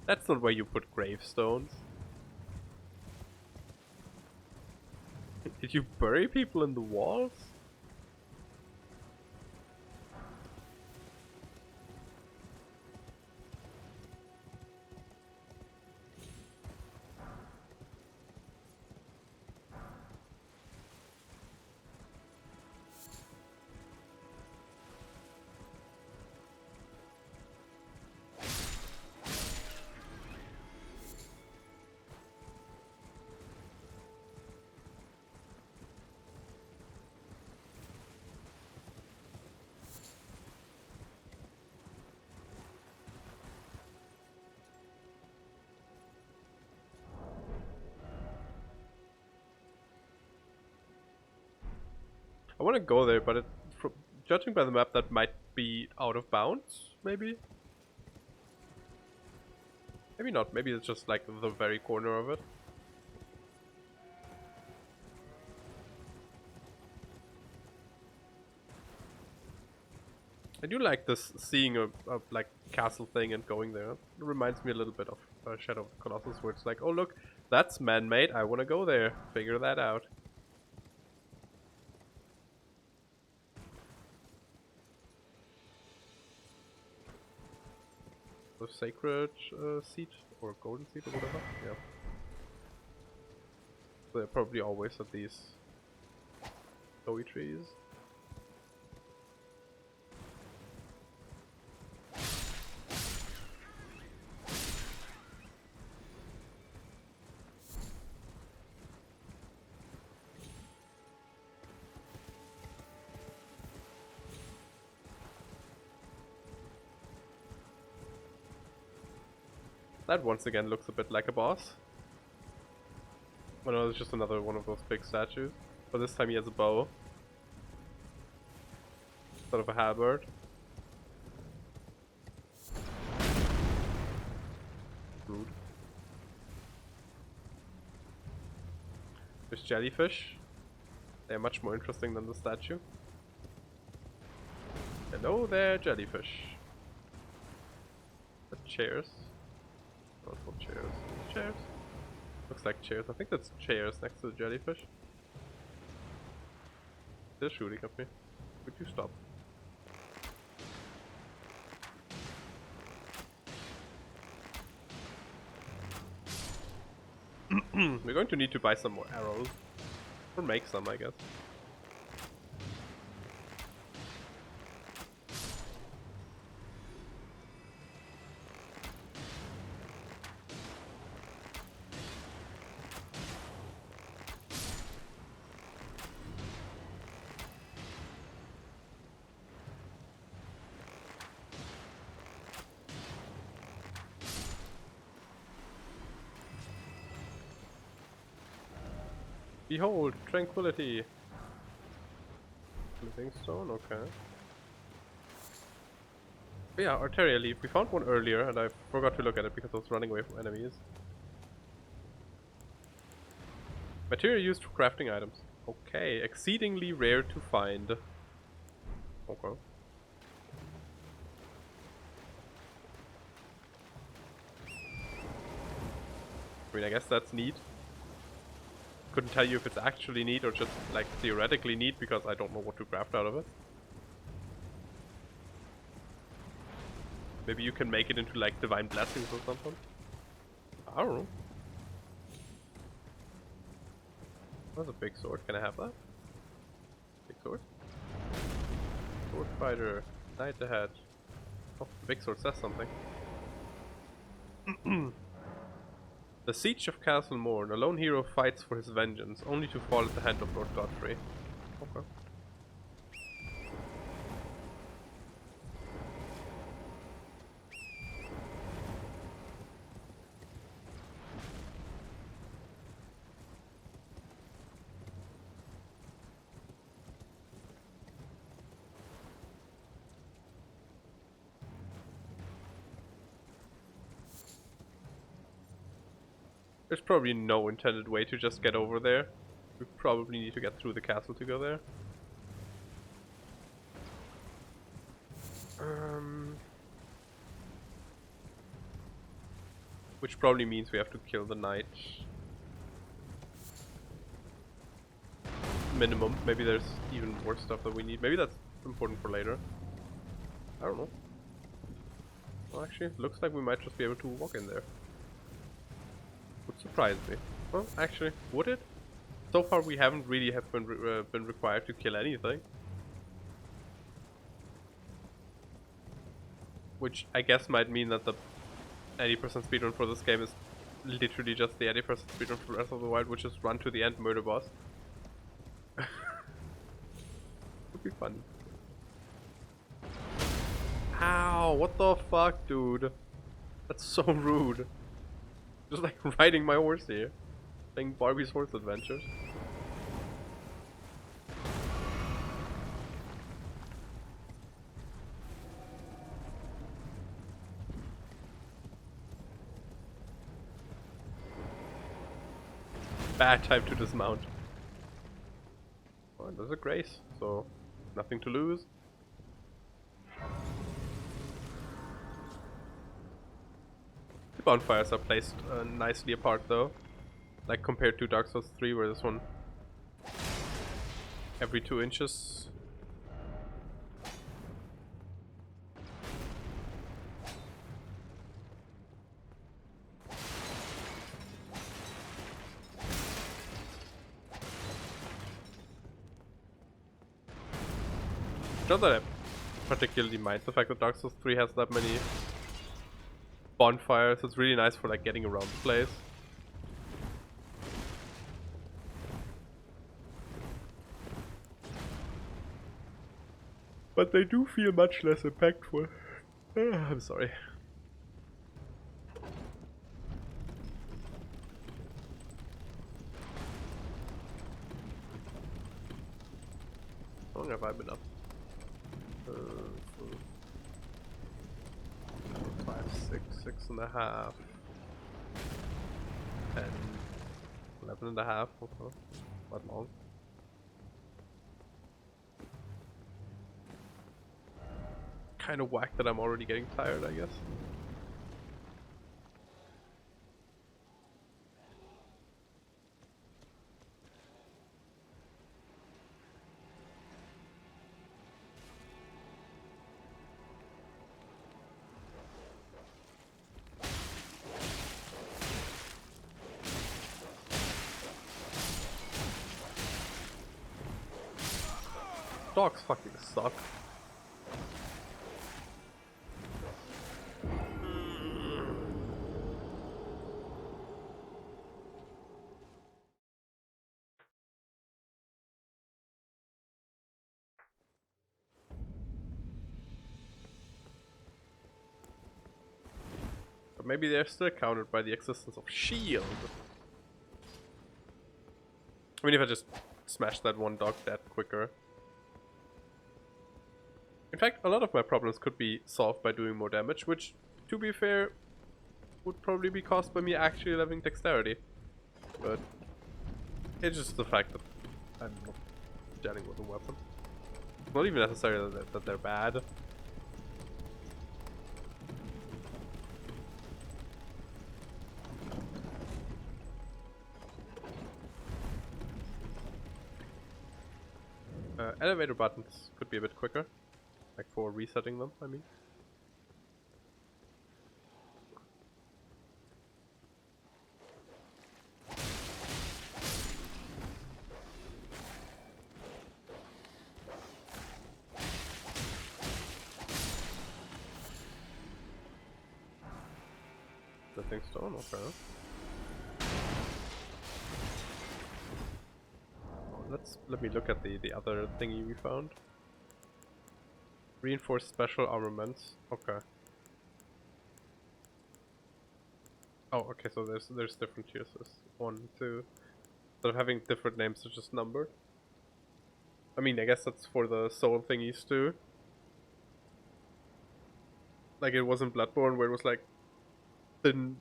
A: That's not where you put gravestones. Did you bury people in the walls? I want to go there, but judging by the map, that might be out of bounds, maybe? Maybe not, maybe it's just like the very corner of it. I do like this, seeing a like castle thing and going there. It reminds me a little bit of Shadow of the Colossus, where it's like, oh look, that's man-made, I want to go there, figure that out. The sacred seed or golden seed or whatever. Yeah. They're probably always at these snowy trees. That once again looks a bit like a boss. Oh no, it's just another one of those big statues. But this time he has a bow. Sort of a halberd. Rude. There's jellyfish. They're much more interesting than the statue. Hello there, jellyfish. The chairs. Not for chairs. Chairs? Looks like chairs. I think that's chairs next to the jellyfish. They're shooting at me. Would you stop? We're going to need to buy some more arrows. Or make some, I guess. Behold, tranquility. Living stone, okay. But yeah, Arteria leaf. We found one earlier and I forgot to look at it because I was running away from enemies. Material used for crafting items. Okay, exceedingly rare to find. Okay. I mean, I guess that's neat. Couldn't tell you if it's actually neat or just like theoretically neat because I don't know what to craft out of it. Maybe you can make it into like divine blessings or something. I don't know. That's a big sword. Can I have that? Big sword? Sword fighter. Knight ahead. Oh, the big sword says something. The Siege of Castlemore. A lone hero fights for his vengeance, only to fall at the hand of Lord Godfrey. Okay. There's probably no intended way to just get over there. We probably need to get through the castle to go there. Which probably means we have to kill the knight. Minimum. Maybe there's even more stuff that we need. Maybe that's important for later. I don't know. Well, actually, it looks like we might just be able to walk in there. Would surprise me. Well, actually, would it? So far, we haven't really been required to kill anything. Which I guess might mean that the 80% speedrun for this game is literally just the 80% speedrun for Breath of the Wild, which is run to the end, murder boss. Would be funny. Ow! What the fuck, dude? That's so rude. Just like riding my horse here. Playing Barbie's Horse Adventures. bad time to dismount. Oh, there's a grace, so nothing to lose. The bonfires are placed nicely apart though, like compared to Dark Souls 3 where this one every 2 inches. Not that I particularly mind the fact that Dark Souls 3 has that many bonfires. It's really nice for like getting around the place. But they do feel much less impactful. I'm sorry. How long have I been up? 5, 6, 6.5, 10, 11.5. Okay. Not long. Kind of whack that I'm already getting tired, I guess. Dogs fucking suck. But maybe they're still countered by the existence of shield. I mean, if I just smash that one dog dead quicker. In fact, a lot of my problems could be solved by doing more damage, which, to be fair, would probably be caused by me actually leveling dexterity. But it's just the fact that I'm not gelling with a weapon. It's not even necessarily that they're bad. Elevator buttons could be a bit quicker. Like for resetting them, I mean. The thing's stone, okay. Oh, let me look at the other thingy we found. Reinforced special armaments. Okay. Oh, okay. So there's different tiers. There's 1, 2. Instead of having different names, they're just numbered. I mean, I guess that's for the soul thingies too. Like it wasn't Bloodborne where it was like thin,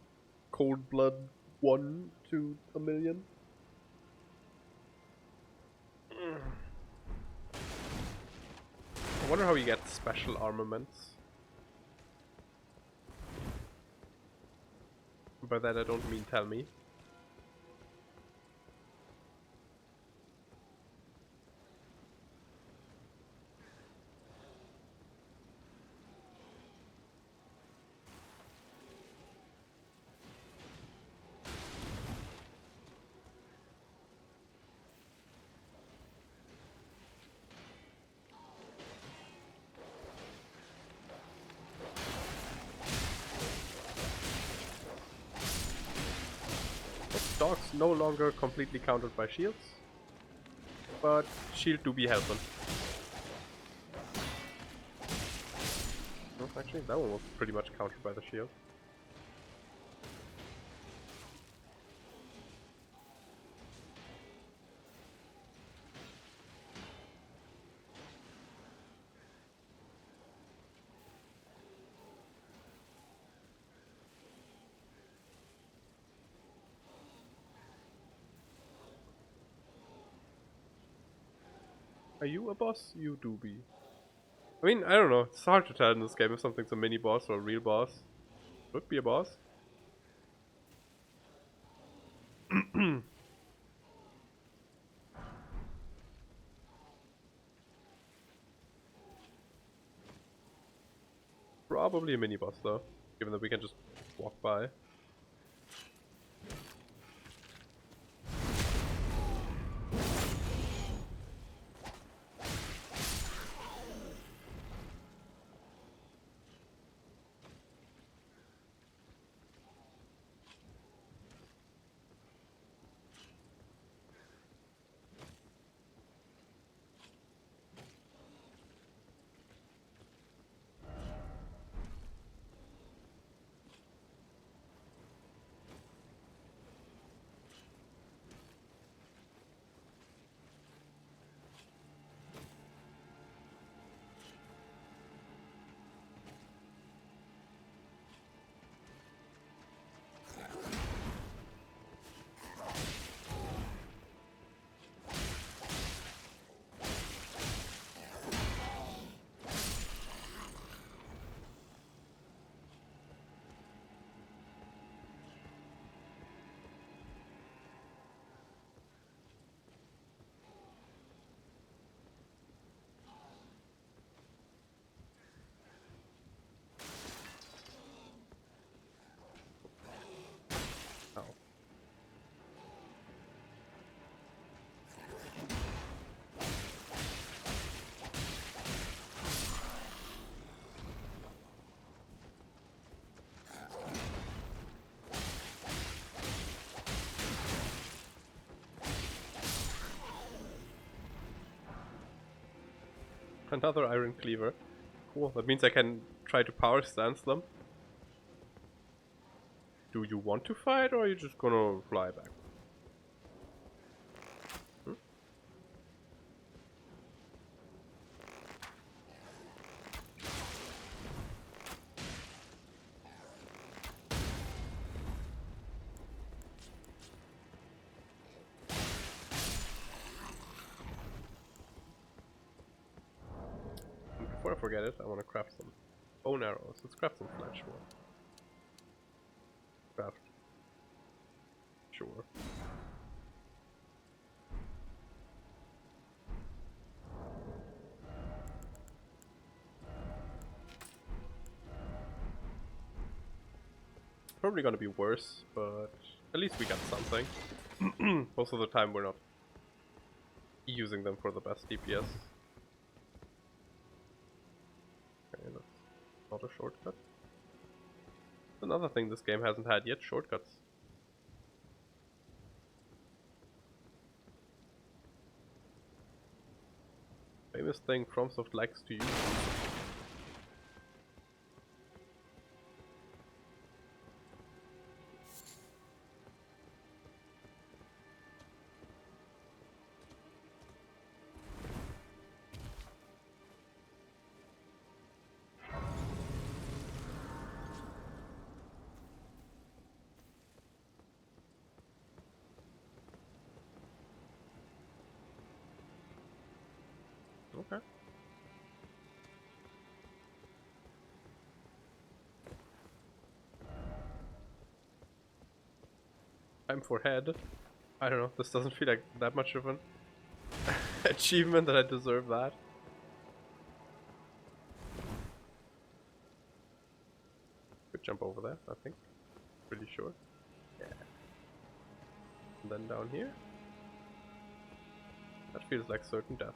A: cold blood 1 to 1,000,000. I wonder how you get special armaments. By that I don't mean tell me. Dogs no longer completely countered by shields, but shield do be helping. No, actually, that one was pretty much countered by the shield. Are you a boss? You do be. I mean, I don't know. It's hard to tell in this game if something's a mini boss or a real boss. Could be a boss. Probably a mini boss though, given that we can just walk by. Oh. Another iron cleaver. Cool, that means I can try to power stance them. Do you want to fight or are you just gonna fly back? Hmm? And before I forget it, I want to craft some bone arrows. Let's craft some fletch one. Craft. Sure. Probably gonna be worse, but at least we got something. Most of the time we're not using them for the best DPS. Okay, that's not a shortcut. Another thing this game hasn't had yet, shortcuts. Famous thing FromSoft likes to use. Okay. Time for head. I don't know, this doesn't feel like that much of an achievement that I deserve that. Could jump over there, I think. Pretty sure. Yeah. And then down here. That feels like certain death.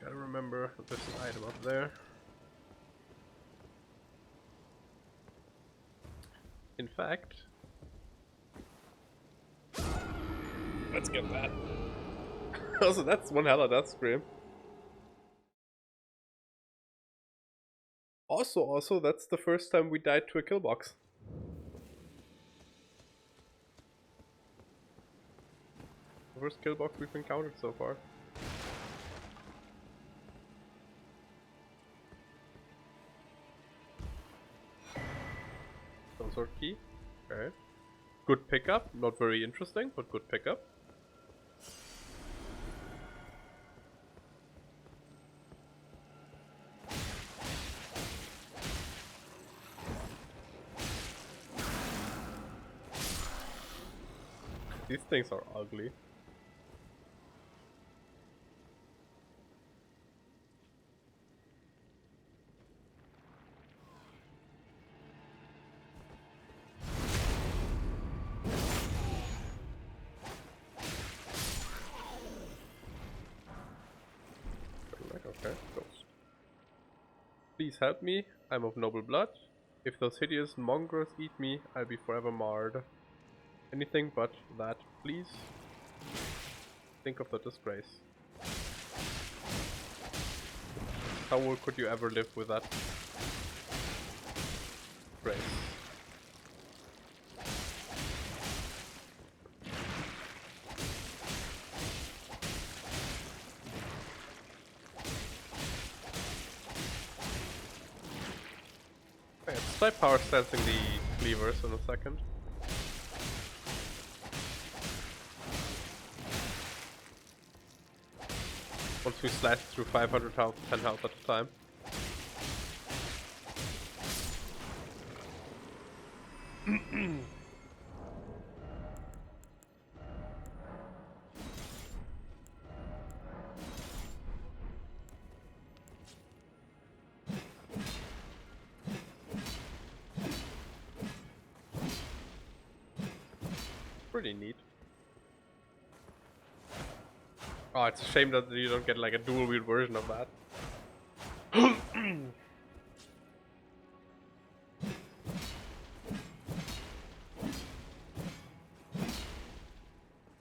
A: Gotta remember that there's an item up there. In fact, let's get that. Also, that's one hella death scream. Also, that's the first time we died to a kill box. The first kill box we've encountered so far. Some sort of key. Okay. Good pickup. Not very interesting, but good pickup. These things are ugly. Okay, ghost. Please help me. I'm of noble blood. If those hideous mongrels eat me, I'll be forever marred. Anything but that, please. Think of the disgrace. How could you ever live with that disgrace? Okay, let's try power stancing the cleavers in a second. Once we slash through 500 health, 10 health at a time. Pretty neat. Oh, it's a shame that you don't get like a dual wield version of that.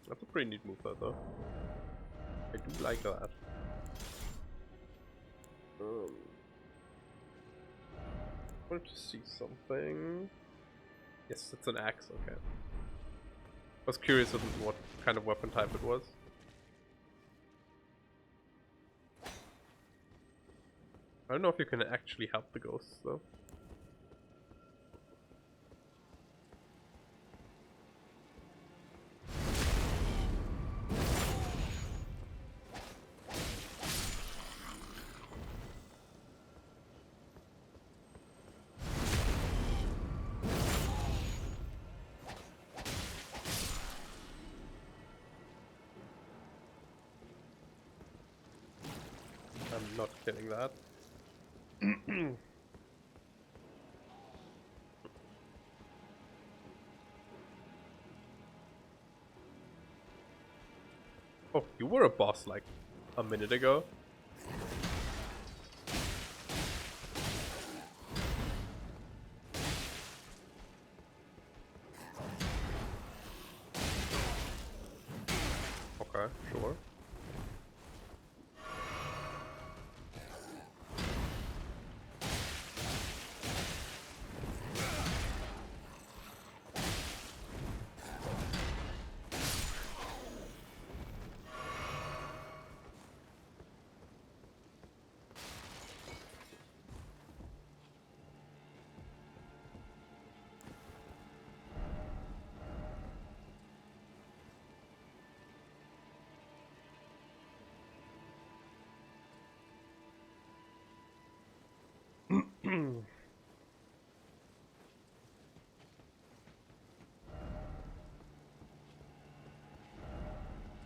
A: That's a pretty neat move though. I do like that. I wanted to see something. Yes, it's an axe, okay. I was curious on what kind of weapon type it was. I don't know if you can actually help the ghosts though. I'm not killing that. Oh, you were a boss like a minute ago. Okay, sure.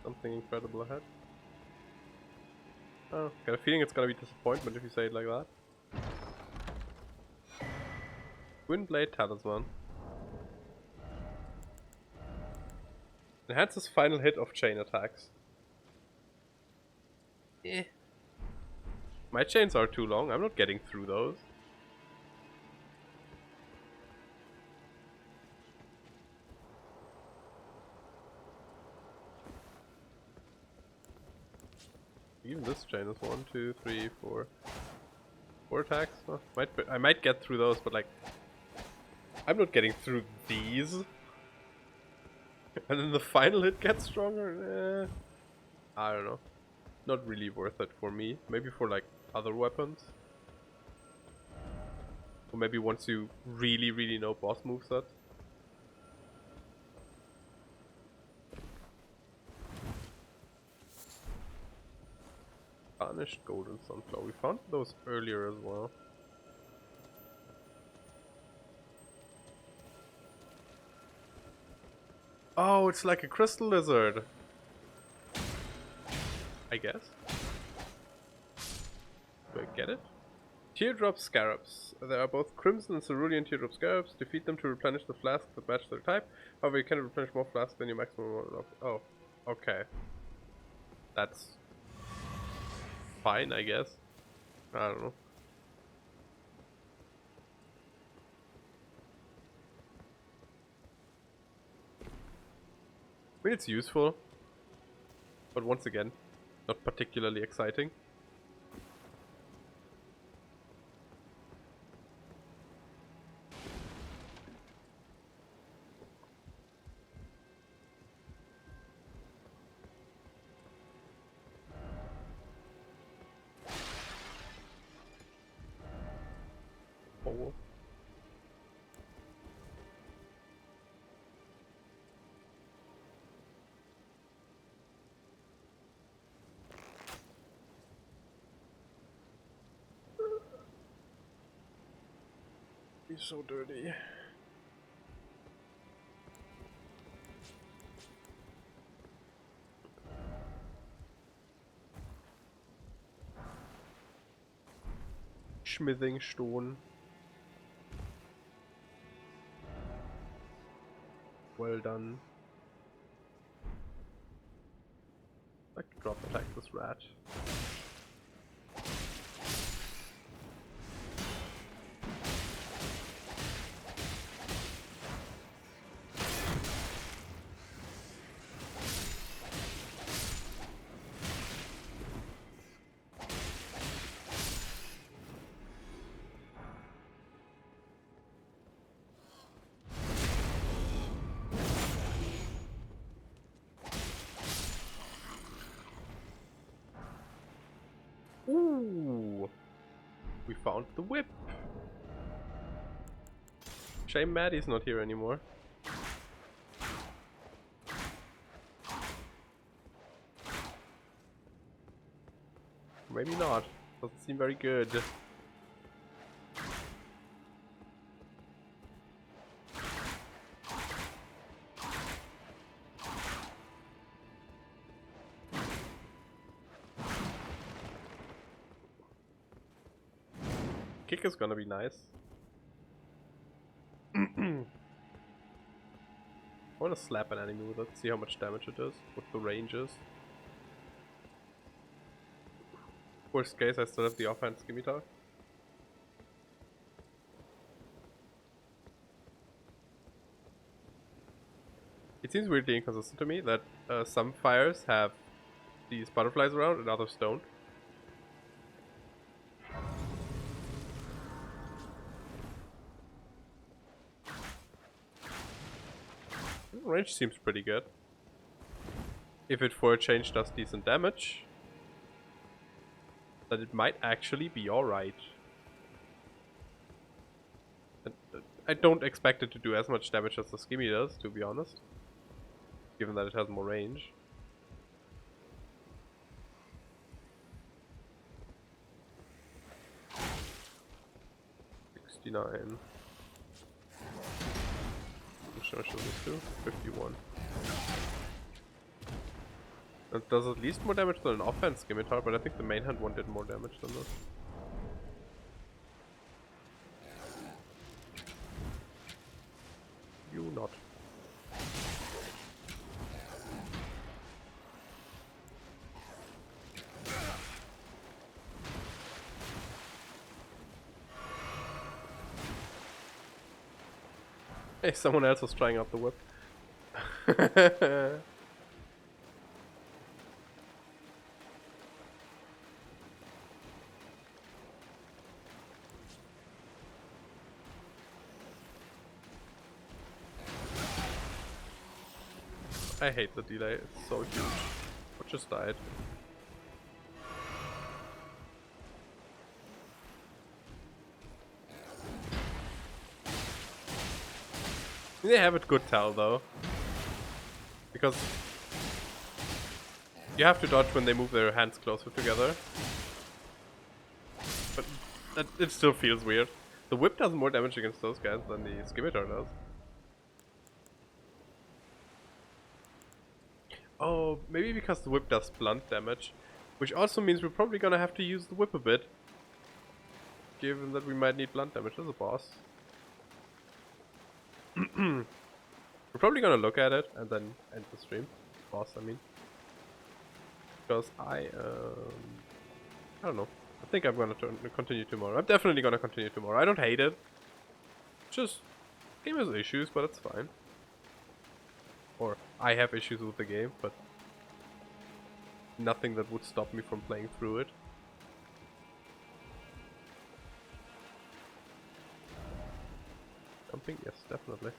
A: Something incredible ahead. Oh, got a feeling it's gonna be disappointment if you say it like that. Windblade Talisman. Enhances final hit of chain attacks. Eh. My chains are too long, I'm not getting through those. Even this chain is 1, 2, 3, 4. 4 attacks. Oh, I might get through those, but like, I'm not getting through these. And then the final hit gets stronger. I don't know. Not really worth it for me. Maybe for like other weapons. Or maybe once you really know boss moveset. Tarnished golden sunflower. We found those earlier as well. Oh, it's like a crystal lizard. I guess. Do I get it? Teardrop scarabs. There are both crimson and cerulean teardrop scarabs. Defeat them to replenish the flask that match their type. However, you can replenish more flasks than your maximum amount of. Oh, okay. That's fine, I guess. I don't know. I mean, it's useful, but once again, not particularly exciting. Oh. He's so dirty. Smithing stone. Well done. I could drop attack this rat. Ooh, we found the whip. Shame Maddie's not here anymore. Maybe not. Doesn't seem very good. Kick is gonna be nice. I wanna slap an enemy with it, see how much damage it does, what the range is. Worst case, I still have the offhand scimitar. It seems weirdly inconsistent to me that some fires have these butterflies around and others don't. Range seems pretty good. If it for a change does decent damage, then it might actually be alright. I don't expect it to do as much damage as the skimmy does, to be honest. Given that it has more range. $69. How much does this do? 51. It does at least more damage than an offense scimitar, but I think the main hand one did more damage than this. You not. Hey, someone else was trying out the whip. I hate the delay, it's so huge. What just died? They have it good tell though. Because you have to dodge when they move their hands closer together. But it still feels weird. The whip does more damage against those guys than the scimitar does. Oh, maybe because the whip does blunt damage. Which also means we're probably gonna have to use the whip a bit. Given that we might need blunt damage as a boss. We're probably gonna look at it and then end the stream. Boss, I mean. Because I don't know. I think I'm gonna continue tomorrow. I'm definitely gonna continue tomorrow. I don't hate it. Just game has issues, but it's fine. Or I have issues with the game, but nothing that would stop me from playing through it. Something, yes, definitely.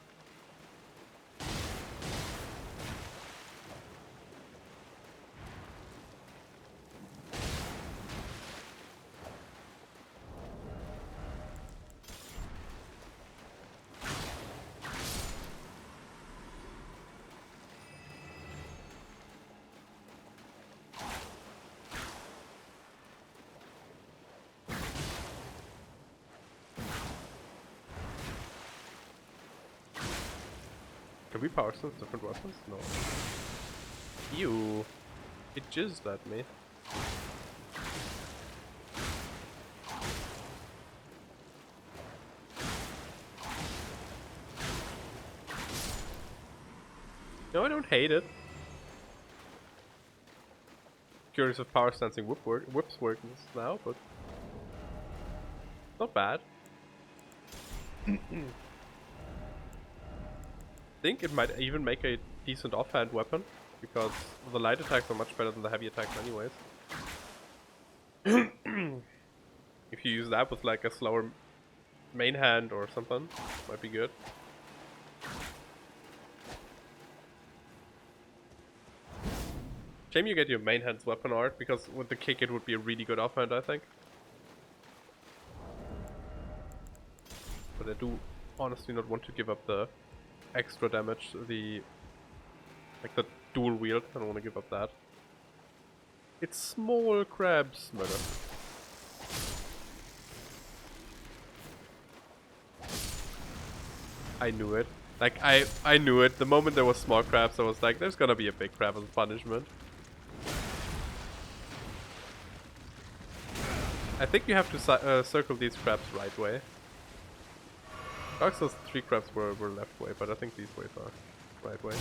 A: Can we power sense different weapons? No. Ew. It jizzed at me. No, I don't hate it. Curious if power sensing whips work now, but not bad. I think it might even make a decent offhand weapon, because the light attacks are much better than the heavy attacks anyways. If you use that with like a slower main hand or something, might be good. Shame you get your main hand's weapon art, because with the kick it would be a really good offhand, I think. But I do honestly not want to give up the extra damage, the dual wield. I don't want to give up that. It's small crabs, murder. I knew it. Like, I knew it. The moment there was small crabs, I was like, there's gonna be a big crab as punishment. I think you have to circle these crabs right way. Dark Souls 3 crabs were left way, but I think these ways are right way.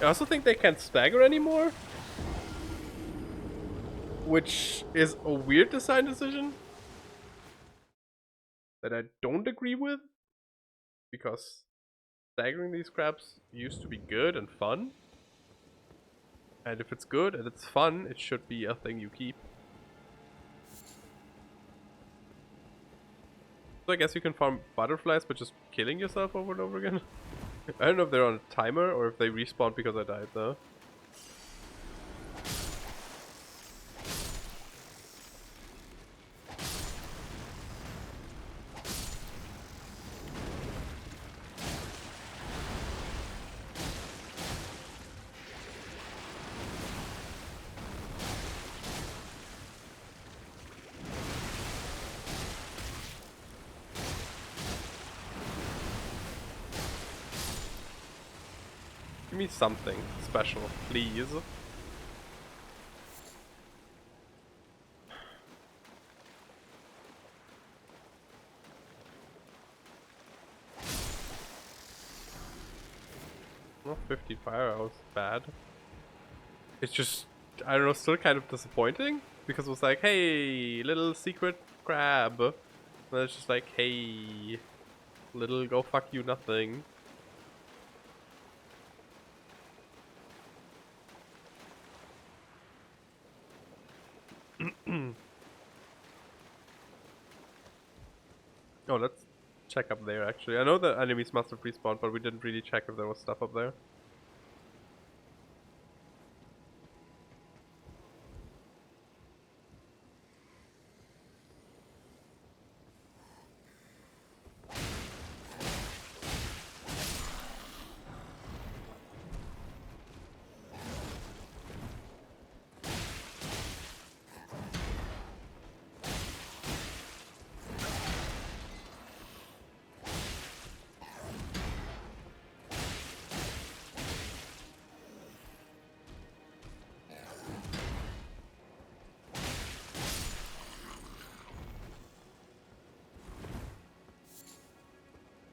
A: I also think they can't stagger anymore, which is a weird design decision that I don't agree with, because staggering these crabs used to be good and fun, and if it's good and it's fun, it should be a thing you keep. So I guess you can farm butterflies by just killing yourself over and over again. I don't know if they're on a timer or if they respawn because I died though. Give me something special, please. Well, 50 fire arrows, bad. It's just, I don't know, still kind of disappointing, because it was like, hey, little secret crab. And it's just like, hey, little go fuck you nothing. Oh, let's check up there actually. I know the enemies must have respawned, but we didn't really check if there was stuff up there.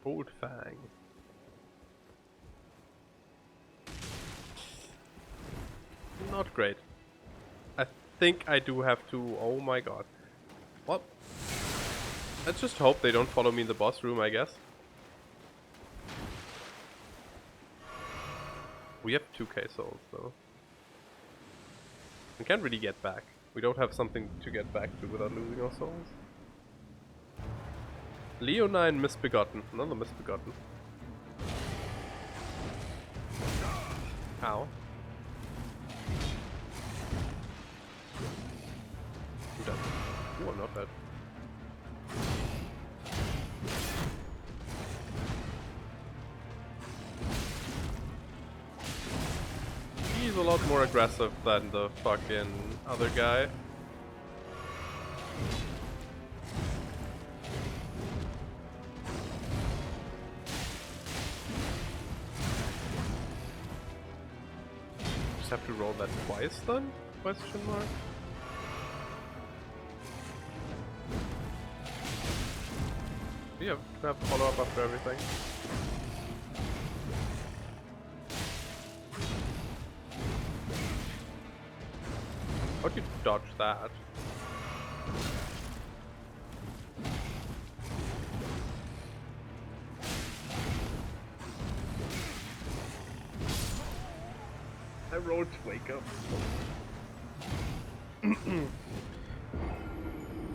A: Old Fang. Not great. I think I do have to... Oh my god. What? Let's just hope they don't follow me in the boss room, I guess. We have 2k souls though. We can't really get back. We don't have something to get back to without losing our souls. Leonine Misbegotten. Another Misbegotten. Ow. I'm dead. You are not dead. He's a lot more aggressive than the fucking other guy. Just have to roll that twice then? Question mark? Yeah, we have to follow up after everything. How'd you dodge that? I rolled to wake up. Do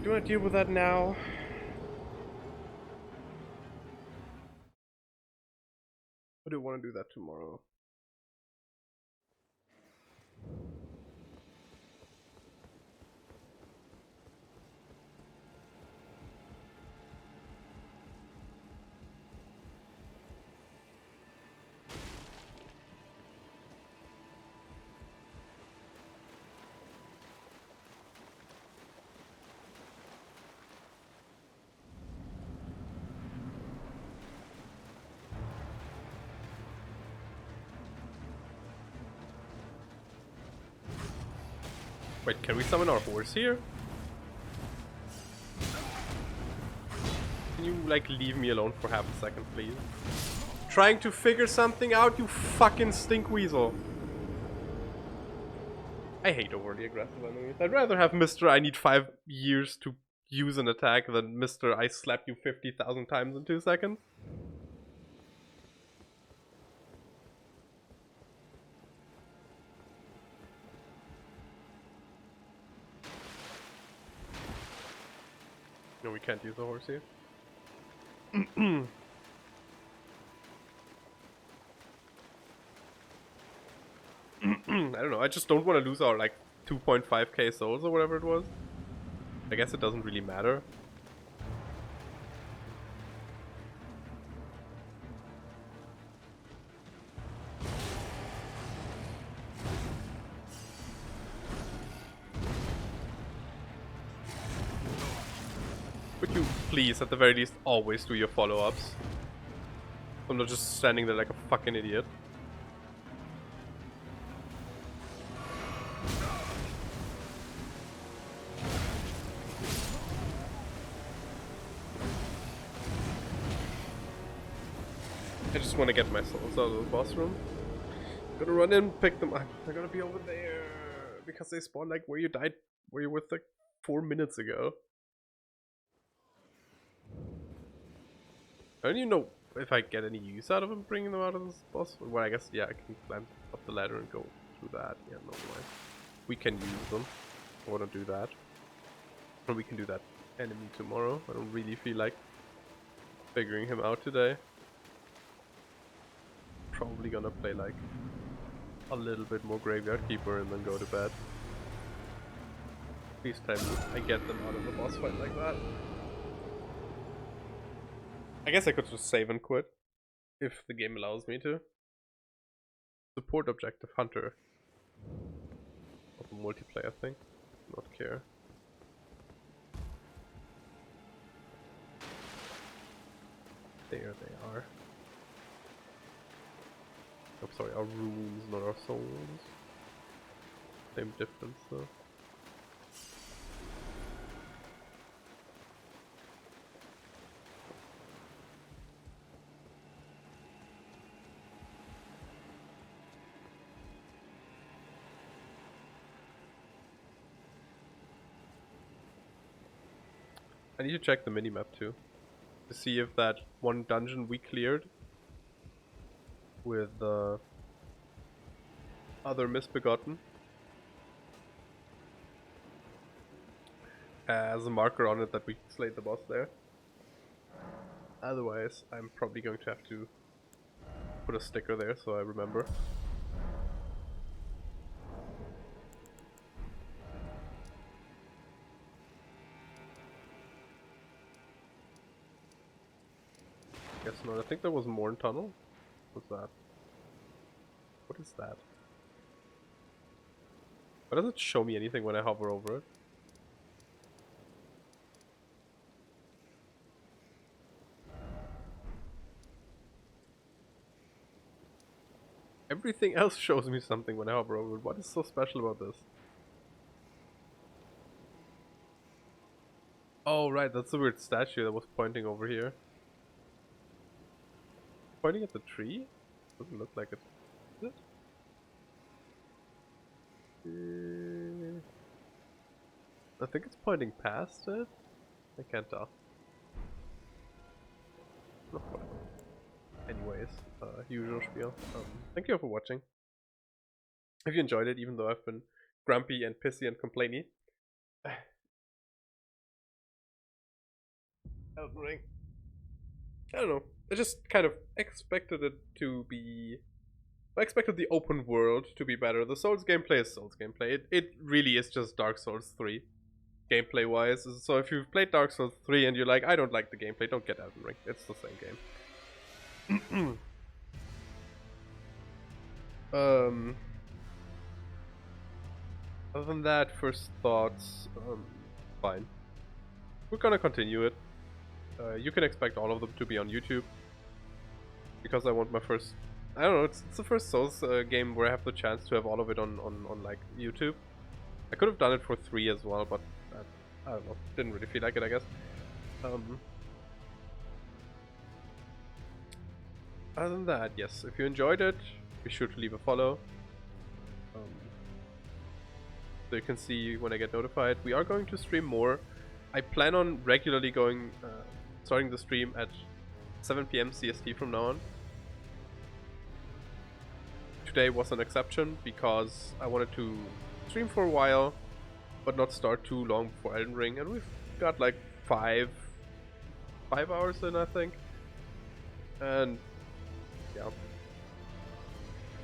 A: you want to deal with that now? I do want to do that tomorrow. Wait, can we summon our horse here? Can you, like, leave me alone for half a second, please? Trying to figure something out, you fucking stinkweasel. I hate overly aggressive enemies. I'd rather have Mr. I need 5 years to use an attack than Mr. I slap you 50,000 times in 2 seconds. No, we can't use the horse here. I don't know, I just don't want to lose our like 2.5k souls or whatever it was. I guess it doesn't really matter. Would you please, at the very least, always do your follow-ups? I'm not just standing there like a fucking idiot. I just want to get my souls out of the boss room. I'm gonna run in, pick them up. They're gonna be over there because they spawn like where you died, where you were like 4 minutes ago. I don't even know if I get any use out of them bringing them out of this boss. Well, I guess, yeah, I can climb up the ladder and go through that. Yeah, no way. We can use them. I want to do that. Or we can do that enemy tomorrow. I don't really feel like figuring him out today. Probably gonna play like a little bit more Graveyard Keeper and then go to bed. Please tell me I get them out of the boss fight like that. I guess I could just save and quit if the game allows me to. Support objective Hunter. Of a multiplayer thing. Not care. There they are. I'm sorry, our runes, not our souls. Same difference though. I need to check the minimap too, to see if that one dungeon we cleared with other Misbegotten has a marker on it that we slayed the boss there. Otherwise, I'm probably going to have to put a sticker there so I remember. Guess not. I think there was Morn Tunnel. What's that? What is that? Why does it show me anything when I hover over it? Everything else shows me something when I hover over it. What is so special about this? Oh right, that's the weird statue that was pointing over here. Pointing at the tree? Doesn't look like it. Is it? I think it's pointing past it. I can't tell. Oh, whatever. Anyways, usual spiel. Thank you all for watching. If you enjoyed it, even though I've been grumpy and pissy and complainy. Elden Ring. I don't know. I just kind of expected it to be... I expected the open world to be better. The Souls gameplay is Souls gameplay. It really is just Dark Souls 3. Gameplay wise. So if you've played Dark Souls 3 and you're like, I don't like the gameplay, don't get Elden Ring. It's the same game. Other than that, first thoughts, fine. We're gonna continue it. You can expect all of them to be on YouTube. Because I want my first... I don't know, it's the first Souls game where I have the chance to have all of it on like, YouTube. I could have done it for 3 as well, but I don't know, didn't really feel like it, I guess. Other than that, yes, if you enjoyed it, be sure to leave a follow. So you can see when I get notified. We are going to stream more. I plan on regularly going, starting the stream at 7 PM CST from now on. Today was an exception because I wanted to stream for a while, but not start too long before Elden Ring, and we've got like 5 hours in, I think. And yeah,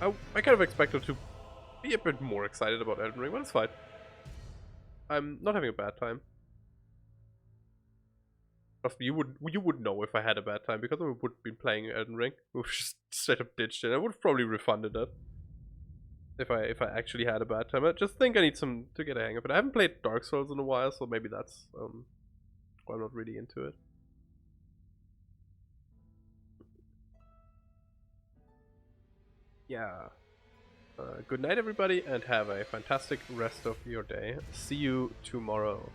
A: I kind of expected to be a bit more excited about Elden Ring, but it's fine. I'm not having a bad time. Trust me, you would know if I had a bad time, because I would have been playing Elden Ring. We've just straight up ditched it. I would have probably refunded it if I actually had a bad time. I just think I need some to get a hang of it. I haven't played Dark Souls in a while, so maybe that's why I'm not really into it. Yeah. Good night, everybody, and have a fantastic rest of your day. See you tomorrow.